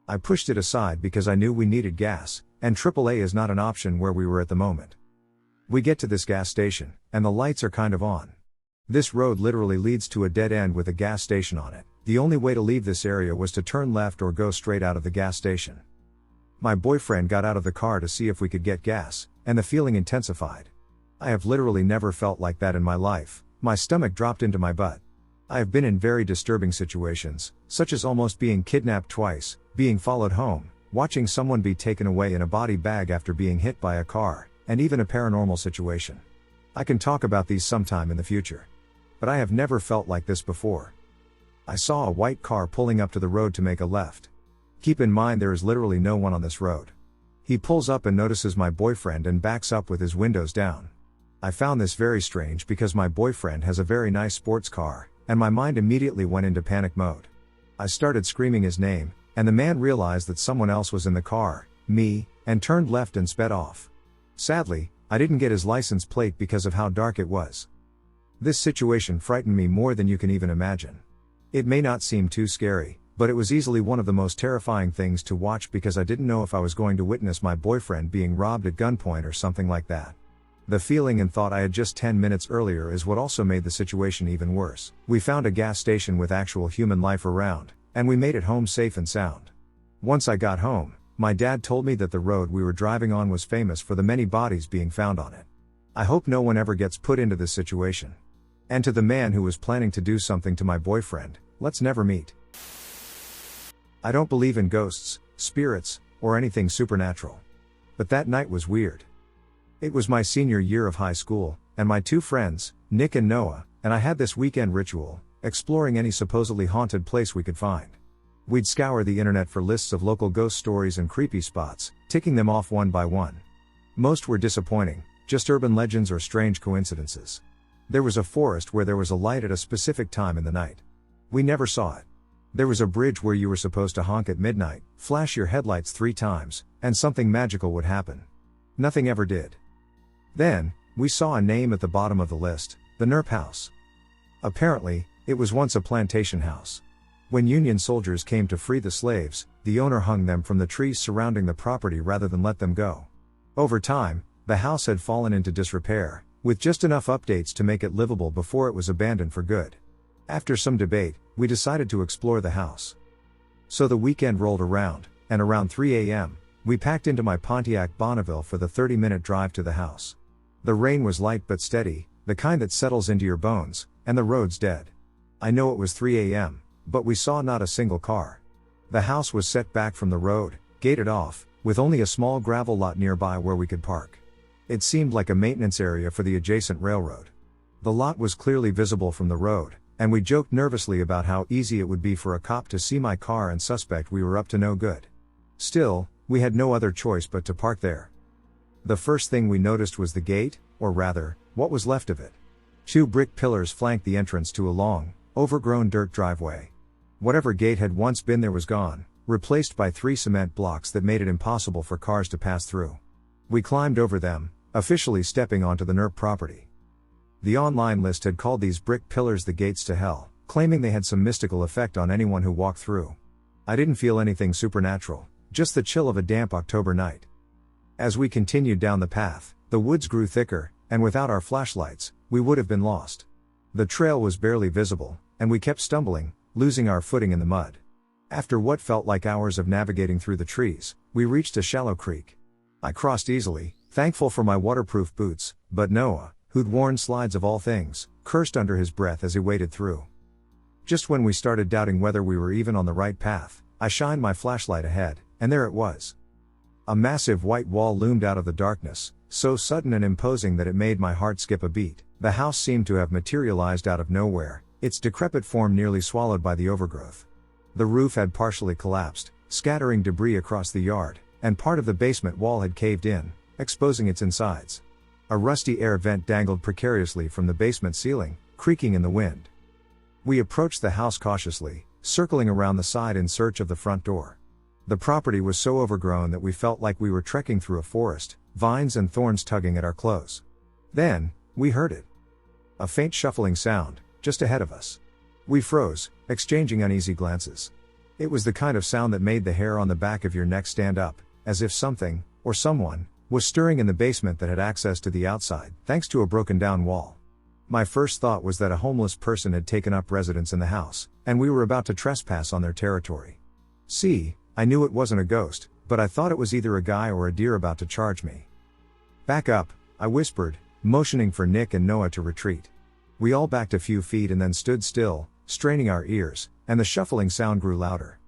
I pushed it aside because I knew we needed gas, and AAA is not an option where we were at the moment. We get to this gas station, and the lights are kind of on. This road literally leads to a dead end with a gas station on it. The only way to leave this area was to turn left or go straight out of the gas station. My boyfriend got out of the car to see if we could get gas, and the feeling intensified. I have literally never felt like that in my life. My stomach dropped into my butt. I have been in very disturbing situations, such as almost being kidnapped twice, being followed home, watching someone be taken away in a body bag after being hit by a car, and even a paranormal situation. I can talk about these sometime in the future. But I have never felt like this before. I saw a white car pulling up to the road to make a left. Keep in mind there is literally no one on this road. He pulls up and notices my boyfriend and backs up with his windows down. I found this very strange because my boyfriend has a very nice sports car, and my mind immediately went into panic mode. I started screaming his name, and the man realized that someone else was in the car, me, and turned left and sped off. Sadly, I didn't get his license plate because of how dark it was. This situation frightened me more than you can even imagine. It may not seem too scary, but it was easily one of the most terrifying things to watch because I didn't know if I was going to witness my boyfriend being robbed at gunpoint or something like that. The feeling and thought I had just 10 minutes earlier is what also made the situation even worse. We found a gas station with actual human life around, and we made it home safe and sound. Once I got home, my dad told me that the road we were driving on was famous for the many bodies being found on it. I hope no one ever gets put into this situation. And to the man who was planning to do something to my boyfriend, let's never meet. I don't believe in ghosts, spirits, or anything supernatural. But that night was weird. It was my senior year of high school, and my two friends, Nick and Noah, and I had this weekend ritual, exploring any supposedly haunted place we could find. We'd scour the internet for lists of local ghost stories and creepy spots, ticking them off one by one. Most were disappointing, just urban legends or strange coincidences. There was a forest where there was a light at a specific time in the night. We never saw it. There was a bridge where you were supposed to honk at midnight, flash your headlights 3 times, and something magical would happen. Nothing ever did. Then, we saw a name at the bottom of the list, the Nerp House. Apparently, it was once a plantation house. When Union soldiers came to free the slaves, the owner hung them from the trees surrounding the property rather than let them go. Over time, the house had fallen into disrepair, with just enough updates to make it livable before it was abandoned for good. After some debate, we decided to explore the house. So the weekend rolled around, and around 3 a.m., we packed into my Pontiac Bonneville for the 30-minute drive to the house. The rain was light but steady, the kind that settles into your bones, and the roads dead. I know it was 3 a.m., but we saw not a single car. The house was set back from the road, gated off, with only a small gravel lot nearby where we could park. It seemed like a maintenance area for the adjacent railroad. The lot was clearly visible from the road, and we joked nervously about how easy it would be for a cop to see my car and suspect we were up to no good. Still, we had no other choice but to park there. The first thing we noticed was the gate, or rather, what was left of it. 2 brick pillars flanked the entrance to a long, overgrown dirt driveway. Whatever gate had once been there was gone, replaced by 3 cement blocks that made it impossible for cars to pass through. We climbed over them, officially stepping onto the Nerp property. The online list had called these brick pillars the gates to hell, claiming they had some mystical effect on anyone who walked through. I didn't feel anything supernatural, just the chill of a damp October night. As we continued down the path, the woods grew thicker, and without our flashlights, we would have been lost. The trail was barely visible, and we kept stumbling, losing our footing in the mud. After what felt like hours of navigating through the trees, we reached a shallow creek. I crossed easily, thankful for my waterproof boots, but Noah, who'd worn slides of all things, cursed under his breath as he waded through. Just when we started doubting whether we were even on the right path, I shined my flashlight ahead, and there it was. A massive white wall loomed out of the darkness, so sudden and imposing that it made my heart skip a beat. The house seemed to have materialized out of nowhere, its decrepit form nearly swallowed by the overgrowth. The roof had partially collapsed, scattering debris across the yard, and part of the basement wall had caved in, exposing its insides. A rusty air vent dangled precariously from the basement ceiling, creaking in the wind. We approached the house cautiously, circling around the side in search of the front door. The property was so overgrown that we felt like we were trekking through a forest, vines and thorns tugging at our clothes. Then, we heard it. A faint shuffling sound, just ahead of us. We froze, exchanging uneasy glances. It was the kind of sound that made the hair on the back of your neck stand up, as if something, or someone, was stirring in the basement that had access to the outside, thanks to a broken down wall. My first thought was that a homeless person had taken up residence in the house, and we were about to trespass on their territory. See, I knew it wasn't a ghost, but I thought it was either a guy or a deer about to charge me. "Back up," I whispered, motioning for Nick and Noah to retreat. We all backed a few feet and then stood still, straining our ears, and the shuffling sound grew louder.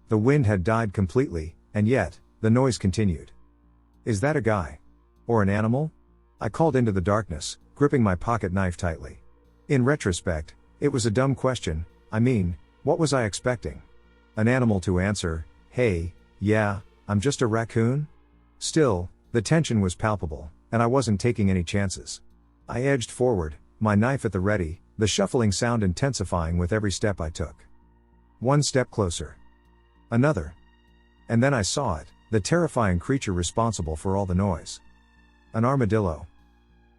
The wind had died completely, and yet, the noise continued. "Is that a guy? Or an animal?" I called into the darkness, gripping my pocket knife tightly. In retrospect, it was a dumb question. I mean, what was I expecting? An animal to answer, "Hey, yeah, I'm just a raccoon?" Still, the tension was palpable, and I wasn't taking any chances. I edged forward, my knife at the ready, the shuffling sound intensifying with every step I took. One step closer. Another. And then I saw it, the terrifying creature responsible for all the noise. An armadillo.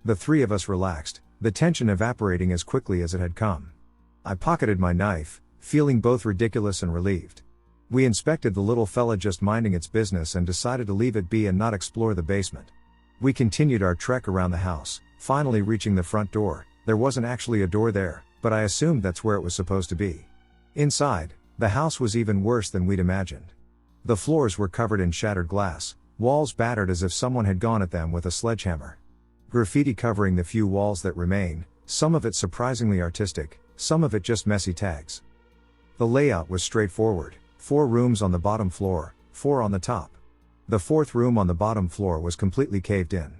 The three of us relaxed, the tension evaporating as quickly as it had come. I pocketed my knife, feeling both ridiculous and relieved. We inspected the little fella just minding its business and decided to leave it be and not explore the basement. We continued our trek around the house, finally reaching the front door. There wasn't actually a door there, but I assumed that's where it was supposed to be. Inside, the house was even worse than we'd imagined. The floors were covered in shattered glass, walls battered as if someone had gone at them with a sledgehammer. Graffiti covering the few walls that remain, some of it surprisingly artistic, some of it just messy tags. The layout was straightforward. 4 rooms on the bottom floor, 4 on the top. The 4th room on the bottom floor was completely caved in.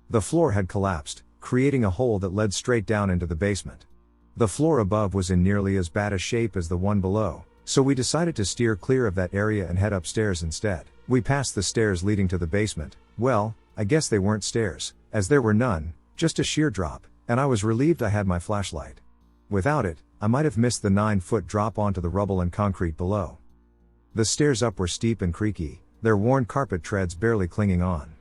The floor had collapsed, creating a hole that led straight down into the basement. The floor above was in nearly as bad a shape as the one below, so we decided to steer clear of that area and head upstairs instead. We passed the stairs leading to the basement. Well, I guess they weren't stairs, as there were none, just a sheer drop, and I was relieved I had my flashlight. Without it, I might have missed the 9-foot drop onto the rubble and concrete below. The stairs up were steep and creaky, their worn carpet treads barely clinging on.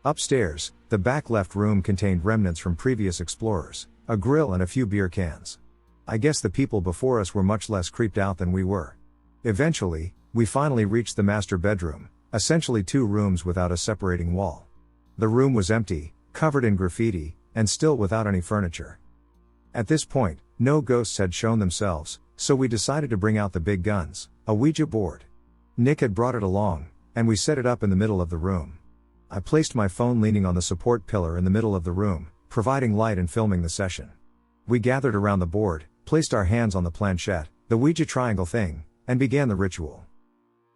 Upstairs, the back left room contained remnants from previous explorers, a grill and a few beer cans. I guess the people before us were much less creeped out than we were. Eventually, we finally reached the master bedroom, essentially 2 rooms without a separating wall. The room was empty, covered in graffiti, and still without any furniture. At this point, no ghosts had shown themselves, so we decided to bring out the big guns, a Ouija board. Nick had brought it along, and we set it up in the middle of the room. I placed my phone leaning on the support pillar in the middle of the room, providing light and filming the session. We gathered around the board, placed our hands on the planchette, the Ouija triangle thing, and began the ritual.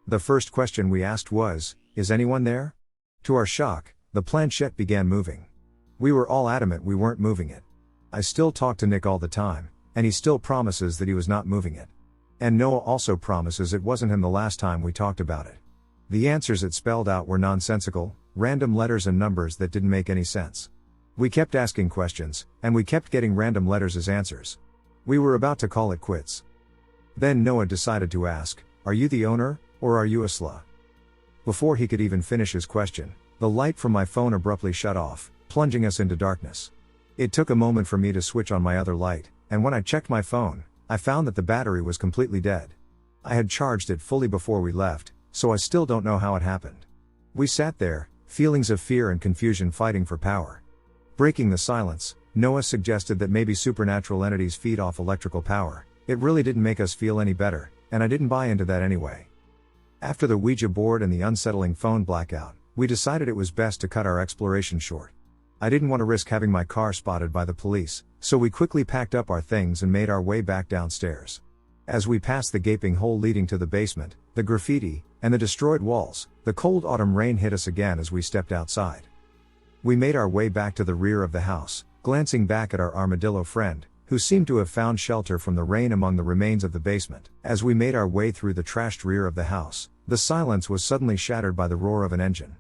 The first question we asked was, "Is anyone there?" To our shock, the planchette began moving. We were all adamant we weren't moving it. I still talk to Nick all the time, and he still promises that he was not moving it. And Noah also promises it wasn't him the last time we talked about it. The answers it spelled out were nonsensical, random letters and numbers that didn't make any sense. We kept asking questions, and we kept getting random letters as answers. We were about to call it quits. Then Noah decided to ask, "Are you the owner, or are you a slut?" Before he could even finish his question, the light from my phone abruptly shut off, plunging us into darkness. It took a moment for me to switch on my other light, and when I checked my phone, I found that the battery was completely dead. I had charged it fully before we left, so I still don't know how it happened. We sat there, feelings of fear and confusion fighting for power. Breaking the silence, Noah suggested that maybe supernatural entities feed off electrical power. It really didn't make us feel any better, and I didn't buy into that anyway. After the Ouija board and the unsettling phone blackout, we decided it was best to cut our exploration short. I didn't want to risk having my car spotted by the police, so we quickly packed up our things and made our way back downstairs. As we passed the gaping hole leading to the basement, the graffiti, and the destroyed walls. The cold autumn rain hit us again as we stepped outside. We made our way back to the rear of the house, glancing back at our armadillo friend, who seemed to have found shelter from the rain among the remains of the basement. As we made our way through the trashed rear of the house, the silence was suddenly shattered by the roar of an engine.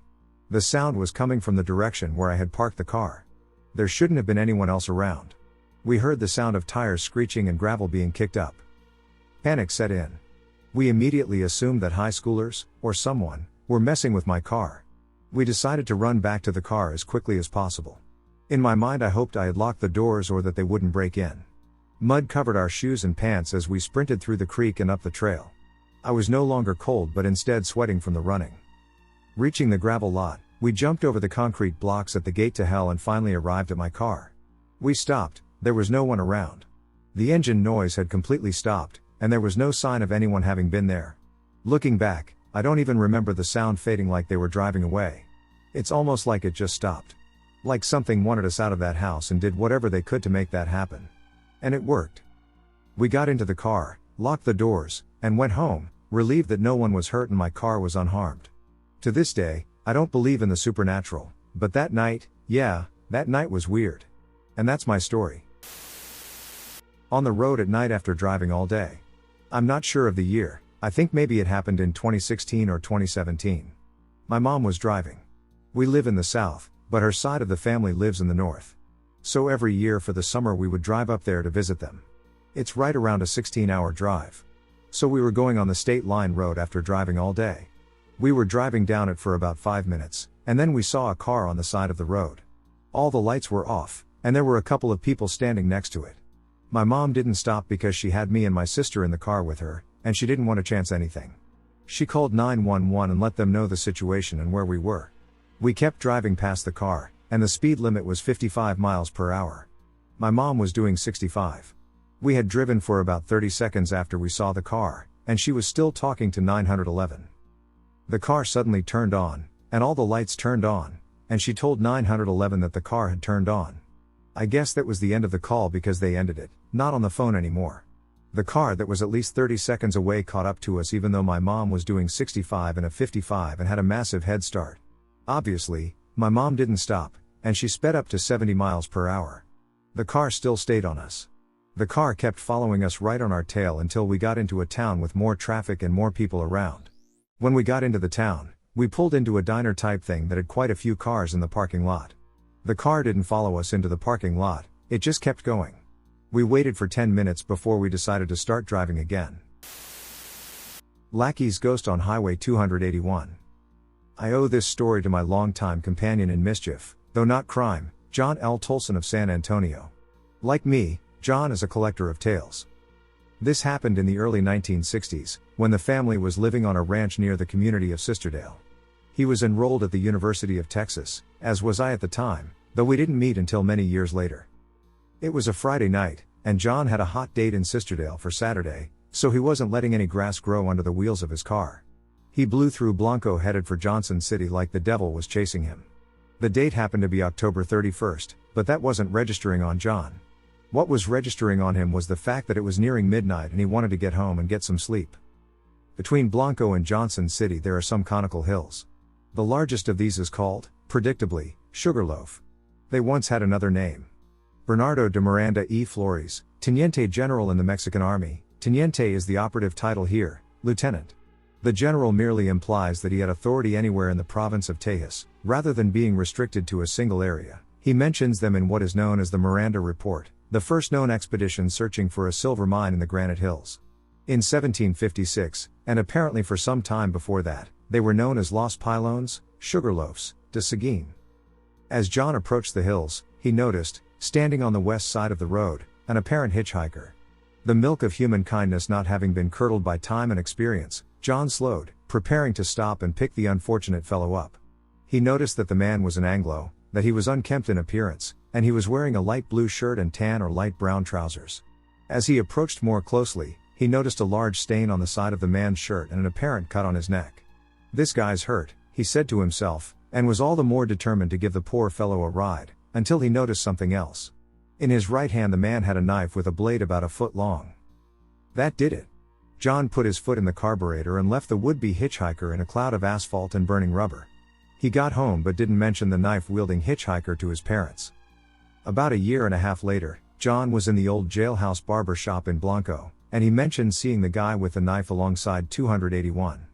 The sound was coming from the direction where I had parked the car. There shouldn't have been anyone else around. We heard the sound of tires screeching and gravel being kicked up. Panic set in. We immediately assumed that high schoolers, or someone, were messing with my car. We decided to run back to the car as quickly as possible. In my mind I hoped I had locked the doors or that they wouldn't break in. Mud covered our shoes and pants as we sprinted through the creek and up the trail. I was no longer cold but instead sweating from the running. Reaching the gravel lot, we jumped over the concrete blocks at the gate to hell and finally arrived at my car. We stopped, there was no one around. The engine noise had completely stopped, and there was no sign of anyone having been there. Looking back, I don't even remember the sound fading like they were driving away. It's almost like it just stopped. Like something wanted us out of that house and did whatever they could to make that happen. And it worked. We got into the car, locked the doors, and went home, relieved that no one was hurt and my car was unharmed. To this day, I don't believe in the supernatural, but that night, that night was weird. And that's my story. On the road at night after driving all day. I'm not sure of the year, I think maybe it happened in 2016 or 2017. My mom was driving. We live in the south, but her side of the family lives in the north. So every year for the summer we would drive up there to visit them. It's right around a 16-hour drive. So we were going on the state line road after driving all day. We were driving down it for about 5 minutes, and then we saw a car on the side of the road. All the lights were off, and there were a couple of people standing next to it. My mom didn't stop because she had me and my sister in the car with her, and she didn't want to chance anything. She called 911 and let them know the situation and where we were. We kept driving past the car, and the speed limit was 55 miles per hour. My mom was doing 65. We had driven for about 30 seconds after we saw the car, and she was still talking to 911. The car suddenly turned on, and all the lights turned on, and she told 911 that the car had turned on. I guess that was the end of the call because they ended it, not on the phone anymore. The car that was at least 30 seconds away caught up to us even though my mom was doing 65 and a 55 and had a massive head start. Obviously, my mom didn't stop, and she sped up to 70 miles per hour. The car still stayed on us. The car kept following us right on our tail until we got into a town with more traffic and more people around. When we got into the town, we pulled into a diner type thing that had quite a few cars in the parking lot. The car didn't follow us into the parking lot, it just kept going. We waited for 10 minutes before we decided to start driving again. Lackey's Ghost on Highway 281. I owe this story to my longtime companion in mischief, though not crime, John L. Tolson of San Antonio. Like me, John is a collector of tales. This happened in the early 1960s, when the family was living on a ranch near the community of Sisterdale. He was enrolled at the University of Texas, as was I at the time, though we didn't meet until many years later. It was a Friday night, and John had a hot date in Sisterdale for Saturday, so he wasn't letting any grass grow under the wheels of his car. He blew through Blanco headed for Johnson City like the devil was chasing him. The date happened to be October 31st, but that wasn't registering on John. What was registering on him was the fact that it was nearing midnight and he wanted to get home and get some sleep. Between Blanco and Johnson City there are some conical hills. The largest of these is called, predictably, Sugarloaf. They once had another name. Bernardo de Miranda y Flores, Teniente General in the Mexican Army. Teniente is the operative title here, Lieutenant. The general merely implies that he had authority anywhere in the province of Tejas, rather than being restricted to a single area. He mentions them in what is known as the Miranda Report, the first known expedition searching for a silver mine in the Granite Hills. In 1756, and apparently for some time before that, they were known as Los Pilones, Sugarloafs, de Seguin. As John approached the hills, he noticed, standing on the west side of the road, an apparent hitchhiker. The milk of human kindness not having been curdled by time and experience, John slowed, preparing to stop and pick the unfortunate fellow up. He noticed that the man was an Anglo, that he was unkempt in appearance, and he was wearing a light blue shirt and tan or light brown trousers. As he approached more closely, he noticed a large stain on the side of the man's shirt and an apparent cut on his neck. "This guy's hurt," he said to himself, and was all the more determined to give the poor fellow a ride, until he noticed something else. In his right hand the man had a knife with a blade about a foot long. That did it. John put his foot in the carburetor and left the would-be hitchhiker in a cloud of asphalt and burning rubber. He got home but didn't mention the knife-wielding hitchhiker to his parents. About a year and a half later, John was in the old jailhouse barber shop in Blanco, and he mentioned seeing the guy with the knife alongside 281.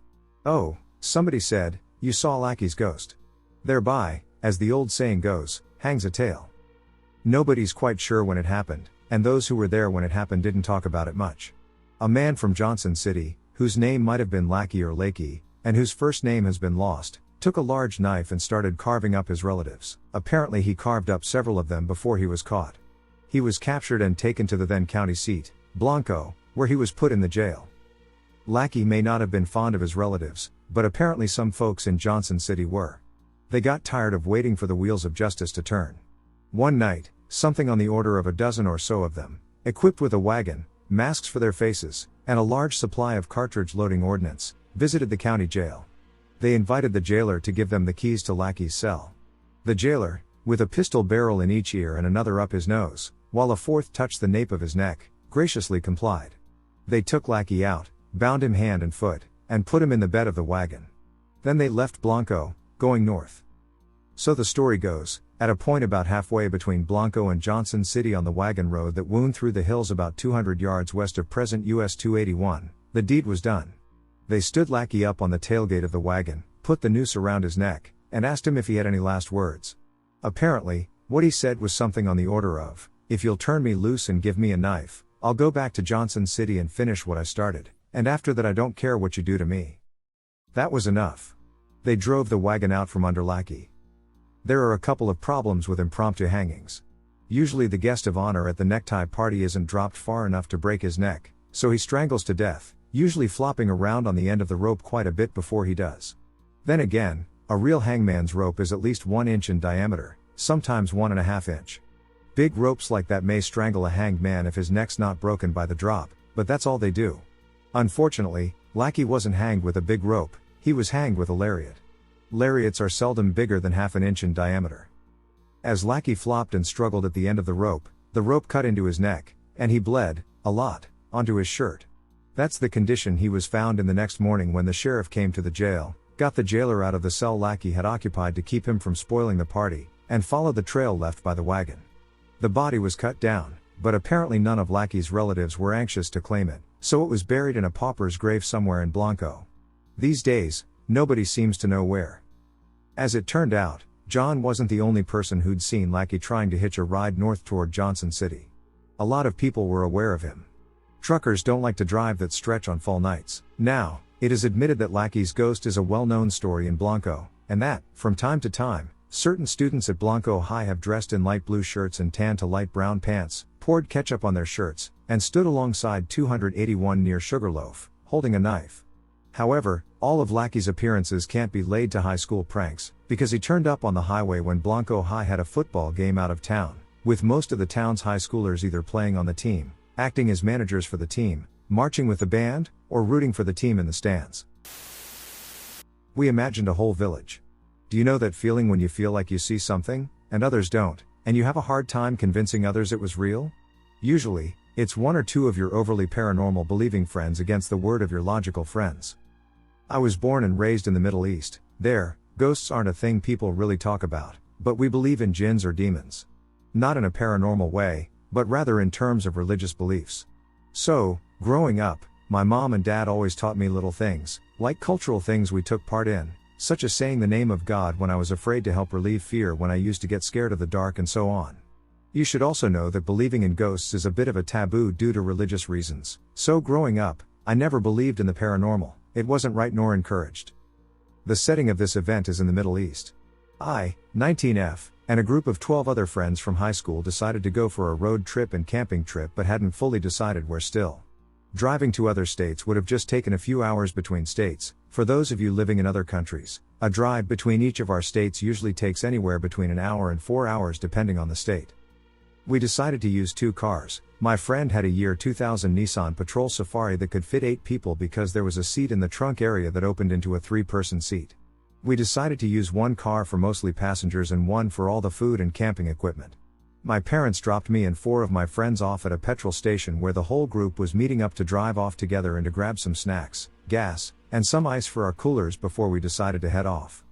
"Oh," somebody said, "you saw Lackey's ghost. Thereby, as the old saying goes, hangs a tale." Nobody's quite sure when it happened, and those who were there when it happened didn't talk about it much. A man from Johnson City, whose name might have been Lackey or Lakey, and whose first name has been lost, took a large knife and started carving up his relatives. Apparently he carved up several of them before he was caught. He was captured and taken to the then county seat, Blanco, where he was put in the jail. Lackey may not have been fond of his relatives, but apparently some folks in Johnson City were. They got tired of waiting for the wheels of justice to turn. One night, something on the order of a dozen or so of them, equipped with a wagon, masks for their faces, and a large supply of cartridge-loading ordnance, visited the county jail. They invited the jailer to give them the keys to Lackey's cell. The jailer, with a pistol barrel in each ear and another up his nose, while a fourth touched the nape of his neck, graciously complied. They took Lackey out, bound him hand and foot, and put him in the bed of the wagon. Then they left Blanco, going north. So the story goes, at a point about halfway between Blanco and Johnson City on the wagon road that wound through the hills about 200 yards west of present US 281, the deed was done. They stood Lackey up on the tailgate of the wagon, put the noose around his neck, and asked him if he had any last words. Apparently, what he said was something on the order of, "If you'll turn me loose and give me a knife, I'll go back to Johnson City and finish what I started, and after that I don't care what you do to me." That was enough. They drove the wagon out from under Lackey. There are a couple of problems with impromptu hangings. Usually the guest of honor at the necktie party isn't dropped far enough to break his neck, so he strangles to death, usually flopping around on the end of the rope quite a bit before he does. Then again, a real hangman's rope is at least 1 inch in diameter, sometimes 1.5 inch. Big ropes like that may strangle a hanged man if his neck's not broken by the drop, but that's all they do. Unfortunately, Lackey wasn't hanged with a big rope, he was hanged with a lariat. Lariats are seldom bigger than 1/2 inch in diameter. As Lackey flopped and struggled at the end of the rope cut into his neck, and he bled, a lot, onto his shirt. That's the condition he was found in the next morning when the sheriff came to the jail, got the jailer out of the cell Lackey had occupied to keep him from spoiling the party, and followed the trail left by the wagon. The body was cut down, but apparently none of Lackey's relatives were anxious to claim it, so it was buried in a pauper's grave somewhere in Blanco. These days, nobody seems to know where. As it turned out, John wasn't the only person who'd seen Lackey trying to hitch a ride north toward Johnson City. A lot of people were aware of him. Truckers don't like to drive that stretch on fall nights. Now, it is admitted that Lackey's ghost is a well-known story in Blanco, and that, from time to time, certain students at Blanco High have dressed in light blue shirts and tan to light brown pants, poured ketchup on their shirts, and stood alongside 281 near Sugarloaf, holding a knife. However, all of Lackey's appearances can't be laid to high school pranks, because he turned up on the highway when Blanco High had a football game out of town, with most of the town's high schoolers either playing on the team, acting as managers for the team, marching with the band, or rooting for the team in the stands. We imagined a whole village. Do you know that feeling when you feel like you see something, and others don't, and you have a hard time convincing others it was real? Usually, it's one or two of your overly paranormal believing friends against the word of your logical friends. I was born and raised in the Middle East. There, ghosts aren't a thing people really talk about, but we believe in jinns or demons. Not in a paranormal way, but rather in terms of religious beliefs. So, growing up, my mom and dad always taught me little things, like cultural things we took part in, such as saying the name of God when I was afraid to help relieve fear when I used to get scared of the dark and so on. You should also know that believing in ghosts is a bit of a taboo due to religious reasons, so growing up, I never believed in the paranormal. It wasn't right nor encouraged. The setting of this event is in the Middle East. I, 19F, and a group of 12 other friends from high school decided to go for a road trip and camping trip but hadn't fully decided where still. Driving to other states would have just taken a few hours between states. For those of you living in other countries, a drive between each of our states usually takes anywhere between an hour and 4 hours depending on the state. We decided to use 2 cars. My friend had a year 2000 Nissan Patrol Safari that could fit 8 people because there was a seat in the trunk area that opened into a 3-person seat. We decided to use 1 car for mostly passengers and 1 for all the food and camping equipment. My parents dropped me and 4 of my friends off at a petrol station where the whole group was meeting up to drive off together and to grab some snacks, gas, and some ice for our coolers before we decided to head off.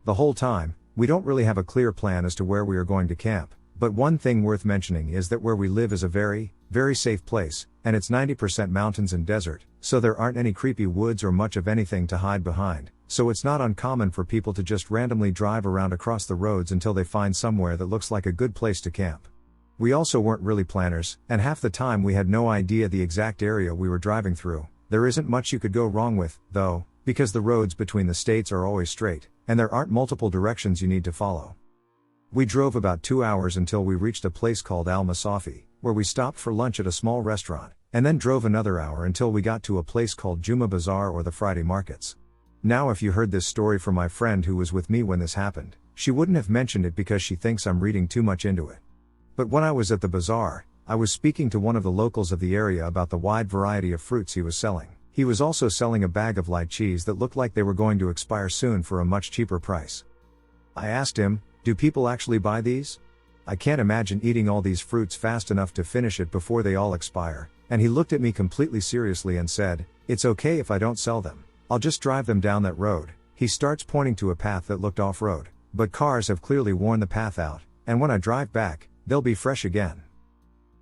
The whole time, we don't really have a clear plan as to where we are going to camp, but one thing worth mentioning is that where we live is a very, very safe place, and it's 90% mountains and desert, so there aren't any creepy woods or much of anything to hide behind, so it's not uncommon for people to just randomly drive around across the roads until they find somewhere that looks like a good place to camp. We also weren't really planners, and half the time we had no idea the exact area we were driving through. There isn't much you could go wrong with, though, because the roads between the states are always straight, and there aren't multiple directions you need to follow. We drove about 2 hours until we reached a place called Al Masafi, where we stopped for lunch at a small restaurant, and then drove another hour until we got to a place called Juma Bazaar or the Friday markets. Now if you heard this story from my friend who was with me when this happened, she wouldn't have mentioned it because she thinks I'm reading too much into it. But when I was at the bazaar, I was speaking to one of the locals of the area about the wide variety of fruits he was selling. He was also selling a bag of lychees that looked like they were going to expire soon for a much cheaper price. I asked him, "Do people actually buy these? I can't imagine eating all these fruits fast enough to finish it before they all expire," and he looked at me completely seriously and said, "It's okay if I don't sell them. I'll just drive them down that road." He starts pointing to a path that looked off-road, but cars have clearly worn the path out, and when I drive back, they'll be fresh again.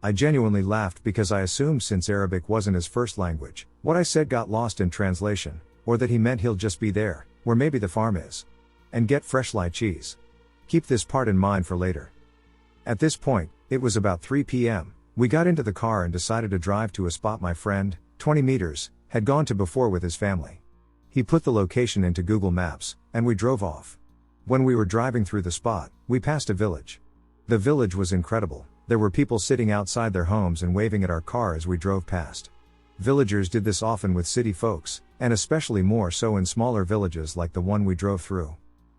I genuinely laughed because I assumed since Arabic wasn't his first language, what I said got lost in translation, or that he meant he'll just be there, where maybe the farm is, and get fresh lychees. Keep this part in mind for later. At this point, it was about 3 p.m. We got into the car and decided to drive to a spot my friend, 20 meters, had gone to before with his family. He put the location into Google Maps, and we drove off. When we were driving through the spot, we passed a village. The village was incredible. There were people sitting outside their homes and waving at our car as we drove past. Villagers did this often with city folks, and especially more so in smaller villages like the one we drove through.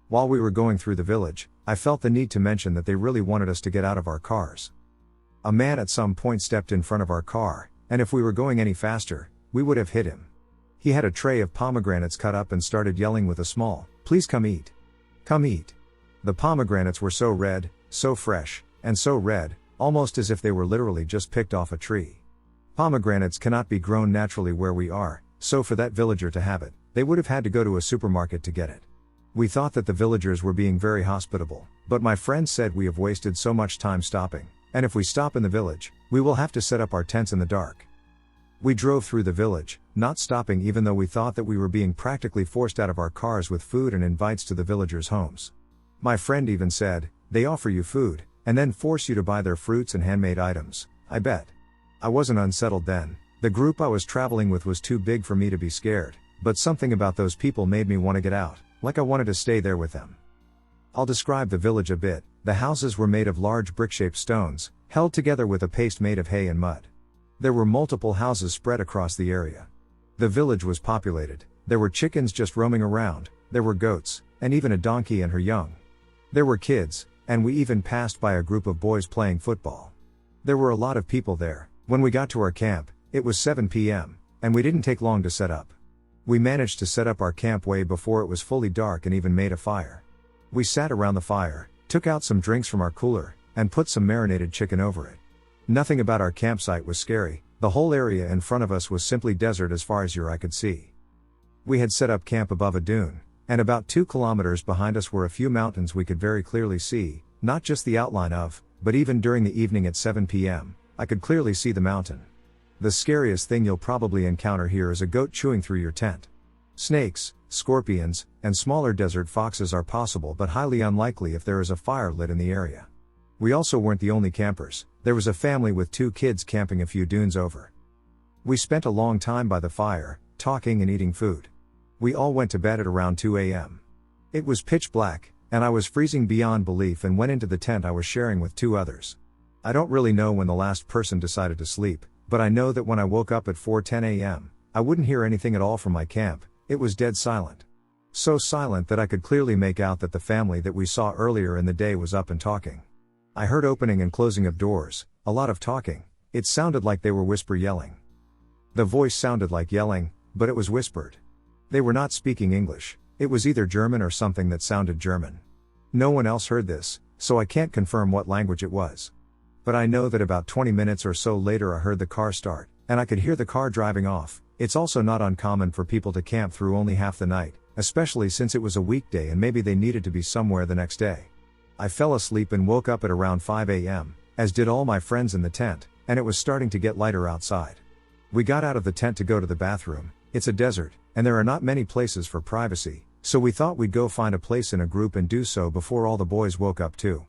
While we were going through the village, I felt the need to mention that they really wanted us to get out of our cars. A man at some point stepped in front of our car, and if we were going any faster, we would have hit him. He had a tray of pomegranates cut up and started yelling with a small, "Please come eat. Come eat." The pomegranates were so red, so fresh, and so red, almost as if they were literally just picked off a tree. Pomegranates cannot be grown naturally where we are, so for that villager to have it, they would have had to go to a supermarket to get it. We thought that the villagers were being very hospitable, but my friend said we have wasted so much time stopping, and if we stop in the village, we will have to set up our tents in the dark. We drove through the village, not stopping even though we thought that we were being practically forced out of our cars with food and invites to the villagers' homes. My friend even said, "They offer you food, and then force you to buy their fruits and handmade items, I bet." I wasn't unsettled then. The group I was traveling with was too big for me to be scared, but something about those people made me want to get out, like I wanted to stay there with them. I'll describe the village a bit. The houses were made of large brick-shaped stones, held together with a paste made of hay and mud. There were multiple houses spread across the area. The village was populated. There were chickens just roaming around, there were goats, and even a donkey and her young. There were kids, and we even passed by a group of boys playing football. There were a lot of people there. When we got to our camp, it was 7 p.m., and we didn't take long to set up. We managed to set up our camp way before it was fully dark and even made a fire. We sat around the fire, took out some drinks from our cooler, and put some marinated chicken over it. Nothing about our campsite was scary. The whole area in front of us was simply desert as far as your eye could see. We had set up camp above a dune, and about 2 kilometers behind us were a few mountains we could very clearly see, not just the outline of, but even during the evening at 7 p.m., I could clearly see the mountain. The scariest thing you'll probably encounter here is a goat chewing through your tent. Snakes, scorpions, and smaller desert foxes are possible but highly unlikely if there is a fire lit in the area. We also weren't the only campers. There was a family with 2 kids camping a few dunes over. We spent a long time by the fire, talking and eating food. We all went to bed at around 2 a.m. It was pitch black, and I was freezing beyond belief and went into the tent I was sharing with 2 others. I don't really know when the last person decided to sleep, but I know that when I woke up at 4:10 a.m., I wouldn't hear anything at all from my camp. It was dead silent. So silent that I could clearly make out that the family that we saw earlier in the day was up and talking. I heard opening and closing of doors, a lot of talking. It sounded like they were whisper yelling. The voice sounded like yelling, but it was whispered. They were not speaking English. It was either German or something that sounded German. No one else heard this, so I can't confirm what language it was. But I know that about 20 minutes or so later I heard the car start, and I could hear the car driving off. It's also not uncommon for people to camp through only half the night, especially since it was a weekday and maybe they needed to be somewhere the next day. I fell asleep and woke up at around 5 a.m., as did all my friends in the tent, and it was starting to get lighter outside. We got out of the tent to go to the bathroom. It's a desert, and there are not many places for privacy, so we thought we'd go find a place in a group and do so before all the boys woke up too.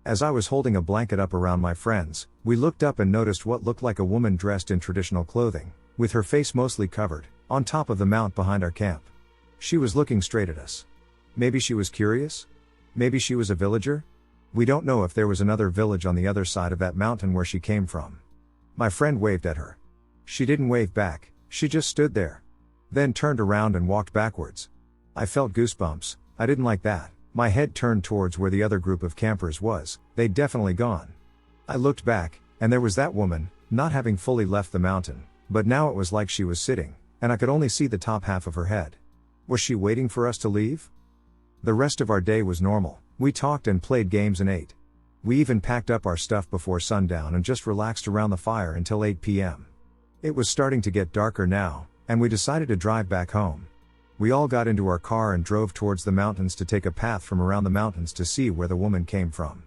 As I was holding a blanket up around my friends, we looked up and noticed what looked like a woman dressed in traditional clothing, with her face mostly covered, on top of the mount behind our camp. She was looking straight at us. Maybe she was curious? Maybe she was a villager? We don't know if there was another village on the other side of that mountain where she came from. My friend waved at her. She didn't wave back, she just stood there. Then turned around and walked backwards. I felt goosebumps. I didn't like that. My head turned towards where the other group of campers was. They'd definitely gone. I looked back, and there was that woman, not having fully left the mountain, but now it was like she was sitting, and I could only see the top half of her head. Was she waiting for us to leave? The rest of our day was normal. We talked and played games and ate. We even packed up our stuff before sundown and just relaxed around the fire until 8 p.m. It was starting to get darker now, and we decided to drive back home. We all got into our car and drove towards the mountains to take a path from around the mountains to see where the woman came from.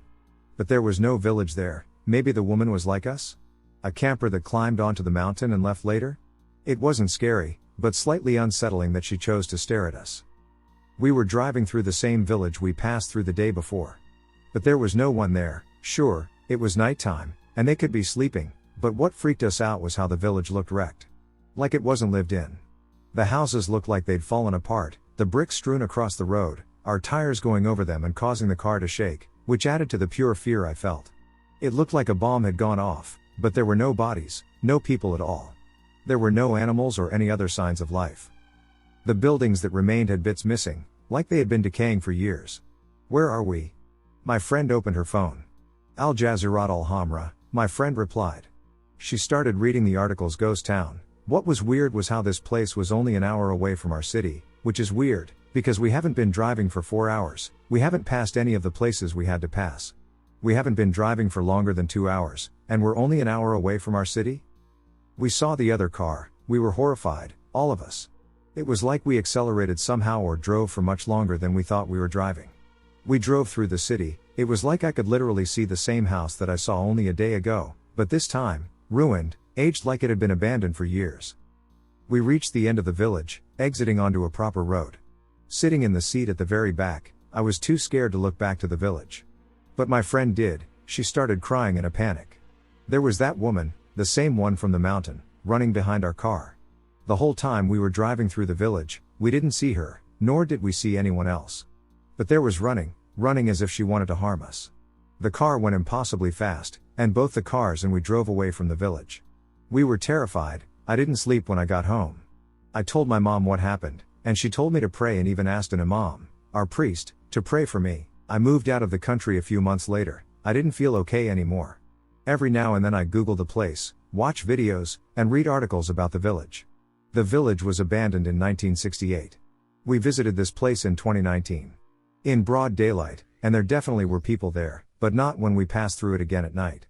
But there was no village there. Maybe the woman was like us? A camper that climbed onto the mountain and left later? It wasn't scary, but slightly unsettling that she chose to stare at us. We were driving through the same village we passed through the day before. But there was no one there. Sure, it was nighttime, and they could be sleeping, but what freaked us out was how the village looked wrecked. Like it wasn't lived in. The houses looked like they'd fallen apart, the bricks strewn across the road, our tires going over them and causing the car to shake, which added to the pure fear I felt. It looked like a bomb had gone off, but there were no bodies, no people at all. There were no animals or any other signs of life. The buildings that remained had bits missing, like they had been decaying for years. Where are we? My friend opened her phone. Al Jazeera al-Hamra, my friend replied. She started reading the article's Ghost Town. What was weird was how this place was only an hour away from our city, which is weird, because we haven't been driving for 4 hours, we haven't passed any of the places we had to pass. We haven't been driving for longer than 2 hours, and we're only an hour away from our city? We saw the other car, we were horrified, all of us. It was like we accelerated somehow or drove for much longer than we thought we were driving. We drove through the city. It was like I could literally see the same house that I saw only a day ago, but this time, ruined, aged like it had been abandoned for years. We reached the end of the village, exiting onto a proper road. Sitting in the seat at the very back, I was too scared to look back to the village. But my friend did. She started crying in a panic. There was that woman, the same one from the mountain, running behind our car. The whole time we were driving through the village, we didn't see her, nor did we see anyone else. But there was running as if she wanted to harm us. The car went impossibly fast, and both the cars and we drove away from the village. We were terrified. I didn't sleep when I got home. I told my mom what happened, and she told me to pray and even asked an imam, our priest, to pray for me. I moved out of the country a few months later. I didn't feel okay anymore. Every now and then I Google the place, watch videos, and read articles about the village. The village was abandoned in 1968. We visited this place in 2019. In broad daylight, and there definitely were people there, but not when we passed through it again at night.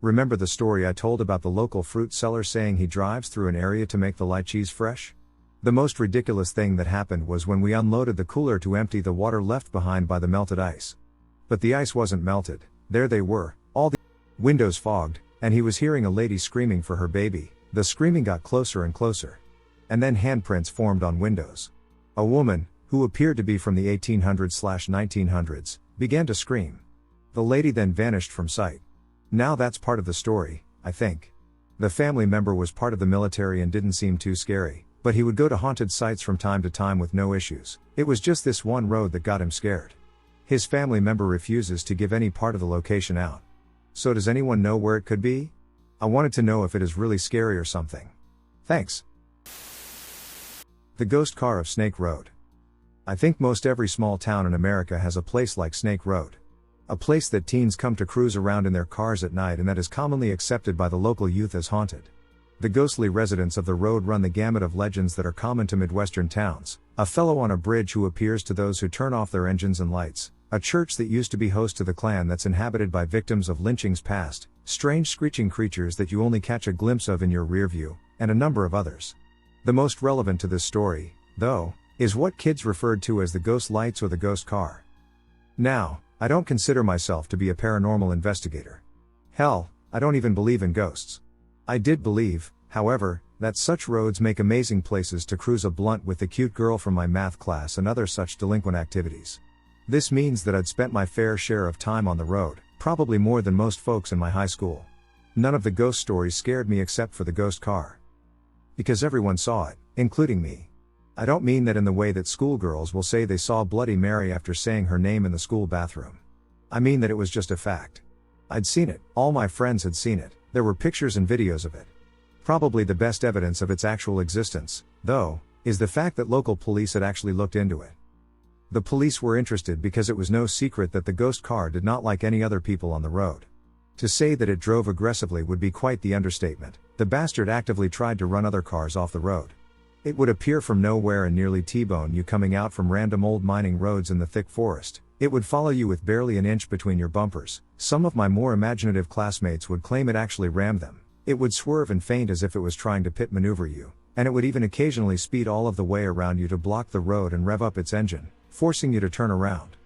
Remember the story I told about the local fruit seller saying he drives through an area to make the lychees fresh? The most ridiculous thing that happened was when we unloaded the cooler to empty the water left behind by the melted ice. But the ice wasn't melted. There they were, all the windows fogged, and he was hearing a lady screaming for her baby. The screaming got closer and closer. And then handprints formed on windows. A woman, who appeared to be from the 1800s/1900s, began to scream. The lady then vanished from sight. Now that's part of the story, I think. The family member was part of the military and didn't seem too scary, but he would go to haunted sites from time to time with no issues. It was just this one road that got him scared. His family member refuses to give any part of the location out. So does anyone know where it could be? I wanted to know if it is really scary or something. Thanks. The ghost car of Snake Road. I think most every small town in America has a place like Snake Road. A place that teens come to cruise around in their cars at night and that is commonly accepted by the local youth as haunted. The ghostly residents of the road run the gamut of legends that are common to Midwestern towns. A fellow on a bridge who appears to those who turn off their engines and lights. a church that used to be host to the clan that's inhabited by victims of lynchings past, strange screeching creatures that you only catch a glimpse of in your rear view, and a number of others. The most relevant to this story, though, is what kids referred to as the ghost lights or the ghost car. Now, I don't consider myself to be a paranormal investigator. Hell, I don't even believe in ghosts. I did believe, however, that such roads make amazing places to cruise a blunt with the cute girl from my math class and other such delinquent activities. This means that I'd spent my fair share of time on the road, probably more than most folks in my high school. None of the ghost stories scared me except for the ghost car. Because everyone saw it, including me. I don't mean that in the way that schoolgirls will say they saw Bloody Mary after saying her name in the school bathroom. I mean that it was just a fact. I'd seen it, all my friends had seen it, there were pictures and videos of it. Probably the best evidence of its actual existence, though, is the fact that local police had actually looked into it. The police were interested because it was no secret that the ghost car did not like any other people on the road. To say that it drove aggressively would be quite the understatement. The bastard actively tried to run other cars off the road. It would appear from nowhere and nearly T-bone you coming out from random old mining roads in the thick forest. It would follow you with barely an inch between your bumpers. Some of my more imaginative classmates would claim it actually rammed them. It would swerve and feint as if it was trying to pit maneuver you, and it would even occasionally speed all of the way around you to block the road and rev up its engine, forcing you to turn around.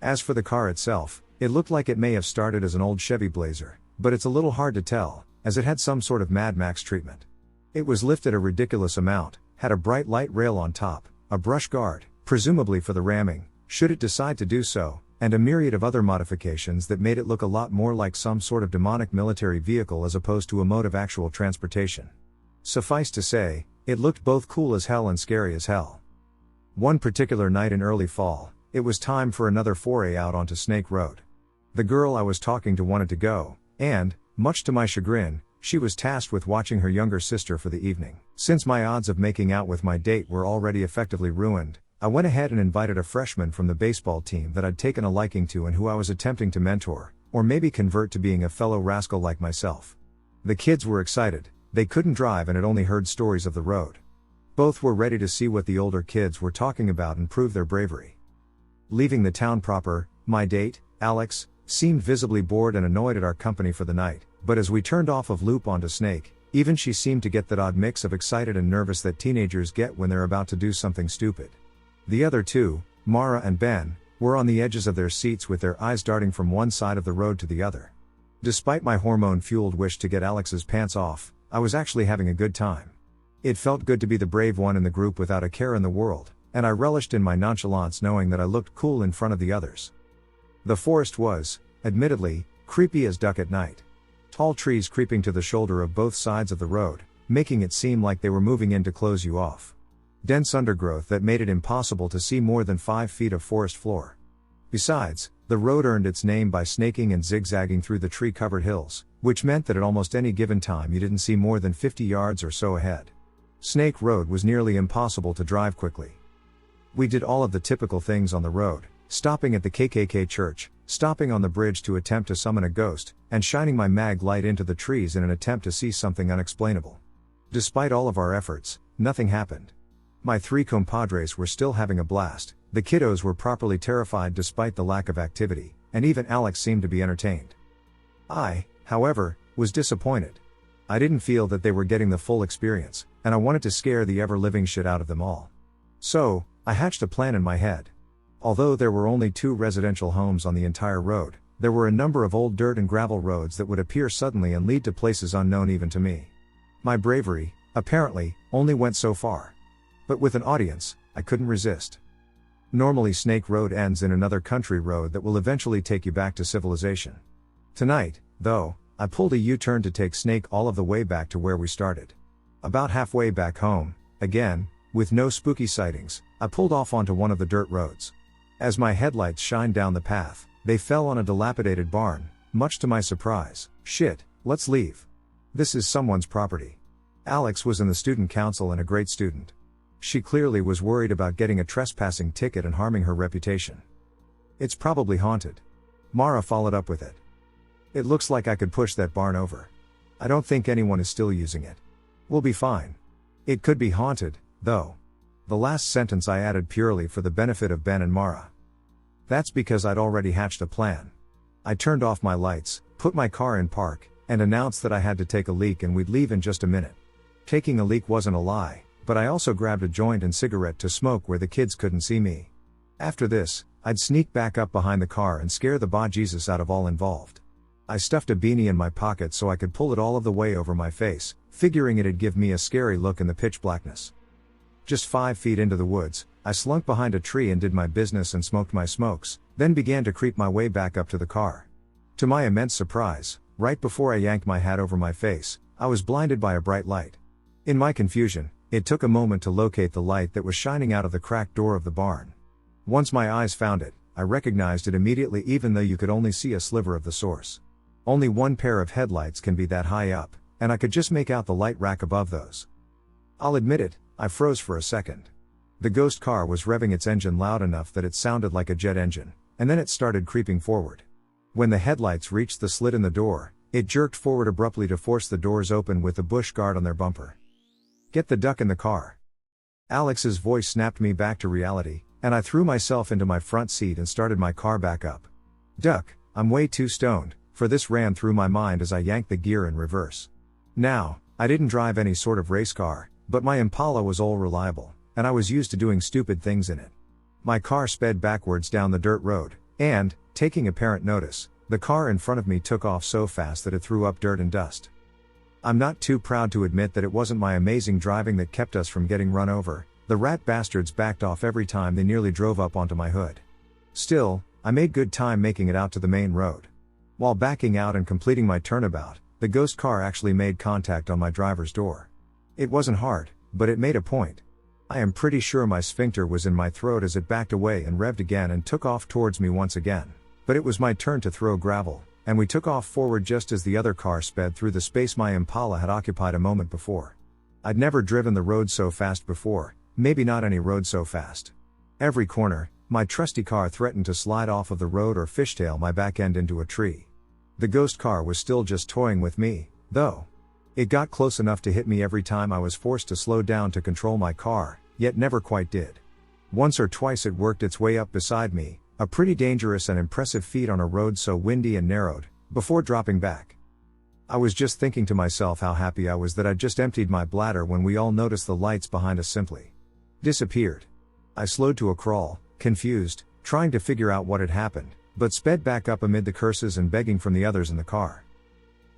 As for the car itself, it looked like it may have started as an old Chevy Blazer, but it's a little hard to tell, as it had some sort of Mad Max treatment. It was lifted a ridiculous amount, had a bright light rail on top, a brush guard, presumably for the ramming, should it decide to do so, and a myriad of other modifications that made it look a lot more like some sort of demonic military vehicle as opposed to a mode of actual transportation. Suffice to say, it looked both cool as hell and scary as hell. One particular night in early fall, it was time for another foray out onto Snake Road. The girl I was talking to wanted to go, and, much to my chagrin, she was tasked with watching her younger sister for the evening. Since my odds of making out with my date were already effectively ruined, I went ahead and invited a freshman from the baseball team that I'd taken a liking to and who I was attempting to mentor, or maybe convert to being a fellow rascal like myself. The kids were excited, they couldn't drive and had only heard stories of the road. Both were ready to see what the older kids were talking about and prove their bravery. Leaving the town proper, my date, Alex, seemed visibly bored and annoyed at our company for the night, but as we turned off of Loop onto Snake, even she seemed to get that odd mix of excited and nervous that teenagers get when they're about to do something stupid. The other two, Mara and Ben, were on the edges of their seats with their eyes darting from one side of the road to the other. Despite my hormone-fueled wish to get Alex's pants off, I was actually having a good time. It felt good to be the brave one in the group without a care in the world, and I relished in my nonchalance knowing that I looked cool in front of the others. The forest was, admittedly, creepy as duck at night. Tall trees creeping to the shoulder of both sides of the road, making it seem like they were moving in to close you off. Dense undergrowth that made it impossible to see more than 5 feet of forest floor. Besides, the road earned its name by snaking and zigzagging through the tree-covered hills, which meant that at almost any given time you didn't see more than 50 yards or so ahead. Snake Road was nearly impossible to drive quickly. We did all of the typical things on the road, stopping at the KKK church, stopping on the bridge to attempt to summon a ghost, and shining my mag light into the trees in an attempt to see something unexplainable. Despite all of our efforts, nothing happened. My 3 compadres were still having a blast, the kiddos were properly terrified despite the lack of activity, and even Alex seemed to be entertained. I, however, was disappointed. I didn't feel that they were getting the full experience, and I wanted to scare the ever-living shit out of them all. So, I hatched a plan in my head. Although there were only 2 residential homes on the entire road, there were a number of old dirt and gravel roads that would appear suddenly and lead to places unknown even to me. My bravery, apparently, only went so far. But with an audience, I couldn't resist. Normally Snake Road ends in another country road that will eventually take you back to civilization. Tonight, though, I pulled a U-turn to take Snake all of the way back to where we started. About halfway back home, again, with no spooky sightings, I pulled off onto one of the dirt roads. As my headlights shined down the path, they fell on a dilapidated barn, much to my surprise. Shit, let's leave. This is someone's property. Alex was in the student council and a great student. She clearly was worried about getting a trespassing ticket and harming her reputation. It's probably haunted. Mara followed up with it. It looks like I could push that barn over. I don't think anyone is still using it. We'll be fine. It could be haunted, though. The last sentence I added purely for the benefit of Ben and Mara. That's because I'd already hatched a plan. I turned off my lights, put my car in park, and announced that I had to take a leak and we'd leave in just a minute. Taking a leak wasn't a lie, but I also grabbed a joint and cigarette to smoke where the kids couldn't see me. After this, I'd sneak back up behind the car and scare the bejesus out of all involved. I stuffed a beanie in my pocket so I could pull it all of the way over my face, figuring it'd give me a scary look in the pitch blackness. Just 5 feet into the woods, I slunk behind a tree and did my business and smoked my smokes, then began to creep my way back up to the car. To my immense surprise, right before I yanked my hat over my face, I was blinded by a bright light. In my confusion, it took a moment to locate the light that was shining out of the cracked door of the barn. Once my eyes found it, I recognized it immediately even though you could only see a sliver of the source. Only one pair of headlights can be that high up, and I could just make out the light rack above those. I'll admit it, I froze for a second. The ghost car was revving its engine loud enough that it sounded like a jet engine, and then it started creeping forward. When the headlights reached the slit in the door, it jerked forward abruptly to force the doors open with the bush guard on their bumper. "Get the duck in the car." Alex's voice snapped me back to reality, and I threw myself into my front seat and started my car back up. "Duck, I'm way too stoned," for this ran through my mind as I yanked the gear in reverse. Now, I didn't drive any sort of race car, but my Impala was all reliable, and I was used to doing stupid things in it. My car sped backwards down the dirt road, and, taking apparent notice, the car in front of me took off so fast that it threw up dirt and dust. I'm not too proud to admit that it wasn't my amazing driving that kept us from getting run over. The rat bastards backed off every time they nearly drove up onto my hood. Still, I made good time making it out to the main road. While backing out and completing my turnabout, the ghost car actually made contact on my driver's door. It wasn't hard, but it made a point. I am pretty sure my sphincter was in my throat as it backed away and revved again and took off towards me once again. But it was my turn to throw gravel, and we took off forward just as the other car sped through the space my Impala had occupied a moment before. I'd never driven the road so fast before, maybe not any road so fast. Every corner, my trusty car threatened to slide off of the road or fishtail my back end into a tree. The ghost car was still just toying with me, though. It got close enough to hit me every time I was forced to slow down to control my car, yet never quite did. Once or twice it worked its way up beside me, a pretty dangerous and impressive feat on a road so windy and narrowed, before dropping back. I was just thinking to myself how happy I was that I'd just emptied my bladder when we all noticed the lights behind us simply disappeared. I slowed to a crawl, confused, trying to figure out what had happened, but sped back up amid the curses and begging from the others in the car.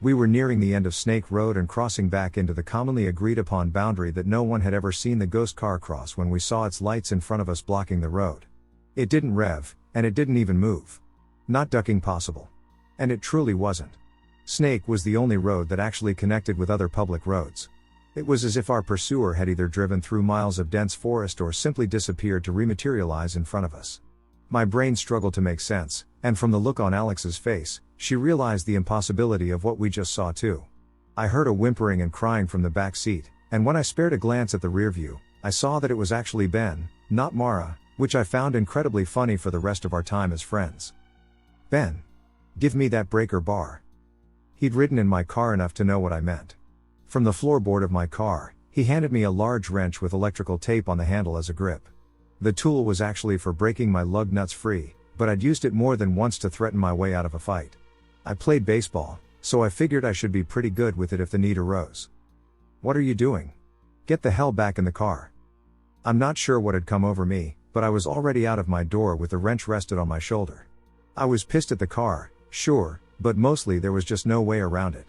We were nearing the end of Snake Road and crossing back into the commonly agreed upon boundary that no one had ever seen the ghost car cross when we saw its lights in front of us blocking the road. It didn't rev, and it didn't even move. Not ducking possible. And it truly wasn't. Snake was the only road that actually connected with other public roads. It was as if our pursuer had either driven through miles of dense forest or simply disappeared to rematerialize in front of us. My brain struggled to make sense, and from the look on Alex's face, she realized the impossibility of what we just saw too. I heard a whimpering and crying from the back seat, and when I spared a glance at the rear view, I saw that it was actually Ben, not Mara, which I found incredibly funny for the rest of our time as friends. "Ben. Give me that breaker bar." He'd ridden in my car enough to know what I meant. From the floorboard of my car, he handed me a large wrench with electrical tape on the handle as a grip. The tool was actually for breaking my lug nuts free, but I'd used it more than once to threaten my way out of a fight. I played baseball, so I figured I should be pretty good with it if the need arose. "What are you doing? Get the hell back in the car." I'm not sure what had come over me, but I was already out of my door with the wrench rested on my shoulder. I was pissed at the car, sure, but mostly there was just no way around it.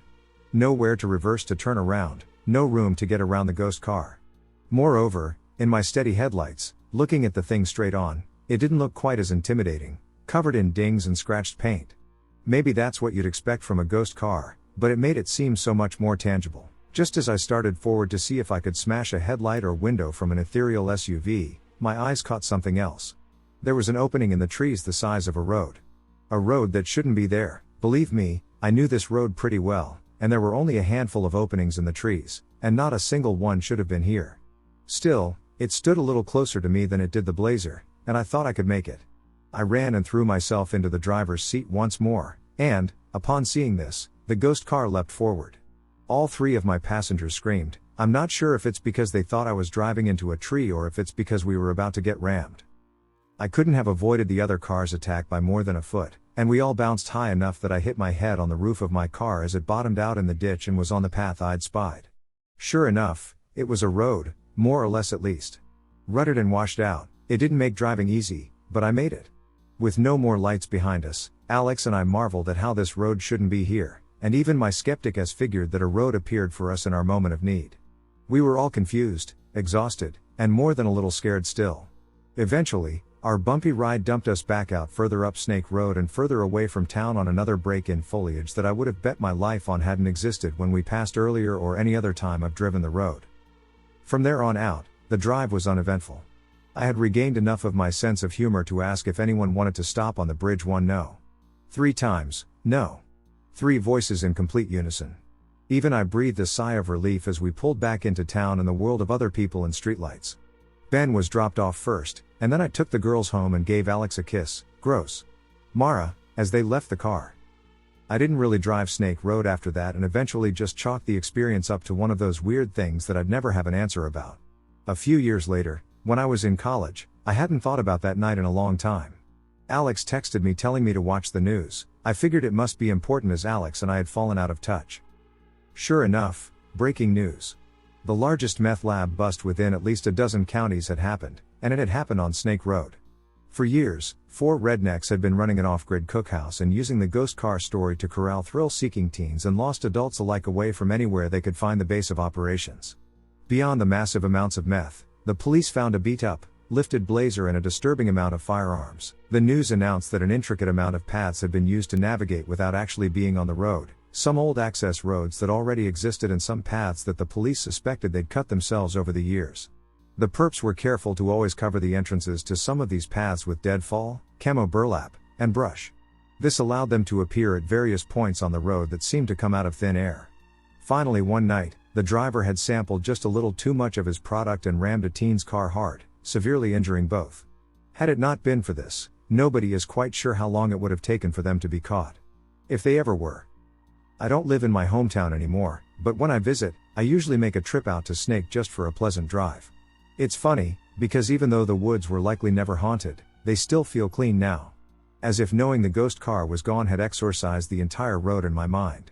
Nowhere to reverse to turn around, no room to get around the ghost car. Moreover, in my steady headlights, looking at the thing straight on, it didn't look quite as intimidating, covered in dings and scratched paint. Maybe that's what you'd expect from a ghost car, but it made it seem so much more tangible. Just as I started forward to see if I could smash a headlight or window from an ethereal SUV, my eyes caught something else. There was an opening in the trees the size of a road. A road that shouldn't be there. Believe me, I knew this road pretty well, and there were only a handful of openings in the trees, and not a single one should have been here. Still, it stood a little closer to me than it did the Blazer, and I thought I could make it. I ran and threw myself into the driver's seat once more, and, upon seeing this, the ghost car leapt forward. All three of my passengers screamed. I'm not sure if it's because they thought I was driving into a tree or if it's because we were about to get rammed. I couldn't have avoided the other car's attack by more than a foot, and we all bounced high enough that I hit my head on the roof of my car as it bottomed out in the ditch and was on the path I'd spied. Sure enough, it was a road, more or less at least. Rutted and washed out, it didn't make driving easy, but I made it. With no more lights behind us, Alex and I marveled at how this road shouldn't be here, and even my skeptic as figured that a road appeared for us in our moment of need. We were all confused, exhausted, and more than a little scared still. Eventually, our bumpy ride dumped us back out further up Snake Road and further away from town on another break in foliage that I would have bet my life on hadn't existed when we passed earlier or any other time I've driven the road. From there on out, the drive was uneventful. I had regained enough of my sense of humor to ask if anyone wanted to stop on the bridge. 1 no. 3 times, no. 3 voices in complete unison. Even I breathed a sigh of relief as we pulled back into town and the world of other people and streetlights. Ben was dropped off first, and then I took the girls home and gave Alex a kiss, gross. Mara, as they left the car. I didn't really drive Snake Road after that and eventually just chalked the experience up to one of those weird things that I'd never have an answer about. A few years later, when I was in college, I hadn't thought about that night in a long time. Alex texted me telling me to watch the news. I figured it must be important as Alex and I had fallen out of touch. Sure enough, breaking news. The largest meth lab bust within at least a dozen counties had happened, and it had happened on Snake Road. For years, 4 rednecks had been running an off-grid cookhouse and using the ghost car story to corral thrill-seeking teens and lost adults alike away from anywhere they could find the base of operations. Beyond the massive amounts of meth, the police found a beat-up, lifted blazer and a disturbing amount of firearms. The news announced that an intricate amount of paths had been used to navigate without actually being on the road, some old access roads that already existed and some paths that the police suspected they'd cut themselves over the years. The perps were careful to always cover the entrances to some of these paths with deadfall, camo burlap, and brush. This allowed them to appear at various points on the road that seemed to come out of thin air. Finally one night, the driver had sampled just a little too much of his product and rammed a teen's car hard, severely injuring both. Had it not been for this, nobody is quite sure how long it would have taken for them to be caught. If they ever were. I don't live in my hometown anymore, but when I visit, I usually make a trip out to Snake just for a pleasant drive. It's funny, because even though the woods were likely never haunted, they still feel clean now. As if knowing the ghost car was gone had exorcised the entire road in my mind.